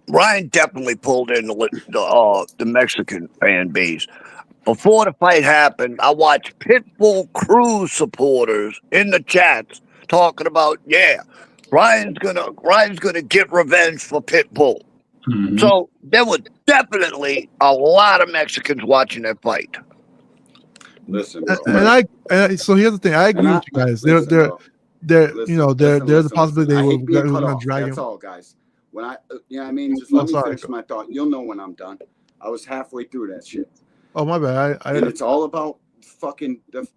Ryan definitely pulled in the Mexican fan base. Before the fight happened, I watched Pitbull Cruz supporters in the chats talking about, Ryan's gonna get revenge for Pitbull. Mm-hmm. So there was definitely a lot of Mexicans watching that fight. Listen, bro. So here's the thing. I agree with you guys. There's a possibility they were going to drag him. That's all, guys. When I mean, just let me finish my thought. You'll know when I'm done. I was halfway through that shit. Oh, my bad. And it's all about fucking the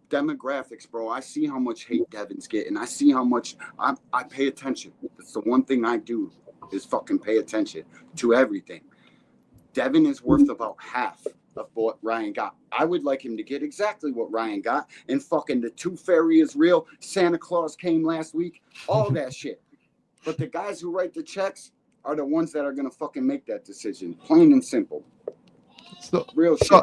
demographics, bro. I see how much hate Devin's getting. I see how much I pay attention. That's the one thing I do is fucking pay attention to everything. Devin is worth about half of what Ryan got. I would like him to get exactly what Ryan got. And fucking the Tooth Fairy is real. Santa Claus came last week. All that shit. But the guys who write the checks are the ones that are going to fucking make that decision. Plain and simple. So real shit.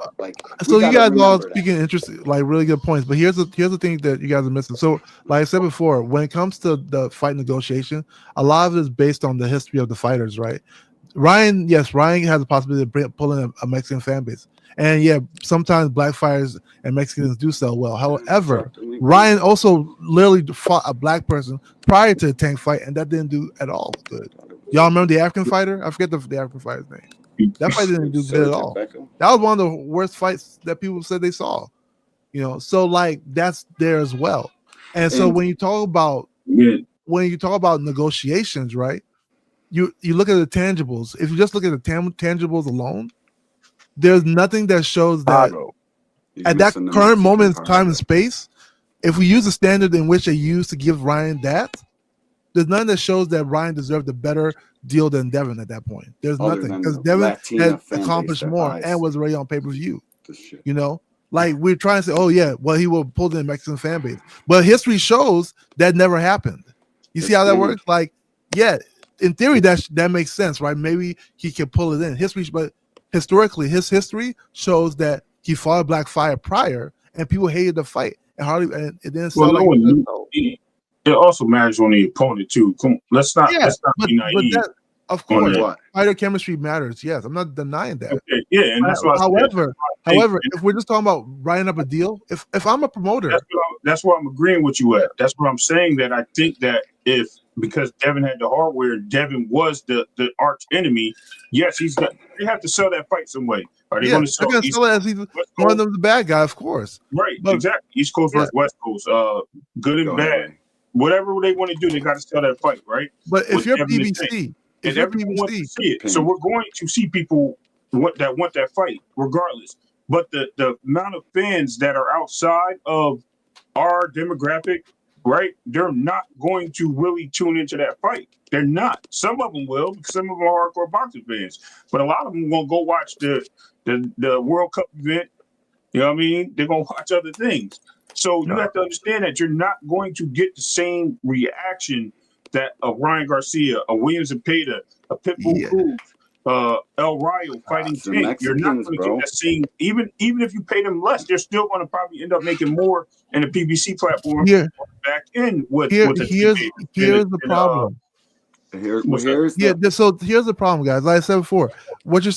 So you guys all speaking interesting, like really good points. But here's the thing that you guys are missing. So, like I said before, when it comes to the fight negotiation, a lot of it is based on the history of the fighters, right? Ryan has the possibility of pulling a Mexican fan base. And sometimes black fighters and Mexicans do sell well. However, Ryan also literally fought a black person prior to the Tank fight, and that didn't do at all good. Y'all remember the African fighter? I forget the African fighter's name. That fight didn't do good at all. That was one of the worst fights that people said they saw. So like that's there as well. And so when you talk about negotiations, right? You look at the tangibles. If you just look at the tangibles alone, there's nothing that shows that at that current moment in time and space, if we use the standard in which they used to give Ryan that, there's nothing that shows that Ryan deserved a better deal than Devin at that point. There's nothing because Devin had accomplished more and was already on pay-per-view. Like we're trying to say, he will pull in the Mexican fan base, but history shows that never happened. You see how that works? Like, in theory that makes sense, right? Maybe he can pull it in history, but historically, his history shows that he fought a black fighter prior, and people hated the fight, and it didn't sell it also matters on the opponent too. Let's not be naive. But of course, fighter chemistry matters. Yes, I'm not denying that. Okay, and that's why. However, if we're just talking about writing up a deal, if I'm a promoter, that's where I'm agreeing with you at. That's what I'm saying. That I think that because Devin had the hardware, Devin was the arch enemy. Yes, they have to sell that fight some way. Are they going to sell it as one of them the bad guy? Of course, right? Exactly. East Coast versus West Coast, good and bad. Whatever they want to do, they got to sell that fight, right? But if you're PBC, everyone wants to see it, so we're going to see people want that fight, regardless. But the amount of fans that are outside of our demographic, right? They're not going to really tune into that fight. They're not. Some of them will, because some of them are hardcore boxing fans. But a lot of them will go watch the World Cup event. You know what I mean? They're gonna watch other things. So you have to understand that you're not going to get the same reaction that a Ryan Garcia, a Williams Zepeda, a Pitbull Cruz, El Rayo fighting Tank. You're not going to get that same. Even if you pay them less, they're still going to probably end up making more in the PBC platform. Back in here's the problem. So here's the problem, guys. Like I said before,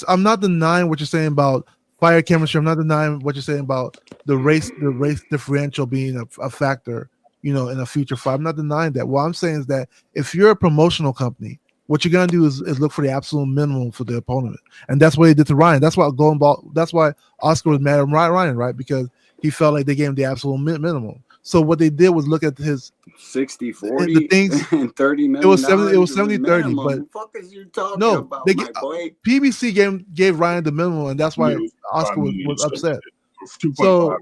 I'm not denying what you're saying about fire chemistry. I'm not denying what you're saying about the race differential being a factor, in a future fight. I'm not denying that. What I'm saying is that if you're a promotional company what you're gonna do is look for the absolute minimum for the opponent, and that's what they did to Ryan. That's why That's why Oscar was mad at Ryan, right? Because he felt like they gave him the absolute minimum. So what they did was look at his 60, 40, the things, and $30 million. It was 70-30, but what the fuck is you talking no, about, they my boy? PBC gave Ryan the minimum, and that's why Oscar was upset. So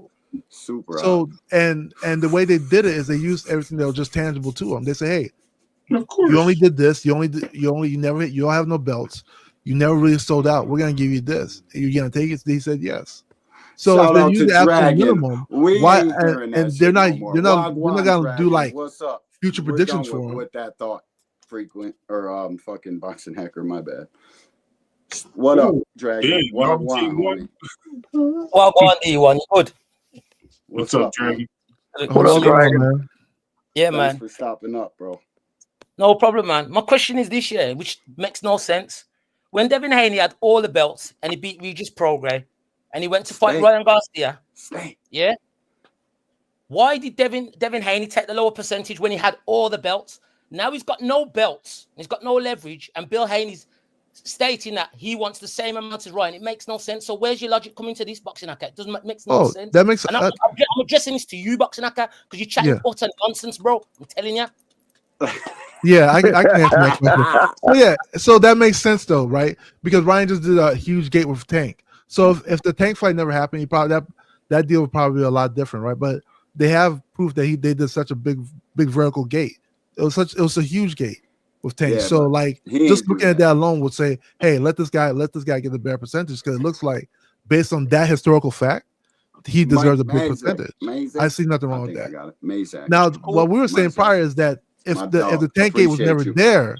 and the way they did it is they used everything that was just tangible to him. They say, hey, you only did this, you don't have no belts, you never really sold out. We're gonna give you this. Are you gonna take it? He said yes. So Shout if they out use to the absolute Dragon. minimum, We why ain't doing that and shit they're not no more. they're not Wagwan gonna Dragon. do like What's up? future We're predictions done for him. with that thought frequent or fucking boxing hacker. My bad. What up, Dragon? Wagwan, homie. Wagwan D1, you good? What's up, Dragon? What up, Dragon? Yeah, Thanks man. for stopping up, bro. No problem, man. My question is this year, which makes no sense. When Devin Haney had all the belts and he beat Regis Prograis and he went to fight Ryan Garcia, yeah? Why did Devin Haney take the lower percentage when he had all the belts? Now he's got no belts, he's got no leverage, and Bill Haney's stating that he wants the same amount as Ryan. It makes no sense. So where's your logic coming to this, Boxing Hacker? It doesn't make no sense. That makes and I'm addressing this to you, Boxing Hacker, because you're chatting utter nonsense, bro. I'm telling you. Yeah, I can answer that question. So yeah, so that makes sense though, right? Because Ryan just did a huge gate with Tank. So if the Tank fight never happened, he probably that deal would probably be a lot different, right? But they have proof that they did such a big vertical gate. It was a huge gate with Tank. Yeah, so like just looking at that alone would say, hey, let this guy get the better percentage, because it looks like based on that historical fact, he deserves a big percentage. I see nothing wrong with that. Now, what we were saying prior is that if the Tank gate was never there,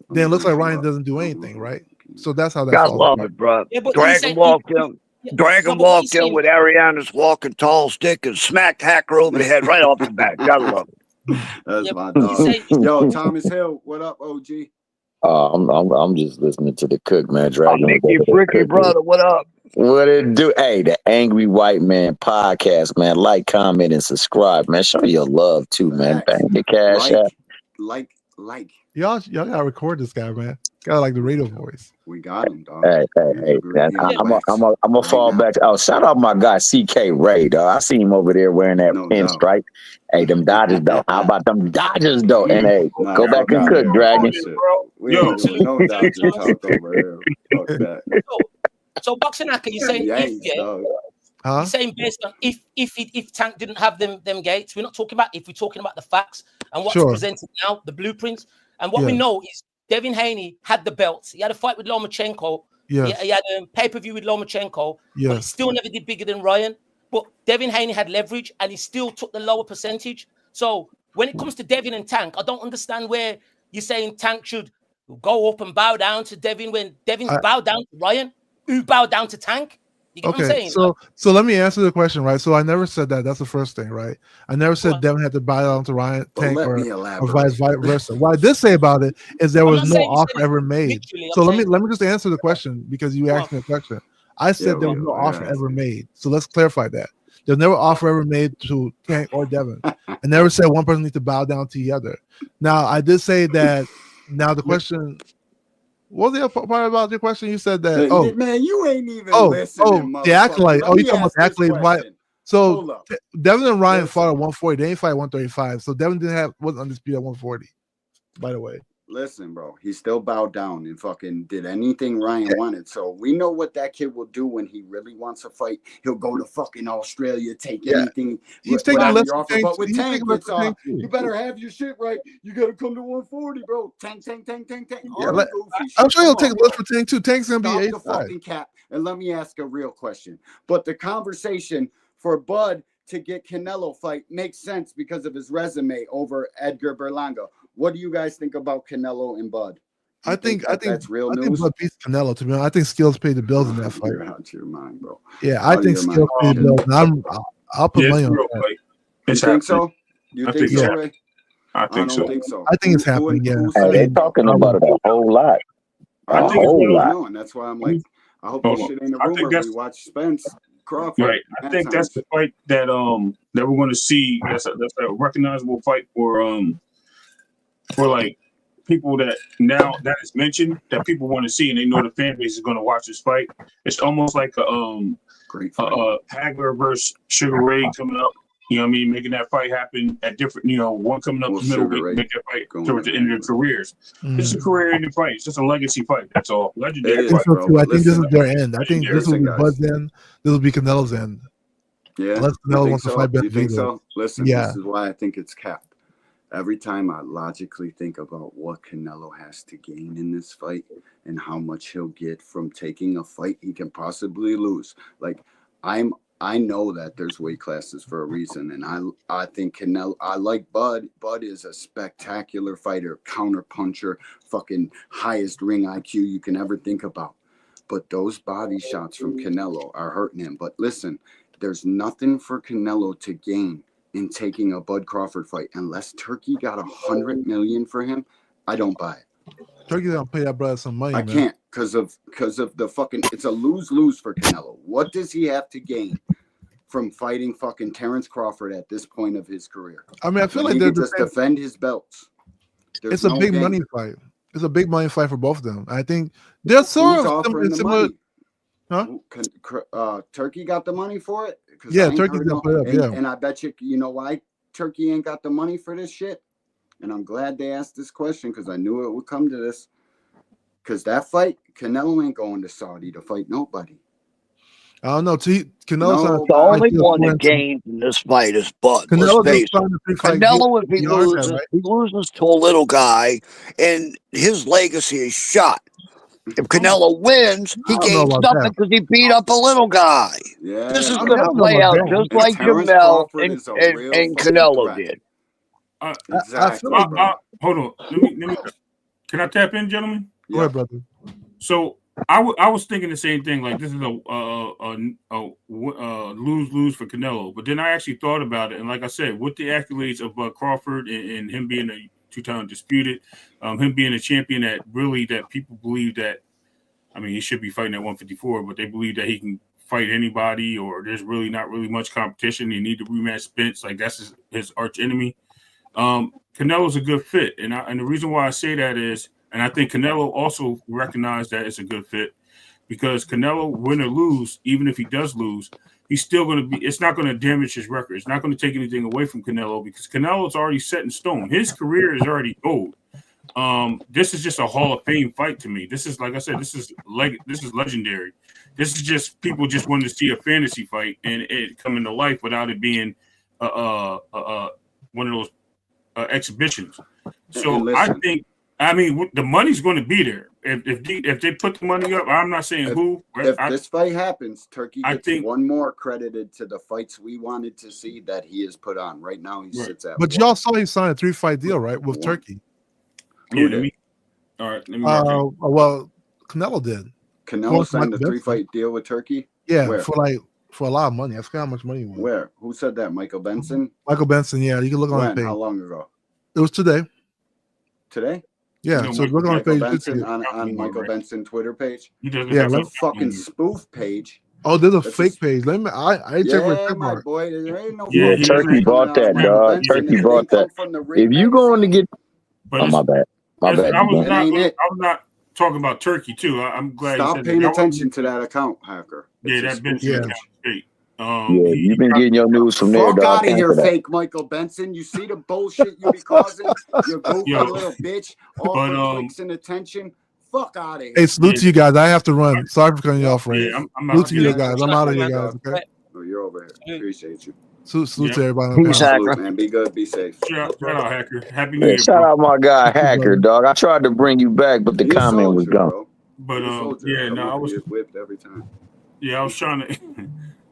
then it looks like Ryan doesn't do anything, right? So that's how that. God love it, bro. Yeah, Dragon walked in. Dragon walked in with Ariana's walking tall stick and smacked Hacker over the head right off the bat. Gotta love it. That's my dog. Yo, Thomas Hill, what up, OG? I'm just listening to the cook, man. Dragon. Nicky Fricky, brother, what up? What it do? Hey, the Angry White Man podcast, man. Like, comment, and subscribe, man. Show your love too, man. Bang the cash app. Like. Y'all gotta record this guy, man. Got like the radio voice. We got him, dog. Hey. I'm a fall back. Oh, shout out my guy CK Ray, dog. I see him over there wearing that pinstripe. Hey, them Dodgers though. How about them Dodgers though? And hey, go back and cook, Dragon. We ain't doing no Dodgers talk over here. Fuck that. So Boxing Hacker, you're saying you're saying based on if Tank didn't have them gates, we're not talking about if, we're talking about the facts and what's presented now, the blueprints. And what we know is Devin Haney had the belts. He had a fight with Lomachenko. Yes. He had a pay-per-view with Lomachenko. Yes. But he still never did bigger than Ryan. But Devin Haney had leverage and he still took the lower percentage. So when it comes to Devin and Tank, I don't understand where you're saying Tank should go up and bow down to Devin when Devin's bowed down to Ryan, who bowed down to Tank. You get what I'm saying? So let me answer the question, right? So I never said that. That's the first thing, right? I never said Devin had to bow down to Ryan, Tank, or vice versa. What I did say about it is there was no offer ever made. So let me just answer the question, because you asked me a question. I said there was no offer ever made. So let's clarify that. There's never offer ever made to Tank or Devin. I never said one person needs to bow down to the other. Now I did say that. Now the question. What was the part about your question? You said that. Oh, man, you ain't even listening. The accolade. Oh, you talking about the accolade? So Devin and Ryan fought at 140. They ain't fight 135. So Devin wasn't undisputed at 140. By the way. Listen, bro, he still bowed down and fucking did anything Ryan wanted. So we know what that kid will do when he really wants a fight. He'll go to fucking Australia, take anything. He's taking less offer. But with Tank, it's you better have your shit right. You gotta come to 140, bro. Tank. Yeah, I'm sure he'll take less for Tank too. Tank's gonna be the fucking cap. And let me ask a real question. But the conversation for Bud to get Canelo fight makes sense because of his resume over Edgar Berlanga. What do you guys think about Canelo and Bud? I think that's real news. I think Bud beats Canelo. To be honest, I think skills paid the bills in that fight. You're out your mind, bro. Yeah, I think skills paid the bills. I'll put money on that. You think so? You think so, Ray? I think so. I think it's happening. Yeah, they're talking about it a whole lot. A whole lot. And that's why I'm like, I hope this shit ain't a rumor. We watch Spence Crawford. Right. I think that's the fight that we're going to see. That's a recognizable fight for people that now that is mentioned that people want to see and they know the fan base is going to watch this fight. It's almost like a Hagler versus Sugar Ray coming up. You know what I mean? Making that fight happen at different, one coming up the middle, make that fight towards the end of their careers. It's a career-ending fight. It's just a legacy fight. That's all. Legendary fight. I think this is their end. I think this will be Bud's end. This will be Canelo's end. Yeah. Unless Canelo wants to fight Do you think Benavidez. so? Listen, Yeah. this is why I think it's capped. Every time I logically think about what Canelo has to gain in this fight and how much he'll get from taking a fight he can possibly lose. Like, I know that there's weight classes for a reason, and I think Canelo. I like Bud. Bud is a spectacular fighter, counter puncher, fucking highest ring IQ you can ever think about. But those body shots from Canelo are hurting him. But listen, there's nothing for Canelo to gain in taking a Bud Crawford fight unless Turkey got $100 million for him. I don't buy it. Turkey's gonna pay that brother some money. I man. can't because of the fucking. It's a lose-lose for Canelo. What does he have to gain from fighting fucking Terrence Crawford at this point of his career? I mean, I feel When like he they're can just defend his belts. There's It's a no big gain. money fight. It's a big money fight for both of them. I think they're sort Who's of offering the similar. money? Huh? Turkey got the money for it? 'Cause Yeah, I ain't Turkey's heard gonna put it up. and, Yeah. and I bet you know why Turkey ain't got the money for this shit? And I'm glad they asked this question because I knew it would come to this. Because that fight, Canelo ain't going to Saudi to fight nobody. I don't know. Canelo's The only one that gains in this fight is Bud. Let's Canelo face just signed a it. 3-fight Canelo, if he deal. You loses, know that, he loses to a little guy, and his legacy is shot. If Canelo wins, he I don't know gains about nothing that. because he beat up a little guy. Yeah, This is I going to don't know play about out that. just And like Terrence Jamel Crawford and, is a and, real and fucking Canelo threat. did. Exactly. feel like Hold on. Let me. Can I tap in, gentlemen? Go ahead, brother. So I was thinking the same thing. Like this is a lose for Canelo. But then I actually thought about it, and like I said, with the accolades of Crawford and him being a two-time disputed, him being a champion that people believe that. I mean, he should be fighting at 154, but they believe that he can fight anybody, or there's really not really much competition. They need to rematch Spence, like that's his arch enemy. Canelo's a good fit, and the reason why I say that is, and I think Canelo also recognized that it's a good fit because Canelo, win or lose, even if he does lose, he's still going to be. It's not going to damage his record. It's not going to take anything away from Canelo because Canelo's already set in stone. His career is already gold. This is just a Hall of Fame fight to me. This is, like I said, this is legendary. This is just people just wanting to see a fantasy fight and it coming to life without it being one of those exhibitions. So I mean, the money's going to be there. If they put the money up, I'm not saying who. If this fight happens, Turkey gets one more credited to the fights we wanted to see that he has put on. Right now, he sits at. But y'all saw he signed a 3-fight deal, right, with Turkey. Who did? All right, let me mark it. Well, Canelo did. Canelo signed a 3-fight deal with Turkey. Yeah, Where? for a lot of money. I forgot how much money he won. Where? Who said that? Michael Benson? Michael Benson, yeah. You can look on When? the page. How long ago? It was today. Today? Yeah, so look on the Michael page. Benson on Michael Benson Twitter page. Yeah, That's a fucking spoof page. Oh, there's a That's fake page. Let me. I check with Yeah, check my mark. boy. There ain't no Yeah, fucking Turkey coming bought out that, Michael dog. Benson. Turkey If bought they come that. from the Ring If you going to get, But oh my bad, my bad. I was Bud. not talking about Turkey too. I'm glad you Stop said paying that. attention to that account, hacker. Yeah, It's a that Benson spoof account page. is fake. Yeah, you've been getting your news from there, Fuck dog. out of Thanks here, for that. fake Michael Benson. You see the bullshit you be causing? You goofy Yo. little bitch. All But, for clicks and attention. Fuck out of here. Hey, salute to you guys. I have to run. Sorry for cutting you off, Ray. Yeah, I'm salute to you out. guys. I'm out of here, guys. Okay. Oh, you're over here. Appreciate you. Salute to everybody. On the Peace, panel. Hacker. Man, be good, be safe. Shout out, Hacker. Happy New Yeah, Year, shout bro. out my guy Hacker, dog. I tried to bring you back, but the He a comment was soldier, gone. bro. But He a soldier. yeah, Come no, up I and was get whipped every time.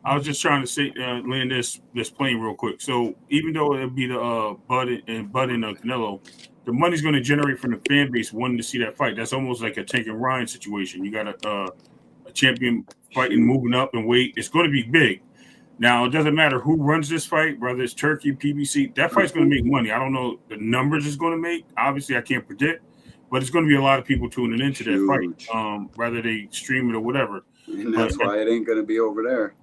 I was just trying to say land this plane real quick. So even though it'll be the Bud and Canelo, the money's going to generate from the fan base wanting to see that fight. That's almost like a Tank and Ryan situation. You got a champion fighting, moving up in weight. It's going to be big. Now, it doesn't matter who runs this fight, whether it's Turkey, PBC. That fight's going to make money. I don't know the numbers it's going to make. Obviously, I can't predict, but it's going to be a lot of people tuning into that fight, whether they stream it or whatever. And that's why it ain't going to be over there.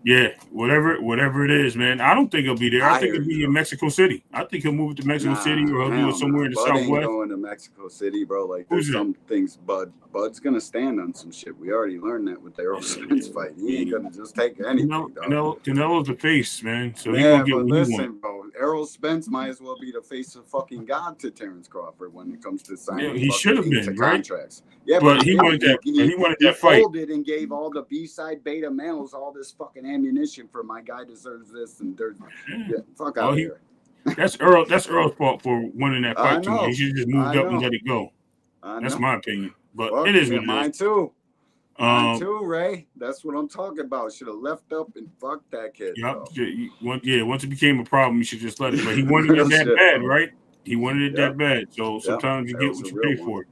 Yeah, whatever it is, man. I don't think he'll be there. I think he'll be in Mexico City. I think he'll move to Mexico City, or he'll do it somewhere in the Bud ain't Southwest. going to Mexico City, bro. Like, there's some things Bud's gonna stand on some shit. We already learned that with the Errol Spence fight. He ain't gonna just take anything, dog. Canelo's the face, man. So he's gonna get what he wants. Bro, Errol Spence might as well be the face of fucking God to Terrence Crawford when it comes to signing. He should have been, right? Contracts. Yeah, but he wanted that fight. Folded and gave all the B-side beta males all this fucking ammunition for my guy deserves this and there's fuck out here. That's Earl's fault for winning that fight too. He should just moved up and let it go. That's my opinion. But it is what it is. Mine too. Mine too, Ray. That's what I'm talking about. Should have left up and fucked that kid. Once it became a problem, you should just let it. But he wanted it that bad, right? He wanted it that bad. So sometimes you get what you pay for it.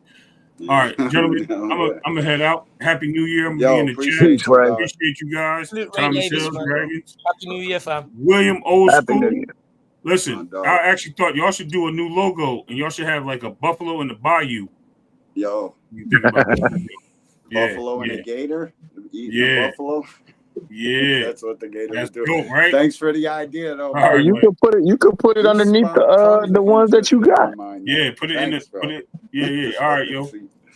All right, gentlemen, I'm gonna head out. Happy New Year. I'm gonna be in the chat. Appreciate you guys. Thomas Hills, Dragons. Happy New Year, fam. William Old School. Listen, I actually thought y'all should do a new logo, and y'all should have like a buffalo in the bayou. Yo. You think about that? Buffalo and a gator? Eating a buffalo? Yeah. That's what the gators do. Dope, right? Thanks for the idea, though. Right, you could put it underneath the ones that you got. Yeah, put it in the yeah. All right, yo.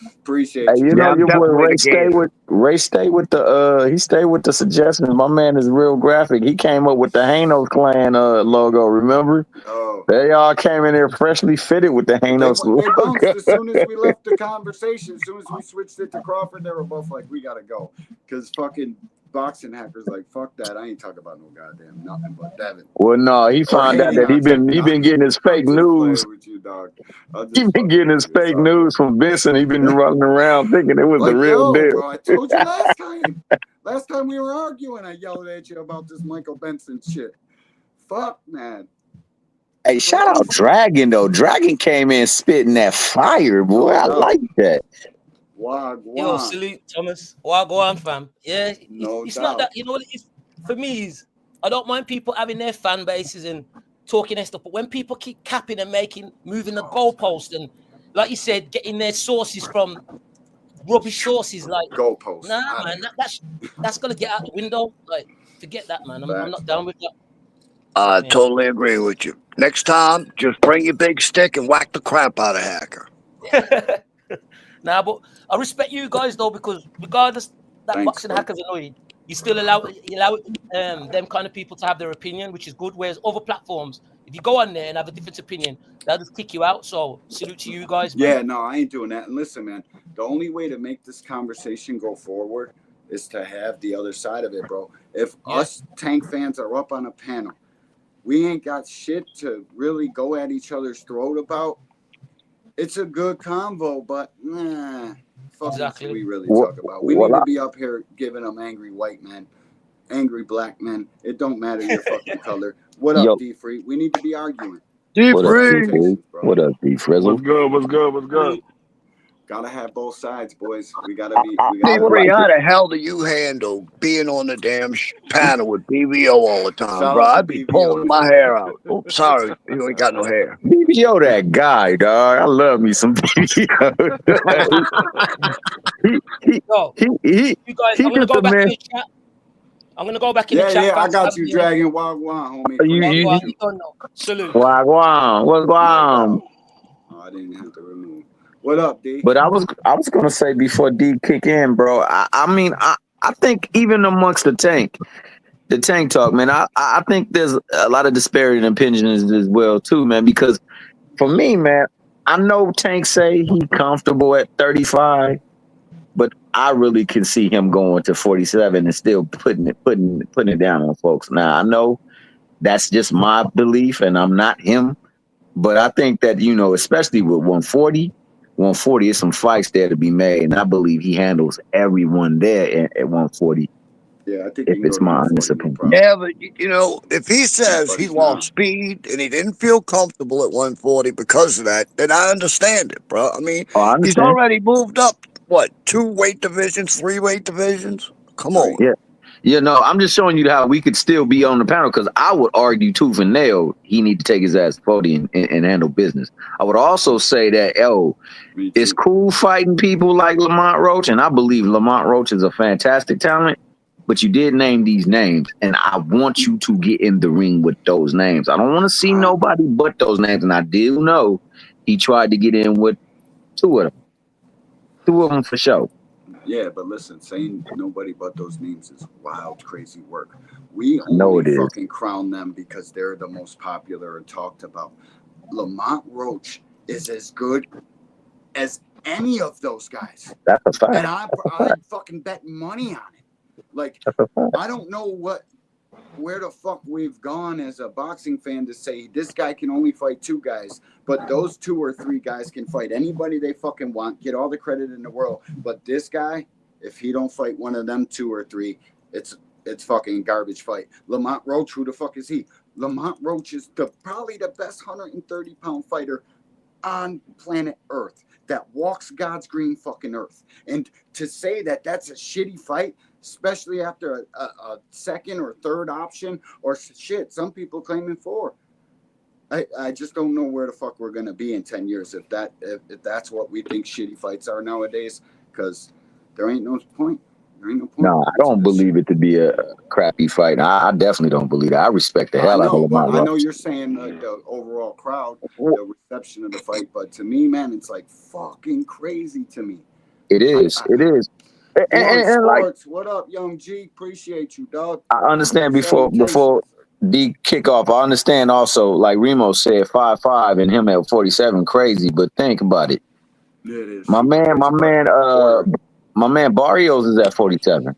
Appreciate you. You know your boy Ray stay with the suggestions. My man is real graphic. He came up with the Hanos Clan logo, remember? Oh. They all came in there freshly fitted with the Hanos logo. They bounced logo. As soon as we left the conversation, as soon as we switched it to Crawford, they were both like, we gotta go. Because fucking boxing hackers like, fuck that. I ain't talking about no goddamn nothing but Devin. Well, no, he found out that he been getting his fake news. He been getting his fake news from Vincent. He been running around thinking it was the real deal. Bro, I told you last time. Last time we were arguing, I yelled at you about this Michael Benson shit. Fuck, man. Hey, shout out Dragon though. Dragon came in spitting that fire, boy. I like that. Wagwan. Yo, salute Thomas. Wagwan, fam. Yeah, it's not that, you know what it is for me is I don't mind people having their fan bases and talking and stuff, but when people keep capping and moving the goalpost and like you said, getting their sources from rubbish sources like goalpost. Nah, man, that's gonna get out the window. Like, forget that, man. I'm not down with that. I totally agree with you. Next time, just bring your big stick and whack the crap out of Hacker. Nah, but I respect you guys though, because regardless that boxing hackers annoying, you still allow them kind of people to have their opinion, which is good. Whereas other platforms, if you go on there and have a different opinion, they'll just kick you out. So salute to you guys. Man. Yeah, no, I ain't doing that. And listen, man, the only way to make this conversation go forward is to have the other side of it, bro. If us Tank fans are up on a panel, we ain't got shit to really go at each other's throat about. It's a good convo, but fuck what we really talk about. We need to be up here giving them angry white men, angry black men. It don't matter your fucking color. What up, D-Free? We need to be arguing. D-Free. What up, D-Frizzle? What's good? Gotta have both sides, boys. We gotta be. D-Free, how the hell do you handle being on the damn panel with BBO all the time, bro? I'd be pulling my hair out. Oops, sorry, you ain't got no hair. BBO, that guy, dog. I love me some BBO. You guys, I'm gonna go back in the chat. I'm gonna go back in the chat. Yeah, I got you, Dragon. Wagwan, homie. Salute. Wagwan. What's going? Oh, I didn't have to remove. What up, D? But I was gonna say before D kick in, bro. I mean, I think even amongst the tank talk, man. I think there's a lot of disparity in opinions as well, too, man. Because for me, man, I know Tank say he comfortable at 35, but I really can see him going to 47 and still putting it down on folks. Now I know that's just my belief, and I'm not him, but I think that especially with 140 is some fights there to be made, and I believe he handles everyone there at 140. Yeah, I think if it's my honest opinion. Yeah, but if he says he lost speed and he didn't feel comfortable at 140 because of that, then I understand it, bro. I mean, he's already moved up, 2 weight divisions, 3 weight divisions? Come on. Yeah. I'm just showing you how we could still be on the panel, because I would argue tooth and nail he need to take his ass to 40 and handle business. I would also say that, it's cool fighting people like Lamont Roach, and I believe Lamont Roach is a fantastic talent, but you did name these names, and I want you to get in the ring with those names. I don't want to see nobody but those names, and I do know he tried to get in with two of them for sure. Yeah, but listen, saying nobody but those names is wild, crazy work. We know only it is. fucking crown them because they're the most popular and talked about. Lamont Roach is as good as any of those guys. That's a fact. And I fucking bet money on it. Like, I don't know where the fuck we've gone as a boxing fan to say this guy can only fight two guys, but those 2 or 3 guys can fight anybody they fucking want, get all the credit in the world. But this guy, if he don't fight one of them 2 or 3, it's fucking garbage fight. Lamont Roach, who the fuck is he? Lamont Roach is probably the best 130-pound fighter on planet Earth that walks God's green fucking earth. And to say that that's a shitty fight, especially after a second or third option, or shit, some people claiming 4. I just don't know where the fuck we're gonna be in 10 years if that's what we think shitty fights are nowadays, because there ain't no point. No, I don't believe it to be a crappy fight. I definitely don't believe that. I respect the hell out of Lamont Roach. I know you're saying like the overall crowd, the reception of the fight, but to me, man, it's like fucking crazy to me. It is. It is. And like, what up, Young G? Appreciate you, dog. I understand before the kickoff. I understand also, like Remo said, 5'5" and him at 47, crazy. But think about it. It is. My man Barrios is at 47.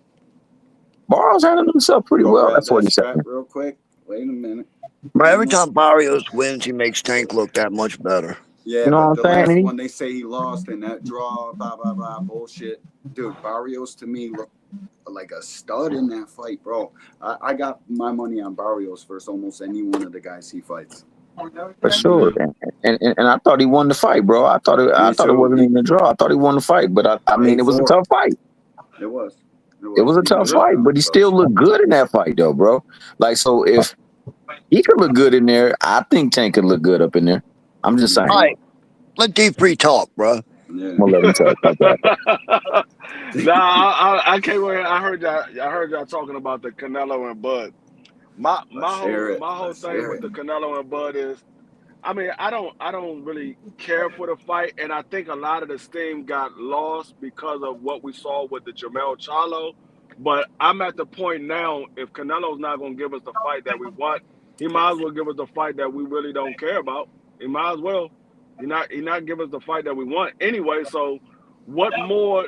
Barrios handled himself pretty well at 47. Real quick, wait a minute. But every time Barrios wins, he makes Tank look that much better. Yeah, you know but the last one they say he lost in that draw, blah blah blah bullshit. Dude, Barrios to me looked like a stud in that fight, bro. I got my money on Barrios versus almost any one of the guys he fights. For sure, and I thought he won the fight, bro. I thought it wasn't even a draw. I thought he won the fight, but I mean, it was a tough fight. It was a tough fight, but he still looked good in that fight, though, bro. Like, so if he could look good in there, I think Tank could look good up in there. I'm just saying. All right, let D3 talk, bro. Yeah. I'm gonna let him talk about that. I came in. I heard y'all talking about the Canelo and Bud. My whole thing with the Canelo and Bud is, I mean, I don't really care for the fight, and I think a lot of the steam got lost because of what we saw with the Jamel Charlo. But I'm at the point now, if Canelo's not going to give us the fight that we want, he might as well give us the fight that we really don't care about. He might as well. He not give us the fight that we want anyway. So what more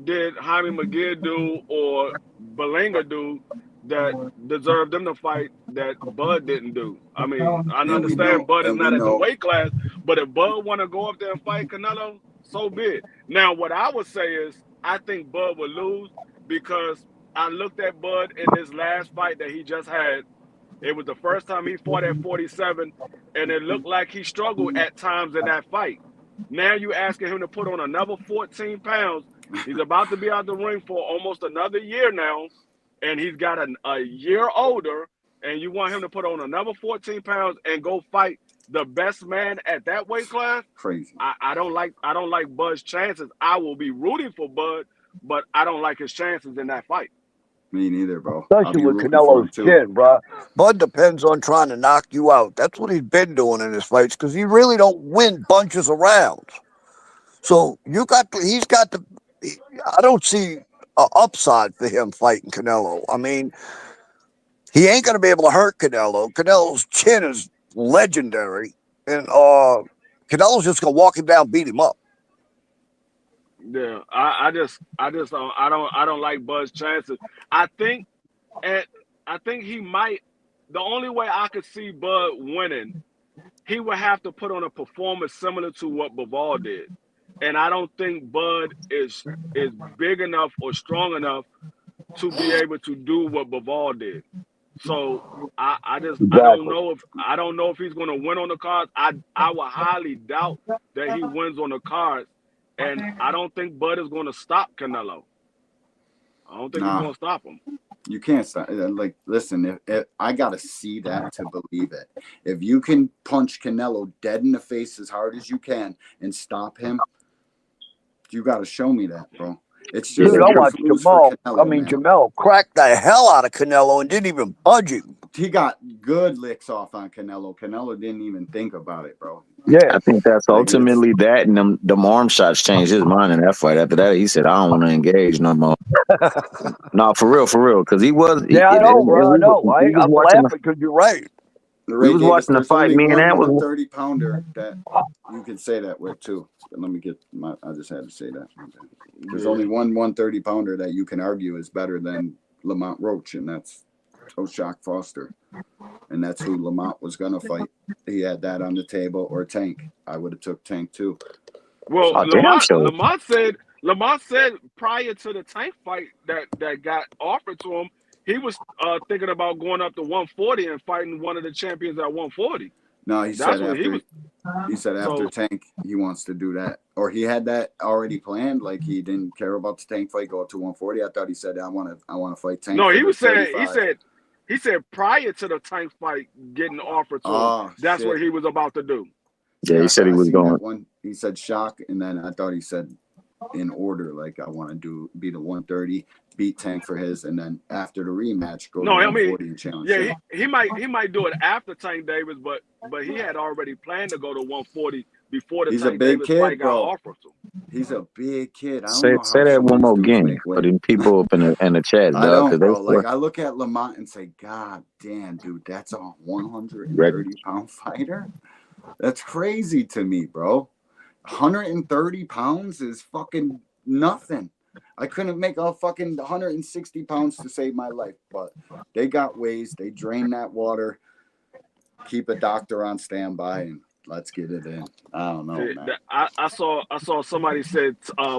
did Jaime McGee do or Berlanga do that deserved them to fight that Bud didn't do? I mean, I understand Bud is not at the weight class, but if Bud want to go up there and fight Canelo, so be it. Now, what I would say is I think Bud would lose because I looked at Bud in his last fight that he just had. It was the first time he fought at 47, and it looked like he struggled at times in that fight. Now you asking him to put on another 14 pounds. He's about to be out the ring for almost another year now, and he's got a year older, and you want him to put on another 14 pounds and go fight the best man at that weight class? Crazy. I don't like Bud's chances. I will be rooting for Bud, but I don't like his chances in that fight. Me neither, bro. Especially with Canelo's chin, bro. Bud depends on trying to knock you out. That's what he's been doing in his fights because he really don't win bunches of rounds. So I don't see an upside for him fighting Canelo. I mean, he ain't going to be able to hurt Canelo. Canelo's chin is legendary. And Canelo's just going to walk him down, beat him up. Yeah, I don't like Bud's chances. I think he might. The only way I could see Bud winning, he would have to put on a performance similar to what Bivol did, and I don't think Bud is big enough or strong enough to be able to do what Bivol did. So I don't know if he's going to win on the cards. I would highly doubt that he wins on the cards. And I don't think Bud is going to stop Canelo. I don't think he's going to stop him. You can't stop. Like, listen, if I got to see that to believe it. If you can punch Canelo dead in the face as hard as you can and stop him, you got to show me that, bro. It's Dude, just I good watched foods for Canelo, man. Jamel cracked the hell out of Canelo and didn't even budge him. He got good licks off on Canelo. Canelo didn't even think about it, bro. Yeah, I think that's ultimately that, and them arm shots changed his mind in that fight. After that, he said, "I don't want to engage no more." No, for real, because he was. Yeah, I know, bro. I know. We was I'm watching laughing because you're right. Ray was Davis, watching the there's fight. only Me and one Ant was 130 pounder that you can say that with too. Let me get my. I just had to say that. There's only one 130 pounder that you can argue is better than Lamont Roach, and that's Toshak Foster, and that's who Lamont was gonna fight. He had that on the table, or Tank. I would have took Tank too. Well, So, Lamont said prior to the Tank fight that got offered to him, he was thinking about going up to 140 and fighting one of the champions at 140. No, he That's said what after. He said after So- Tank, he wants to do that, or he had that already planned. Like he didn't care about the Tank fight, go up to 140. I thought he said, I want to fight Tank. No, for he the was saying 35. he said prior to the Tank fight getting offered to him, that's shit. what he was about to do. Yeah, he said he was going. One. He said shock, and then I thought he said in order, like I want to be the 130, beat Tank for his, and then after the rematch, go to 140 and challenge. Yeah, he might do it after Tank Davis, but he had already planned to go to 140 before the He's Tank a big Davis kid, fight got bro. offered to him. He's a big kid. I don't Say know say how that some one of more these dudes again make for weight. them people up in the chat, I dog. don't, bro. Like They, I look at Lamont and say, God damn, dude, that's a 130-pound fighter. That's crazy to me, bro. 130 pounds is fucking nothing. I couldn't make a fucking 160 pounds to save my life, but they got ways. They drain that water, keep a doctor on standby, and let's get it in. I don't know, man. I saw somebody said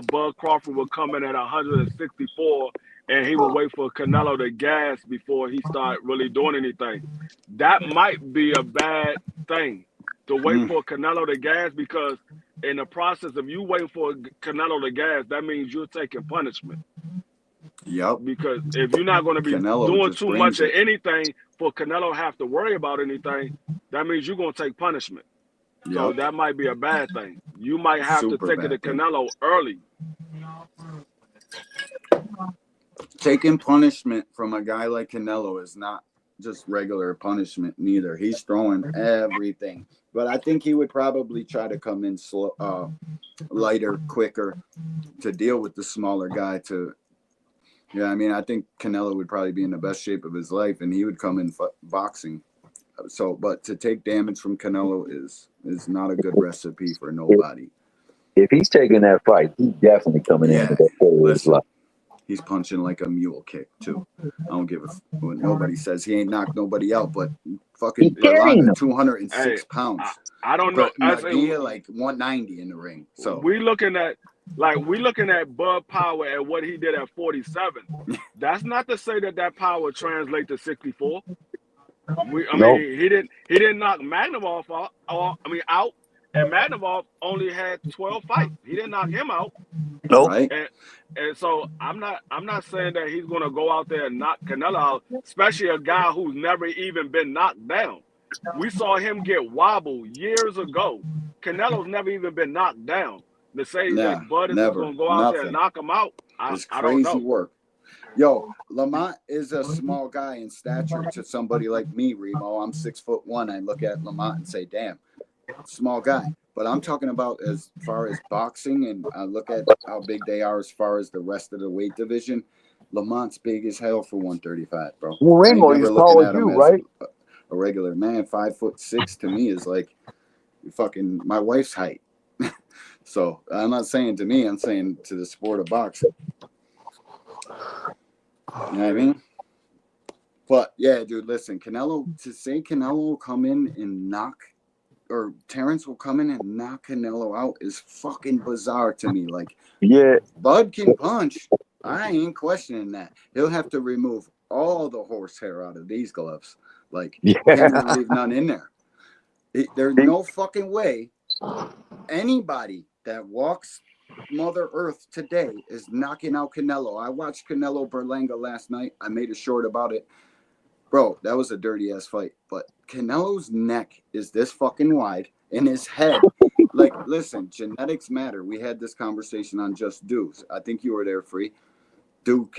Bud Crawford would come in at 164 and he would wait for Canelo to gas before he start really doing anything. That might be a bad thing to wait for Canelo to gas, because in the process of you waiting for Canelo to gas, that means you're taking punishment. Yep. Because if you're not going to be doing too much of anything for Canelo to have to worry about anything, that means you're going to take punishment. Yep. So that might be a bad thing. You might have to take it to Canelo early. Taking punishment from a guy like Canelo is not just regular punishment neither. He's throwing everything. But I think he would probably try to come in slow, lighter, quicker to deal with the smaller guy I mean, I think Canelo would probably be in the best shape of his life, and he would come in boxing. So, but to take damage from Canelo is not a good recipe for nobody. If he's taking that fight, he's definitely coming in with that listen, he's punching like a mule kick too. I don't give a what nobody says. He ain't knocked nobody out, but fucking Berlanga 206 pounds. I don't know. McGee like 190 in the ring. So we looking at Bud Power and what he did at 47. That's not to say that power translates to 64. He didn't knock Magnavoff out, and Magnavoff only had 12 fights. He didn't knock him out. Nope. Right. And so I'm not saying that he's gonna go out there and knock Canelo out, especially a guy who's never even been knocked down. We saw him get wobbled years ago. Canelo's never even been knocked down. To say that Bud is gonna go out there and knock him out, I don't know. Crazy work. Yo, Lamont is a small guy in stature to somebody like me, Remo. I'm 6'1". I look at Lamont and say, damn, small guy. But I'm talking about as far as boxing, and I look at how big they are as far as the rest of the weight division. Lamont's big as hell for 135, bro. Well, Remo, he's tall as you, right? A regular man, 5'6" to me is like fucking my wife's height. So I'm not saying to me, I'm saying to the sport of boxing. You know what I mean? But yeah, dude, listen, Canelo will come in and knock, or Terrence will come in and knock Canelo out is fucking bizarre to me. Like, yeah, Bud can punch. I ain't questioning that. He'll have to remove all the horsehair out of these gloves. Like, can't leave none in there. There's no fucking way anybody that walks Mother Earth today is knocking out Canelo. I watched Canelo Berlanga last night. I made a short about it. Bro, that was a dirty ass fight. But Canelo's neck is this fucking wide, and his head like, listen, genetics matter. We had this conversation on Just Dudes. I think you were there, Free. Dude,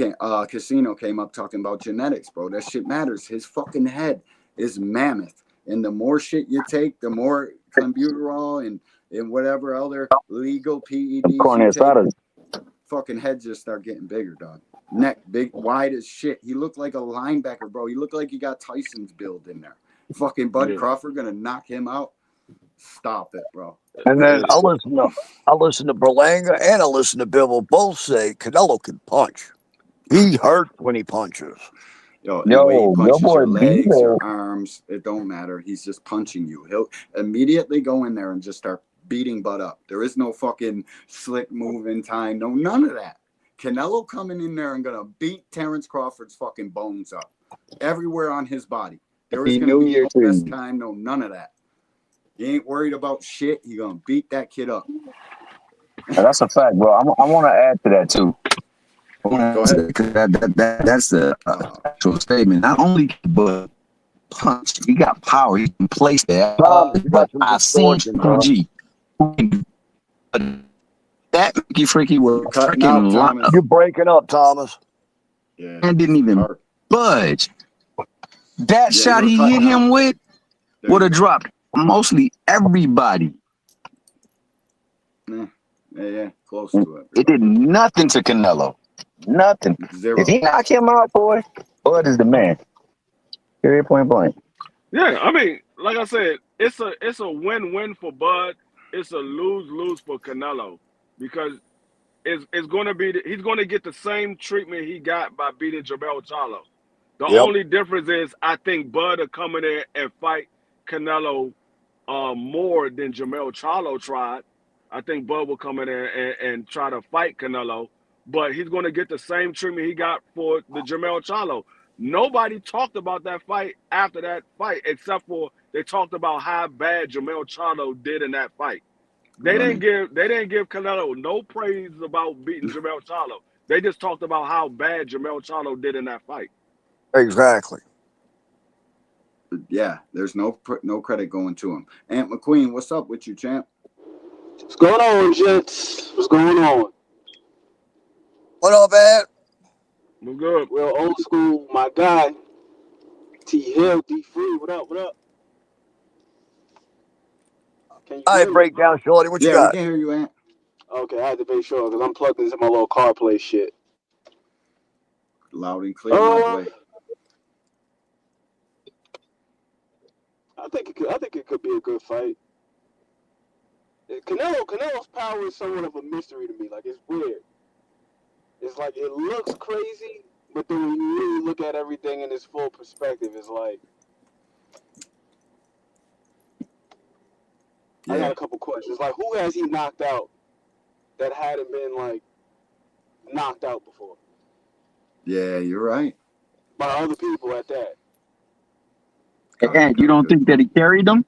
Casino came up talking about genetics, bro. That shit matters. His fucking head is mammoth. And the more shit you take, the more clenbuterol and whatever other legal PEDs you take, fucking heads just start getting bigger, dog. Neck big, wide as shit. He looked like a linebacker, bro. He looked like he got Tyson's build in there. Fucking Bud Crawford gonna knock him out. Stop it, bro. And then I listen to Berlanga and I listen to Bill both say Canelo can punch. He hurt when he punches. Yo, anyway, he punches your legs, your arms. It don't matter. He's just punching you. He'll immediately go in there and just start beating Bud up. There is no fucking slick move in time. No, none of that. Canelo coming in there and gonna beat Terrence Crawford's fucking bones up everywhere on his body. There is gonna be no best time. No, none of that. He ain't worried about shit. He gonna beat that kid up. That's a fact, bro. I want to add to that too. Go ahead. That's the actual statement. Not only but punch, he got power. He can place that. But I seen G. That Mickey Freaky was freaking locked up. You're breaking up, Thomas. Yeah, and didn't even budge. That shot he hit him with would have dropped mostly everybody. Yeah, close to it. It did nothing to Canelo. Nothing. Zero. If he knock him out, boy, Bud is the man. Period. Point blank. Yeah, I mean, like I said, it's a win-win for Bud. It's a lose-lose for Canelo because it's going to be he's going to get the same treatment he got by beating Jermell Charlo. The only difference is I think Bud will come in there and fight Canelo more than Jermell Charlo tried. I think Bud will come in there and try to fight Canelo, but he's going to get the same treatment he got for the Jermell Charlo. Nobody talked about that fight after that fight, except for they talked about how bad Jermell Charlo did in that fight. They didn't give Canelo no praise about beating Jermell Charlo. They just talked about how bad Jermell Charlo did in that fight. Exactly. Yeah, there's no credit going to him. Aunt McQueen, what's up with you, champ? What's going on, gents? What's going on? What up, man? We're good. Real old school, my guy. T Hill, D Free. What up? What up? Can you All right, break down, Shorty. What you got? Yeah, we can hear you, Aunt. Okay, I had to make sure because I'm plugged into my little car play shit. Loud and clear, my way. I think it could be a good fight. Canelo's power is somewhat of a mystery to me. Like, it's weird. It's like it looks crazy, but then when you really look at everything in its full perspective, it's like. Yeah. I got a couple questions. Like, who has he knocked out that hadn't been like knocked out before? Yeah, you're right. By other people at that. And you don't think that he carried them?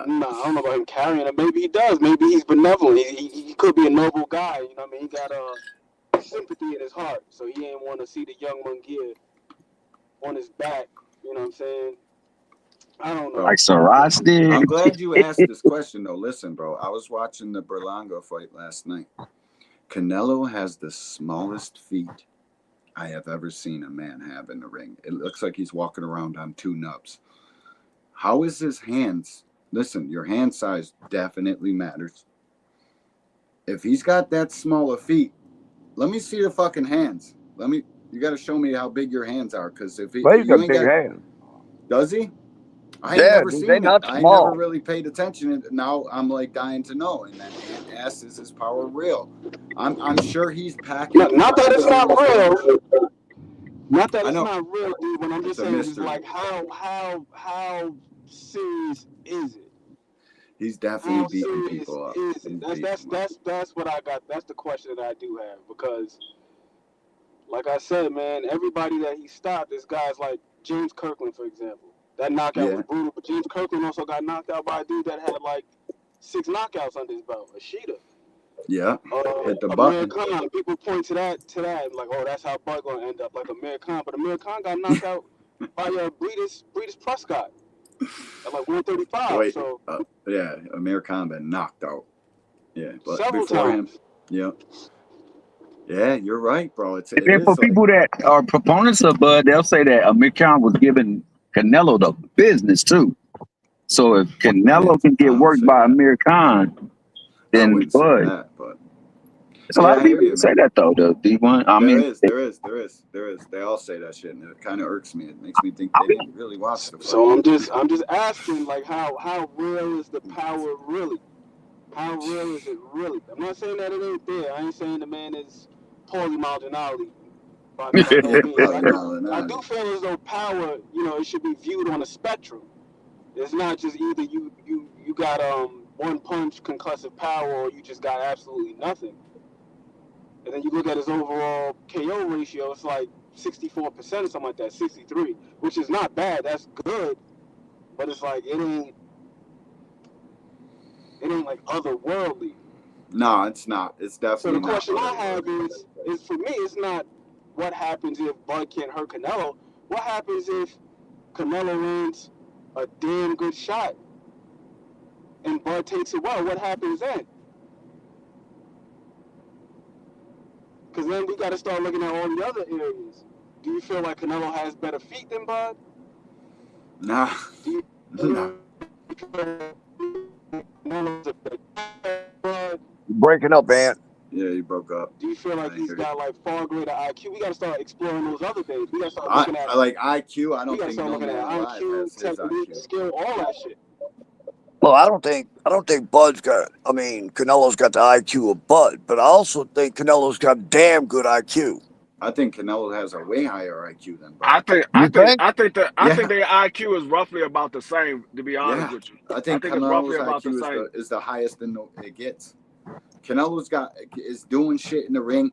Nah, I don't know about him carrying him. Maybe he does. Maybe he's benevolent. He could be a noble guy. You know what I mean? He got sympathy in his heart, so he ain't want to see the young Munguia on his back. You know what I'm saying? I don't know. Like Siraj did. I'm glad you asked this question, though. Listen, bro, I was watching the Berlanga fight last night. Canelo has the smallest feet I have ever seen a man have in the ring. It looks like he's walking around on two nubs. How is his hands? Listen, your hand size definitely matters. If he's got that smaller feet, let me see the fucking hands. You got to show me how big your hands are, because if he's got big hands. Does he? I ain't never seen it. I never really paid attention, and now I'm like dying to know. And then Aunt asks, "Is his power real?" I'm sure he's packing. Not that it's not real. Not that it's not real, dude. But I'm just saying, it's like how serious is it? He's definitely beating people up. That's what I got. That's the question that I do have, because, like I said, man, everybody that he stopped, this guy's like James Kirkland, for example. That knockout was brutal, but James Kirkland also got knocked out by a dude that had like 6 knockouts under his belt, Ashita. Yeah, hit the button. Khan, people point to that, like, oh, that's how Bud gonna end up, like Amir Khan. But Amir Khan got knocked out by Breedis Prescott. at like 135. Wait, so yeah, Amir Khan been knocked out. Yeah, but several before times. him, yeah. Yeah, you're right, bro. It And then is for like, people that are proponents of Bud, they'll say that Amir Khan was giving Canelo the business too. So if Canelo can get worked by Amir Khan, I then wouldn't say Bud. that, but There's a yeah, lot of I hear people you, who say man. that though. The D1. I mean, There is. They all say that shit, and it kind of irks me. It makes me think they didn't really watch the fight. So I'm just asking, like, how real is the power really? How real is it really? I'm not saying that it ain't there. I ain't saying the man is Paulie Maldonado by no means. I do feel as though power, it should be viewed on a spectrum. It's not just either you got one punch concussive power or you just got absolutely nothing. And then you look at his overall KO ratio, it's like 64% or something like that, 63, which is not bad. That's good, but it's like it ain't like otherworldly. No, it's not. It's definitely So the not. question I have is for me, it's not what happens if Bud can't hurt Canelo. What happens if Canelo lands a damn good shot and Bud takes it well? What happens then? Because then we got to start looking at all the other areas. Do you feel like Canelo has better feet than Bud? Nah. Nah. Breaking up, Ant. Yeah, you broke up. Do you feel like he's got like far greater IQ? We got to start exploring those other things. We got to start looking at. I like IQ. I don't we got to think start looking at IQ, technique, skill, all that shit. Well, I don't think Bud's got. I mean, Canelo's got the IQ of Bud, but I also think Canelo's got damn good IQ. I think Canelo has a way higher IQ than Bud. I think their IQ is roughly about the same. To be honest with you, I think it's roughly Canelo's about the same. IQ is the highest it gets. Canelo's is doing shit in the ring,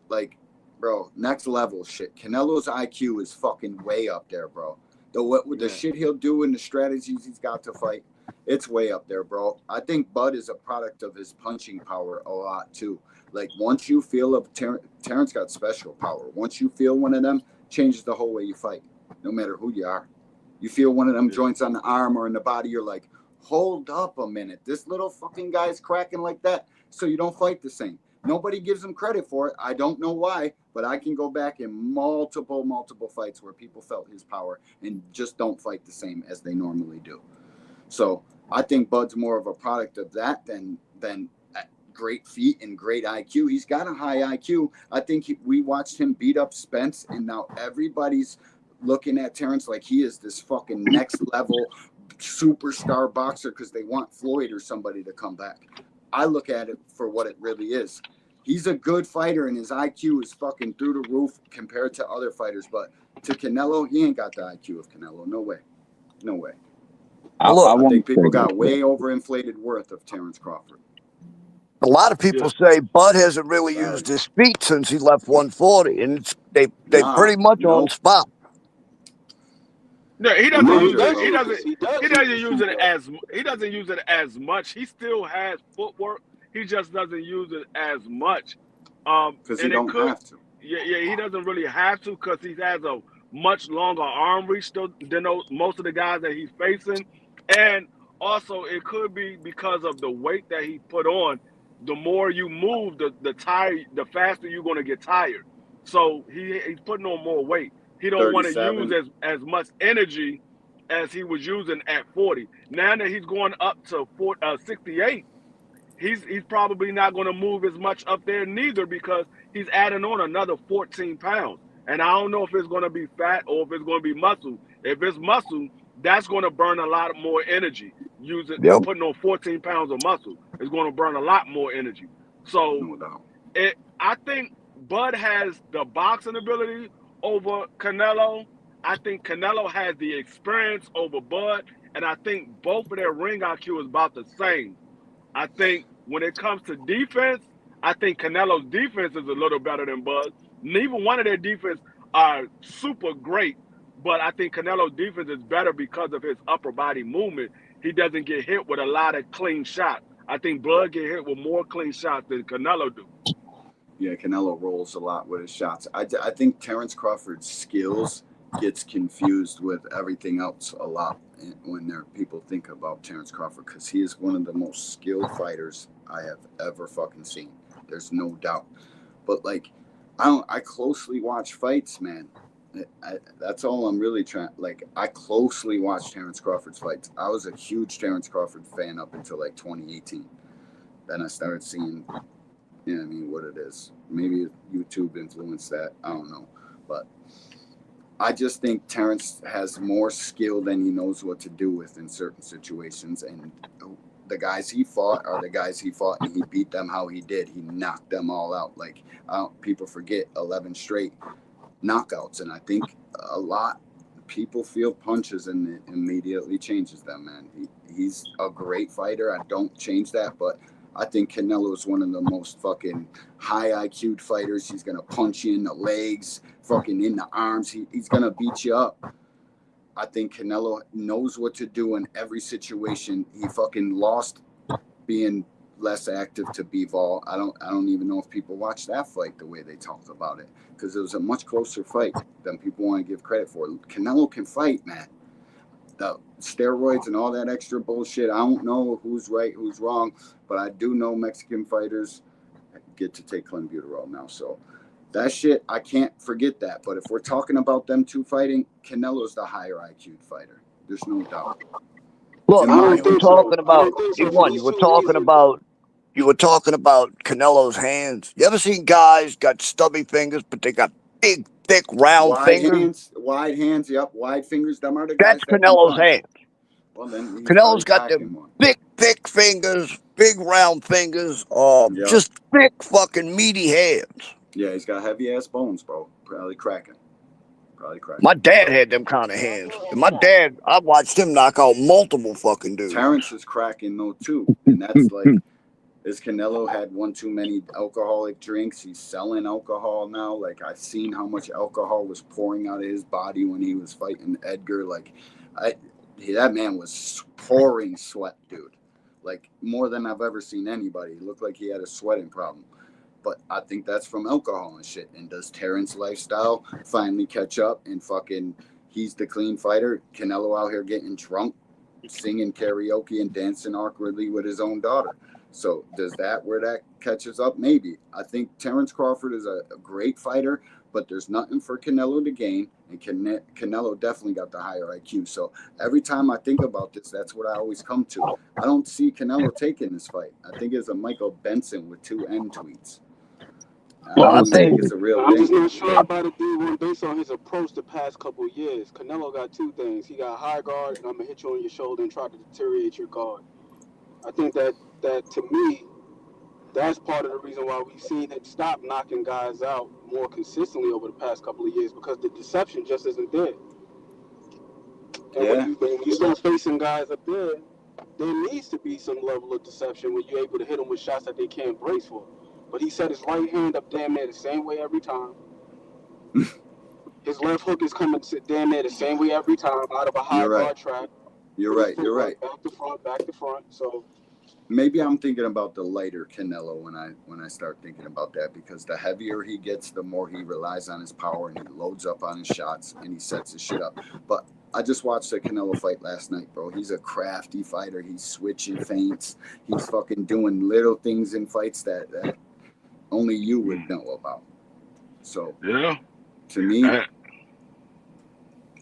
like, bro, next level shit. Canelo's IQ is fucking way up there, bro. The shit he'll do and the strategies he's got to fight, it's way up there, bro. I think Bud is a product of his punching power a lot too. Like, once you feel Terrence got special power. Once you feel one of them, changes the whole way you fight, no matter who you are. You feel one of them joints on the arm or in the body, you're like, hold up a minute. This little fucking guy's cracking like that, so you don't fight the same. Nobody gives him credit for it. I don't know why, but I can go back in multiple fights where people felt his power and just don't fight the same as they normally do. So I think Bud's more of a product of that than great feet and great IQ. He's got a high IQ. I think we watched him beat up Spence, and now everybody's looking at Terrence like he is this fucking next level superstar boxer because they want Floyd or somebody to come back. I look at it for what it really is. He's a good fighter and his IQ is fucking through the roof compared to other fighters, but to Canelo, he ain't got the IQ of Canelo. No way. I think people got way overinflated worth of Terrence Crawford. A lot of people say Bud hasn't really used his feet since he left 140, and they pretty much on spot. No, he doesn't use it. He doesn't use it as much. He still has footwork. He just doesn't use it as much. Because he don't have to. Yeah, he doesn't really have to because he has a much longer arm reach than most of the guys that he's facing, and also it could be because of the weight that he put on. The more you move, the faster you're going to get tired. So he's putting on more weight. He don't want to use as much energy as he was using at 40. Now that he's going up to 68, he's probably not going to move as much up there neither because he's adding on another 14 pounds. And I don't know if it's going to be fat or if it's going to be muscle. If it's muscle, that's going to burn a lot more energy. Putting on 14 pounds of muscle is going to burn a lot more energy. So I think Bud has the boxing ability over Canelo. I think Canelo has the experience over Bud, and I think both of their ring IQ is about the same. I think when it comes to defense, I think Canelo's defense is a little better than Bud. Neither one of their defense are super great, but I think Canelo's defense is better because of his upper body movement. He doesn't get hit with a lot of clean shots. I think Bud get hit with more clean shots than Canelo do. Yeah, Canelo rolls a lot with his shots. I think Terrence Crawford's skills gets confused with everything else a lot. when people think about Terrence Crawford, because he is one of the most skilled fighters I have ever fucking seen. There's no doubt. But like, I closely watch fights, man. That's all I'm really trying. Like, I closely watch Terrence Crawford's fights. I was a huge Terrence Crawford fan up until like 2018. Then I started seeing, you know what I mean, what it is. Maybe YouTube influenced that. I don't know. But I just think Terrence has more skill than he knows what to do with in certain situations. And the guys he fought are the guys he fought, and he beat them how he did. He knocked them all out. Like, people forget 11 straight knockouts. And I think a lot people feel punches and it immediately changes them, man. He's a great fighter. I don't change that, but I think Canelo is one of the most fucking high IQ fighters. He's going to punch you in the legs, fucking in the arms. He's going to beat you up. I think Canelo knows what to do in every situation. He fucking lost being less active to Bivol. I don't even know if people watch that fight the way they talk about it, because it was a much closer fight than people want to give credit for. Canelo can fight, man. The steroids and all that extra bullshit, I don't know who's right, who's wrong, but I do know Mexican fighters get to take clenbuterol now. So that shit, I can't forget that. But if we're talking about them two fighting, Canelo's the higher IQ fighter. There's no doubt. Look, you were talking about you were talking about Canelo's hands. You ever seen guys got stubby fingers, but they got big, thick, round fingers? Wide hands, yep, wide fingers. Them are the guys. That's Canelo's hands. Well, then Canelo's got them big, thick fingers, big, round fingers, just thick, fucking meaty hands. Yeah, he's got heavy ass bones, bro. Probably cracking. My dad had them kind of hands. And my dad, I watched him knock out multiple fucking dudes. Terrence is cracking though too, and that's like, this Canelo had one too many alcoholic drinks. He's selling alcohol now. Like, I've seen how much alcohol was pouring out of his body when he was fighting Edgar. Like, that man was pouring sweat, dude. Like, more than I've ever seen anybody. He looked like he had a sweating problem. But I think that's from alcohol and shit. And does Terrence's lifestyle finally catch up and fucking, he's the clean fighter? Canelo out here getting drunk, singing karaoke and dancing awkwardly with his own daughter. So does where that catches up? Maybe. I think Terrence Crawford is a great fighter, but there's nothing for Canelo to gain. And Canelo definitely got the higher IQ. So every time I think about this, that's what I always come to. I don't see Canelo taking this fight. I think it's a Michael Benson with 2 N tweets. Well, I think it's a real I'm thing. just not sure about it, dude, based on his approach the past couple of years. Canelo got 2 things. He got high guard, and I'm going to hit you on your shoulder and try to deteriorate your guard. I think that to me, that's part of the reason why we've seen him stop knocking guys out more consistently over the past couple of years, because the deception just isn't there. And when you start facing guys up there needs to be some level of deception where you're able to hit them with shots that they can't brace for. But he set his right hand up damn near the same way every time. His left hook is coming damn near the same way every time out of a high guard track. You're right. Back to front. So maybe I'm thinking about the lighter Canelo when I start thinking about that, because the heavier he gets, the more he relies on his power and he loads up on his shots and he sets his shit up. But I just watched the Canelo fight last night, bro. He's a crafty fighter. He's switching feints. He's fucking doing little things in fights that only you would know about. So to me,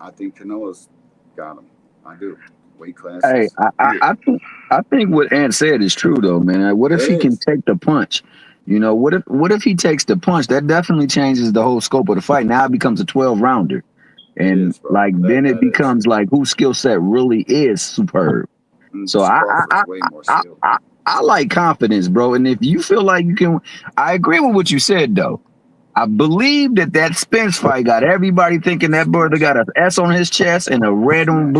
I think Canelo's got him. I do. Weight class. Hey, I think what Ant said is true though, man. What if he can take the punch? You know, what if he takes the punch? That definitely changes the whole scope of the fight. Now it becomes a 12-rounder. And then it becomes like whose skill set really is superb. So I like confidence, bro. And if you feel like you can, I agree with what you said though. I believe that Spence fight got everybody thinking that brother got an S on his chest and a red on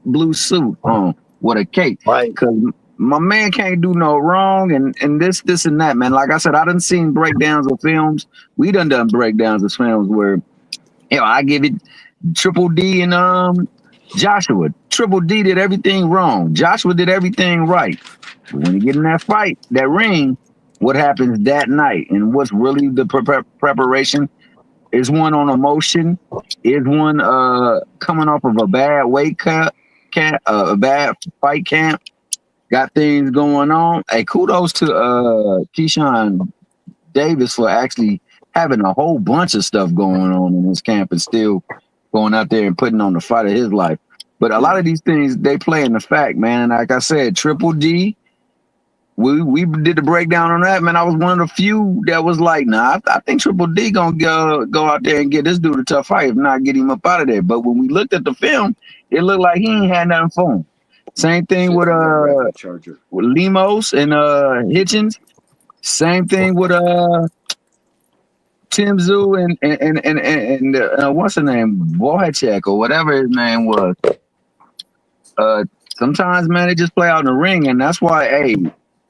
blue suit on with a cape. Because my man can't do no wrong and this and that, man. Like I said, I done seen breakdowns of films. We done breakdowns of films where, you know, I give it Triple D and Joshua. Triple D did everything wrong. Joshua did everything right. But when you get in that fight, that ring, what happens that night and what's really the preparation is one on emotion, is one coming off of a bad weight cut, camp, a bad fight camp. Got things going on. Hey, kudos to Keyshawn Davis for actually having a whole bunch of stuff going on in his camp and still going out there and putting on the fight of his life. But a lot of these things, they play in the fact, man. And like I said, Triple D, we did the breakdown on that, man. I was one of the few that was like, nah, I think Triple D gonna go out there and get this dude a tough fight, if not get him up out of there. But when we looked at the film, it looked like he ain't had nothing for him. Same thing with Lemos and Hitchens. Same thing with Tim Zoo and what's her name, Wojciech or whatever his name was. Sometimes, man, they just play out in the ring, and that's why, hey,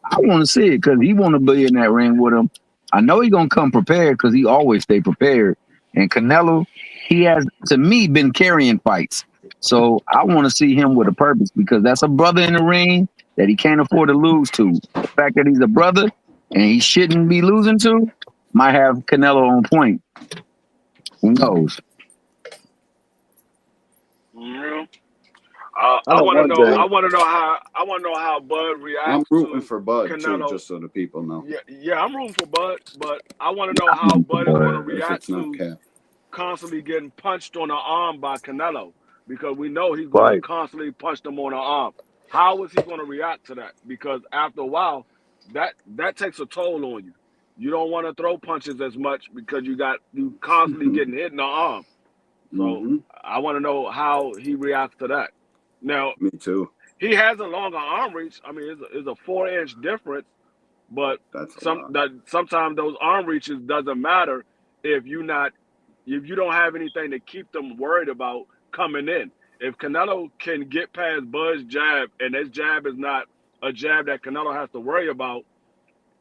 I want to see it because he want to be in that ring with him. I know he gonna come prepared because he always stay prepared. And Canelo, he has, to me, been carrying fights. So I want to see him with a purpose because that's a brother in the ring that he can't afford to lose to. The fact that he's a brother and he shouldn't be losing to might have Canelo on point. Who knows? Yeah. I want to know how Bud reacts. I'm rooting to for Bud Canelo. too, just so the people know. Yeah, I'm rooting for Bud, but I want to know how Bud is going to react to constantly getting punched on the arm by Canelo, because we know he's going to constantly punch them on the arm. How is he going to react to that? Because after a while, that takes a toll on you. You don't want to throw punches as much because you constantly getting hit in the arm. So I want to know how he reacts to that. Now, me too. He has a longer arm reach. I mean, it's a 4-inch difference, but sometimes those arm reaches doesn't matter if you don't have anything to keep them worried about coming in. If Canelo can get past Bud's jab, and his jab is not a jab that Canelo has to worry about,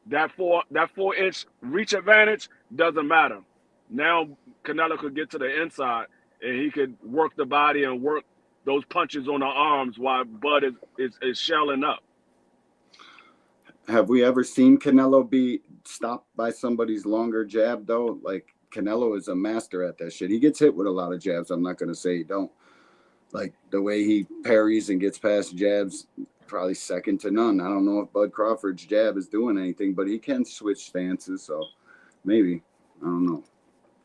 that 4-inch reach advantage doesn't matter. Now Canelo could get to the inside and he could work the body and work those punches on the arms while Bud is shelling up. Have we ever seen Canelo be stopped by somebody's longer jab though? Like Canelo is a master at that shit. He gets hit with a lot of jabs. I'm not gonna say he don't. Like the way he parries and gets past jabs, probably second to none. I don't know if Bud Crawford's jab is doing anything, but he can switch stances, so maybe. I don't know.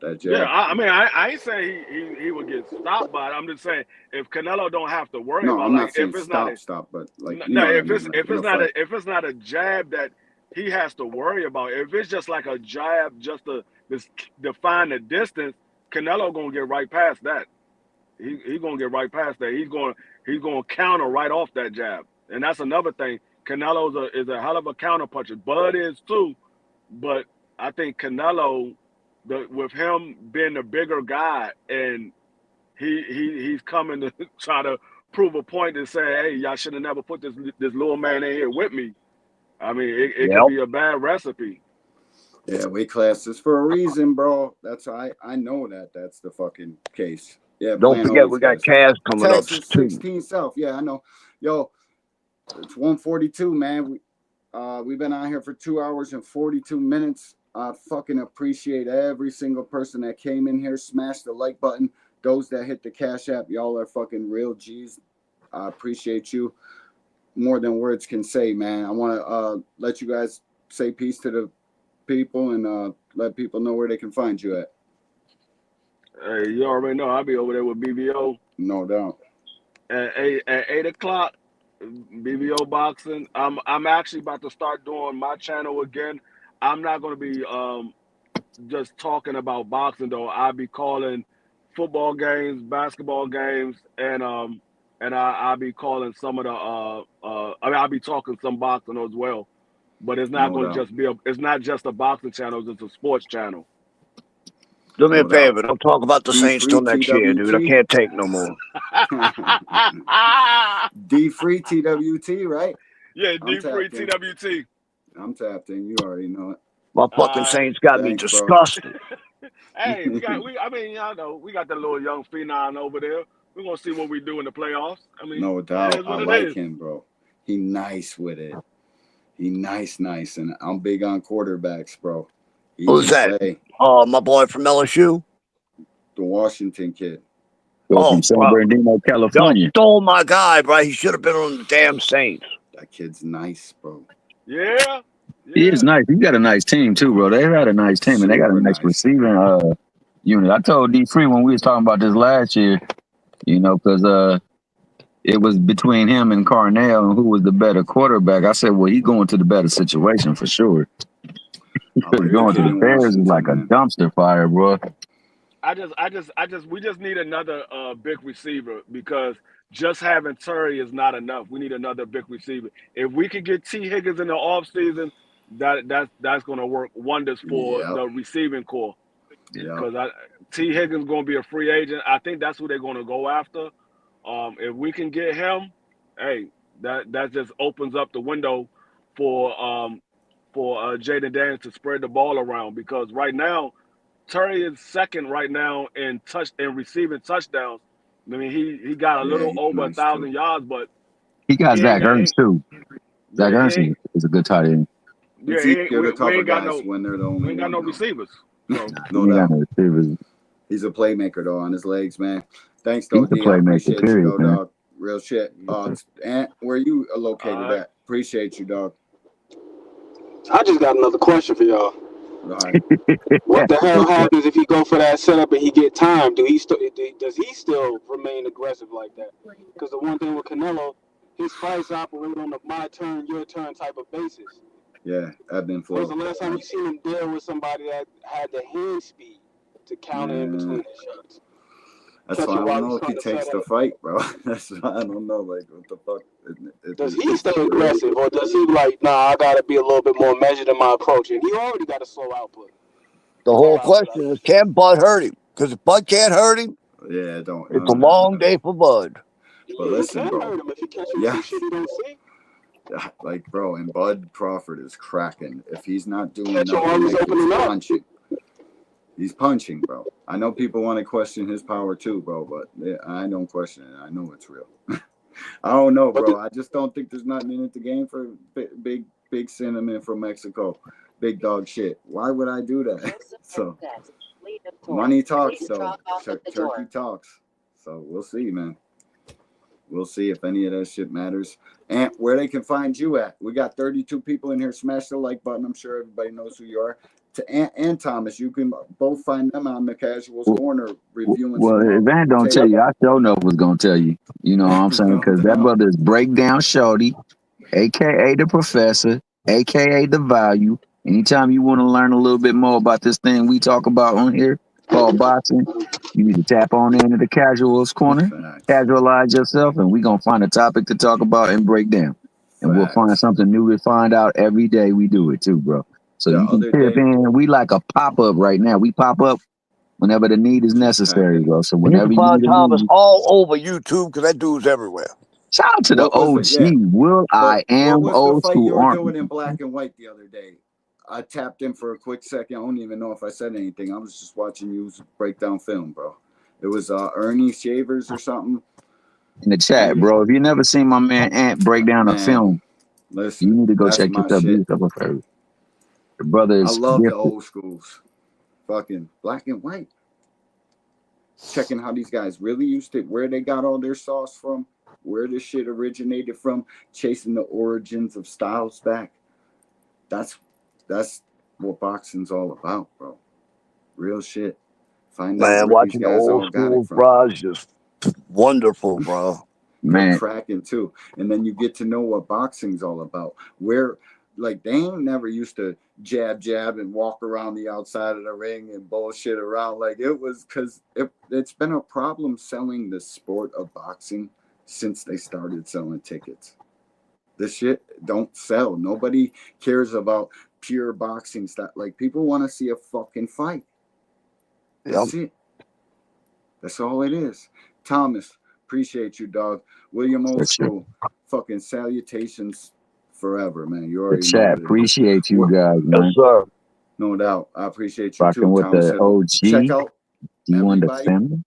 That jab. Yeah, I mean, I ain't saying he would get stopped by it. I'm just saying if Canelo don't have to worry about, I'm like, not saying if it's stop, but like if it's not a jab that he has to worry about, if it's just like a jab just to define the distance, Canelo gonna get right past that. He gonna get right past that. He's gonna counter right off that jab, and that's another thing. Canelo is a hell of a counter puncher. Bud is too, but I think Canelo, with him being the bigger guy, and he's coming to try to prove a point and say, hey, y'all should have never put this little man in here with me. I mean, it could be a bad recipe. Yeah, weight classes for a reason, bro. That's I know that's the fucking case. Yeah, don't forget we got Cass coming Texas up too. 16 South. Yeah, I know. Yo, it's 1:42, man. We've been on here for 2 hours and 42 minutes. I fucking appreciate every single person that came in here. Smash the like button. Those that hit the Cash App, y'all are fucking real G's. I appreciate you more than words can say, man. I want to let you guys say peace to the people and let people know where they can find you at. Hey, you already know I'll be over there with BBO. No doubt. At 8 o'clock, BBO boxing. I'm actually about to start doing my channel again. I'm not going to be just talking about boxing though. I'll be calling football games, basketball games, and I'll be calling some of the I'll be talking some boxing as well. But it's not going to just be it's not just a boxing channel. It's a sports channel. Do me a favor. Don't talk about the Saints till next year, dude. I can't take no more. D free TWT, right? Yeah, D free TWT. I'm tapped in. You already know it. My fucking Saints got me disgusted. Hey, I mean, y'all know we got that little young phenom over there. We're gonna see what we do in the playoffs. I mean, no doubt. I like him, bro. He nice with it. He nice, and I'm big on quarterbacks, bro. Who's that? My boy from LSU? The Washington kid. Go from San Bernardino, Y'all California. stole my guy, bro. He should have been on the damn Saints. That kid's nice, bro. Yeah. He is nice. He got a nice team too, bro. They had a nice team, and they got a nice receiving unit. I told D3 when we was talking about this last year, you know, because it was between him and Carnell and who was the better quarterback. I said, well, he's going to the better situation for sure. Because going to the Bears is like a dumpster fire, bro. We just need another big receiver because just having Terry is not enough. We need another big receiver. If we could get T. Higgins in the offseason, that's going to work wonders for the receiving core. Because T. Higgins is going to be a free agent. I think that's who they're going to go after. If we can get him, hey, that just opens up the window for Jaden Daniels to spread the ball around because right now Terry is second right now in receiving touchdowns. I mean, he got a little over 1,000 yards, but he got Zach Ertz too. Zach Ertz is a good tight end. Yeah, we ain't got no when they're the only we ain't got no receivers. So. No doubt. He's a playmaker though on his legs, man. Thanks though, D. I appreciate you though, dog. Real shit. Ant, where you located at? Appreciate you, dog. I just got another question for y'all. Right. What the hell happens if he go for that setup and he get time? Does he still remain aggressive like that? Because the one thing with Canelo, his fights operate on the my turn, your turn type of basis. Yeah, I've been When was the last time you seen him deal with somebody that had the hand speed to counter in between his shots? That's why I don't know if he takes the fight, bro. That's why I don't know, like, what the fuck. Does he stay aggressive, or does he like, nah, I gotta be a little bit more measured in my approach? And he already got a slow output. The whole question is, can Bud hurt him? Because if Bud can't hurt him, it's a long day for Bud. But listen, bro. Hurt him if he catches some shit he don't see. Like, bro, and Bud Crawford is cracking. If he's not doing Catch him nothing, while he's opening up. punching. He's punching, bro. I know people want to question his power too, bro, but I don't question it. I know it's real. I don't know, bro. I just don't think there's nothing in it to gain for big cinnamon from Mexico. Big dog shit. Why would I do that? So money talks, though. Turkey talks. So we'll see, man. We'll see if any of that shit matters. And where they can find you at. We got 32 people in here. Smash the like button. I'm sure everybody knows who you are. To Ant and Thomas, you can both find them on the Casuals Corner reviewing. Well, if Van don't tell you, I sure know was gonna tell you. You know what I'm saying? Because that brother is Breakdown Shorty, aka the Professor, aka the Value. Anytime you want to learn a little bit more about this thing we talk about on here called boxing, you need to tap on into the Casuals Corner, casualize yourself, and we're gonna find a topic to talk about and break down. And we'll find something new to find out every day we do it too, bro. So you can tip in. We like a pop-up right now. We pop up whenever the need is necessary, bro. So whenever you can find Thomas all over YouTube because that dude's everywhere. Shout out to the OG. I am what was old the fight school. You were doing in black and white the other day. I tapped in for a quick second. I don't even know if I said anything. I was just watching you break down film, bro. It was Ernie Shavers or something. In the chat, bro. If you never seen my man Ant break down a film, listen, you need to go check this out. The brother is I love the old schools. Fucking black and white. Checking how these guys really used it, where they got all their sauce from, where this shit originated from, chasing the origins of styles back. That's what boxing's all about, bro. Real shit. Find out where watching these guys the all old got school, it from. bro, is just wonderful, bro. Man, cracking too. And then you get to know what boxing's all about. Where, like, they ain't never used to jab and walk around the outside of the ring and bullshit around. Like, it was because it's been a problem selling the sport of boxing since they started selling tickets. This shit don't sell. Nobody cares about pure boxing stuff. Like, people want to see a fucking fight. That's it. That's all it is. Thomas, appreciate you, dog. William Old School, fucking salutations forever, man. You already know. Appreciate you guys, man. Yes, sir. No doubt. I appreciate you Rocking too, with Thomas. the OG. Check out everybody.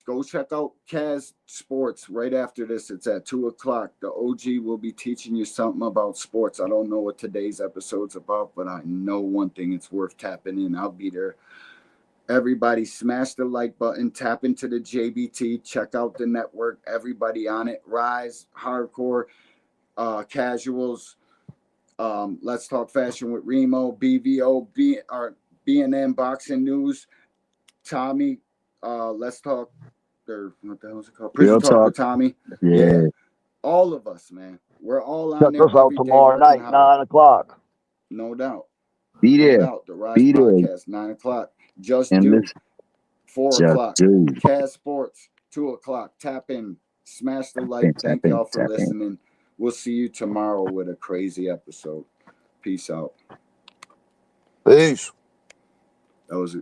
Go check out Kaz Sports right after this. It's at 2:00. The OG will be teaching you something about sports. I don't know what today's episode's about, but I know one thing. It's worth tapping in. I'll be there Everybody smash the like button, tap into the JBT, check out the network, everybody on it. Rise, Hardcore, Casuals, Let's Talk Fashion with Remo, BVO, BNN Boxing News, Tommy, Let's Talk, or what the hell is it called? Prison Talk with Tommy. Yeah. All of us, man. We're all on Check there us out every day tomorrow working night, hard. 9 o'clock. No doubt. Be No there. doubt. The Rise Be there. Podcast, 9 o'clock. Just And Do, listen. 4 Just o'clock. do. Cast Sports, 2 o'clock. Tap in. Smash the like. Thank y'all for listening. We'll see you tomorrow with a crazy episode. Peace out. Peace. That was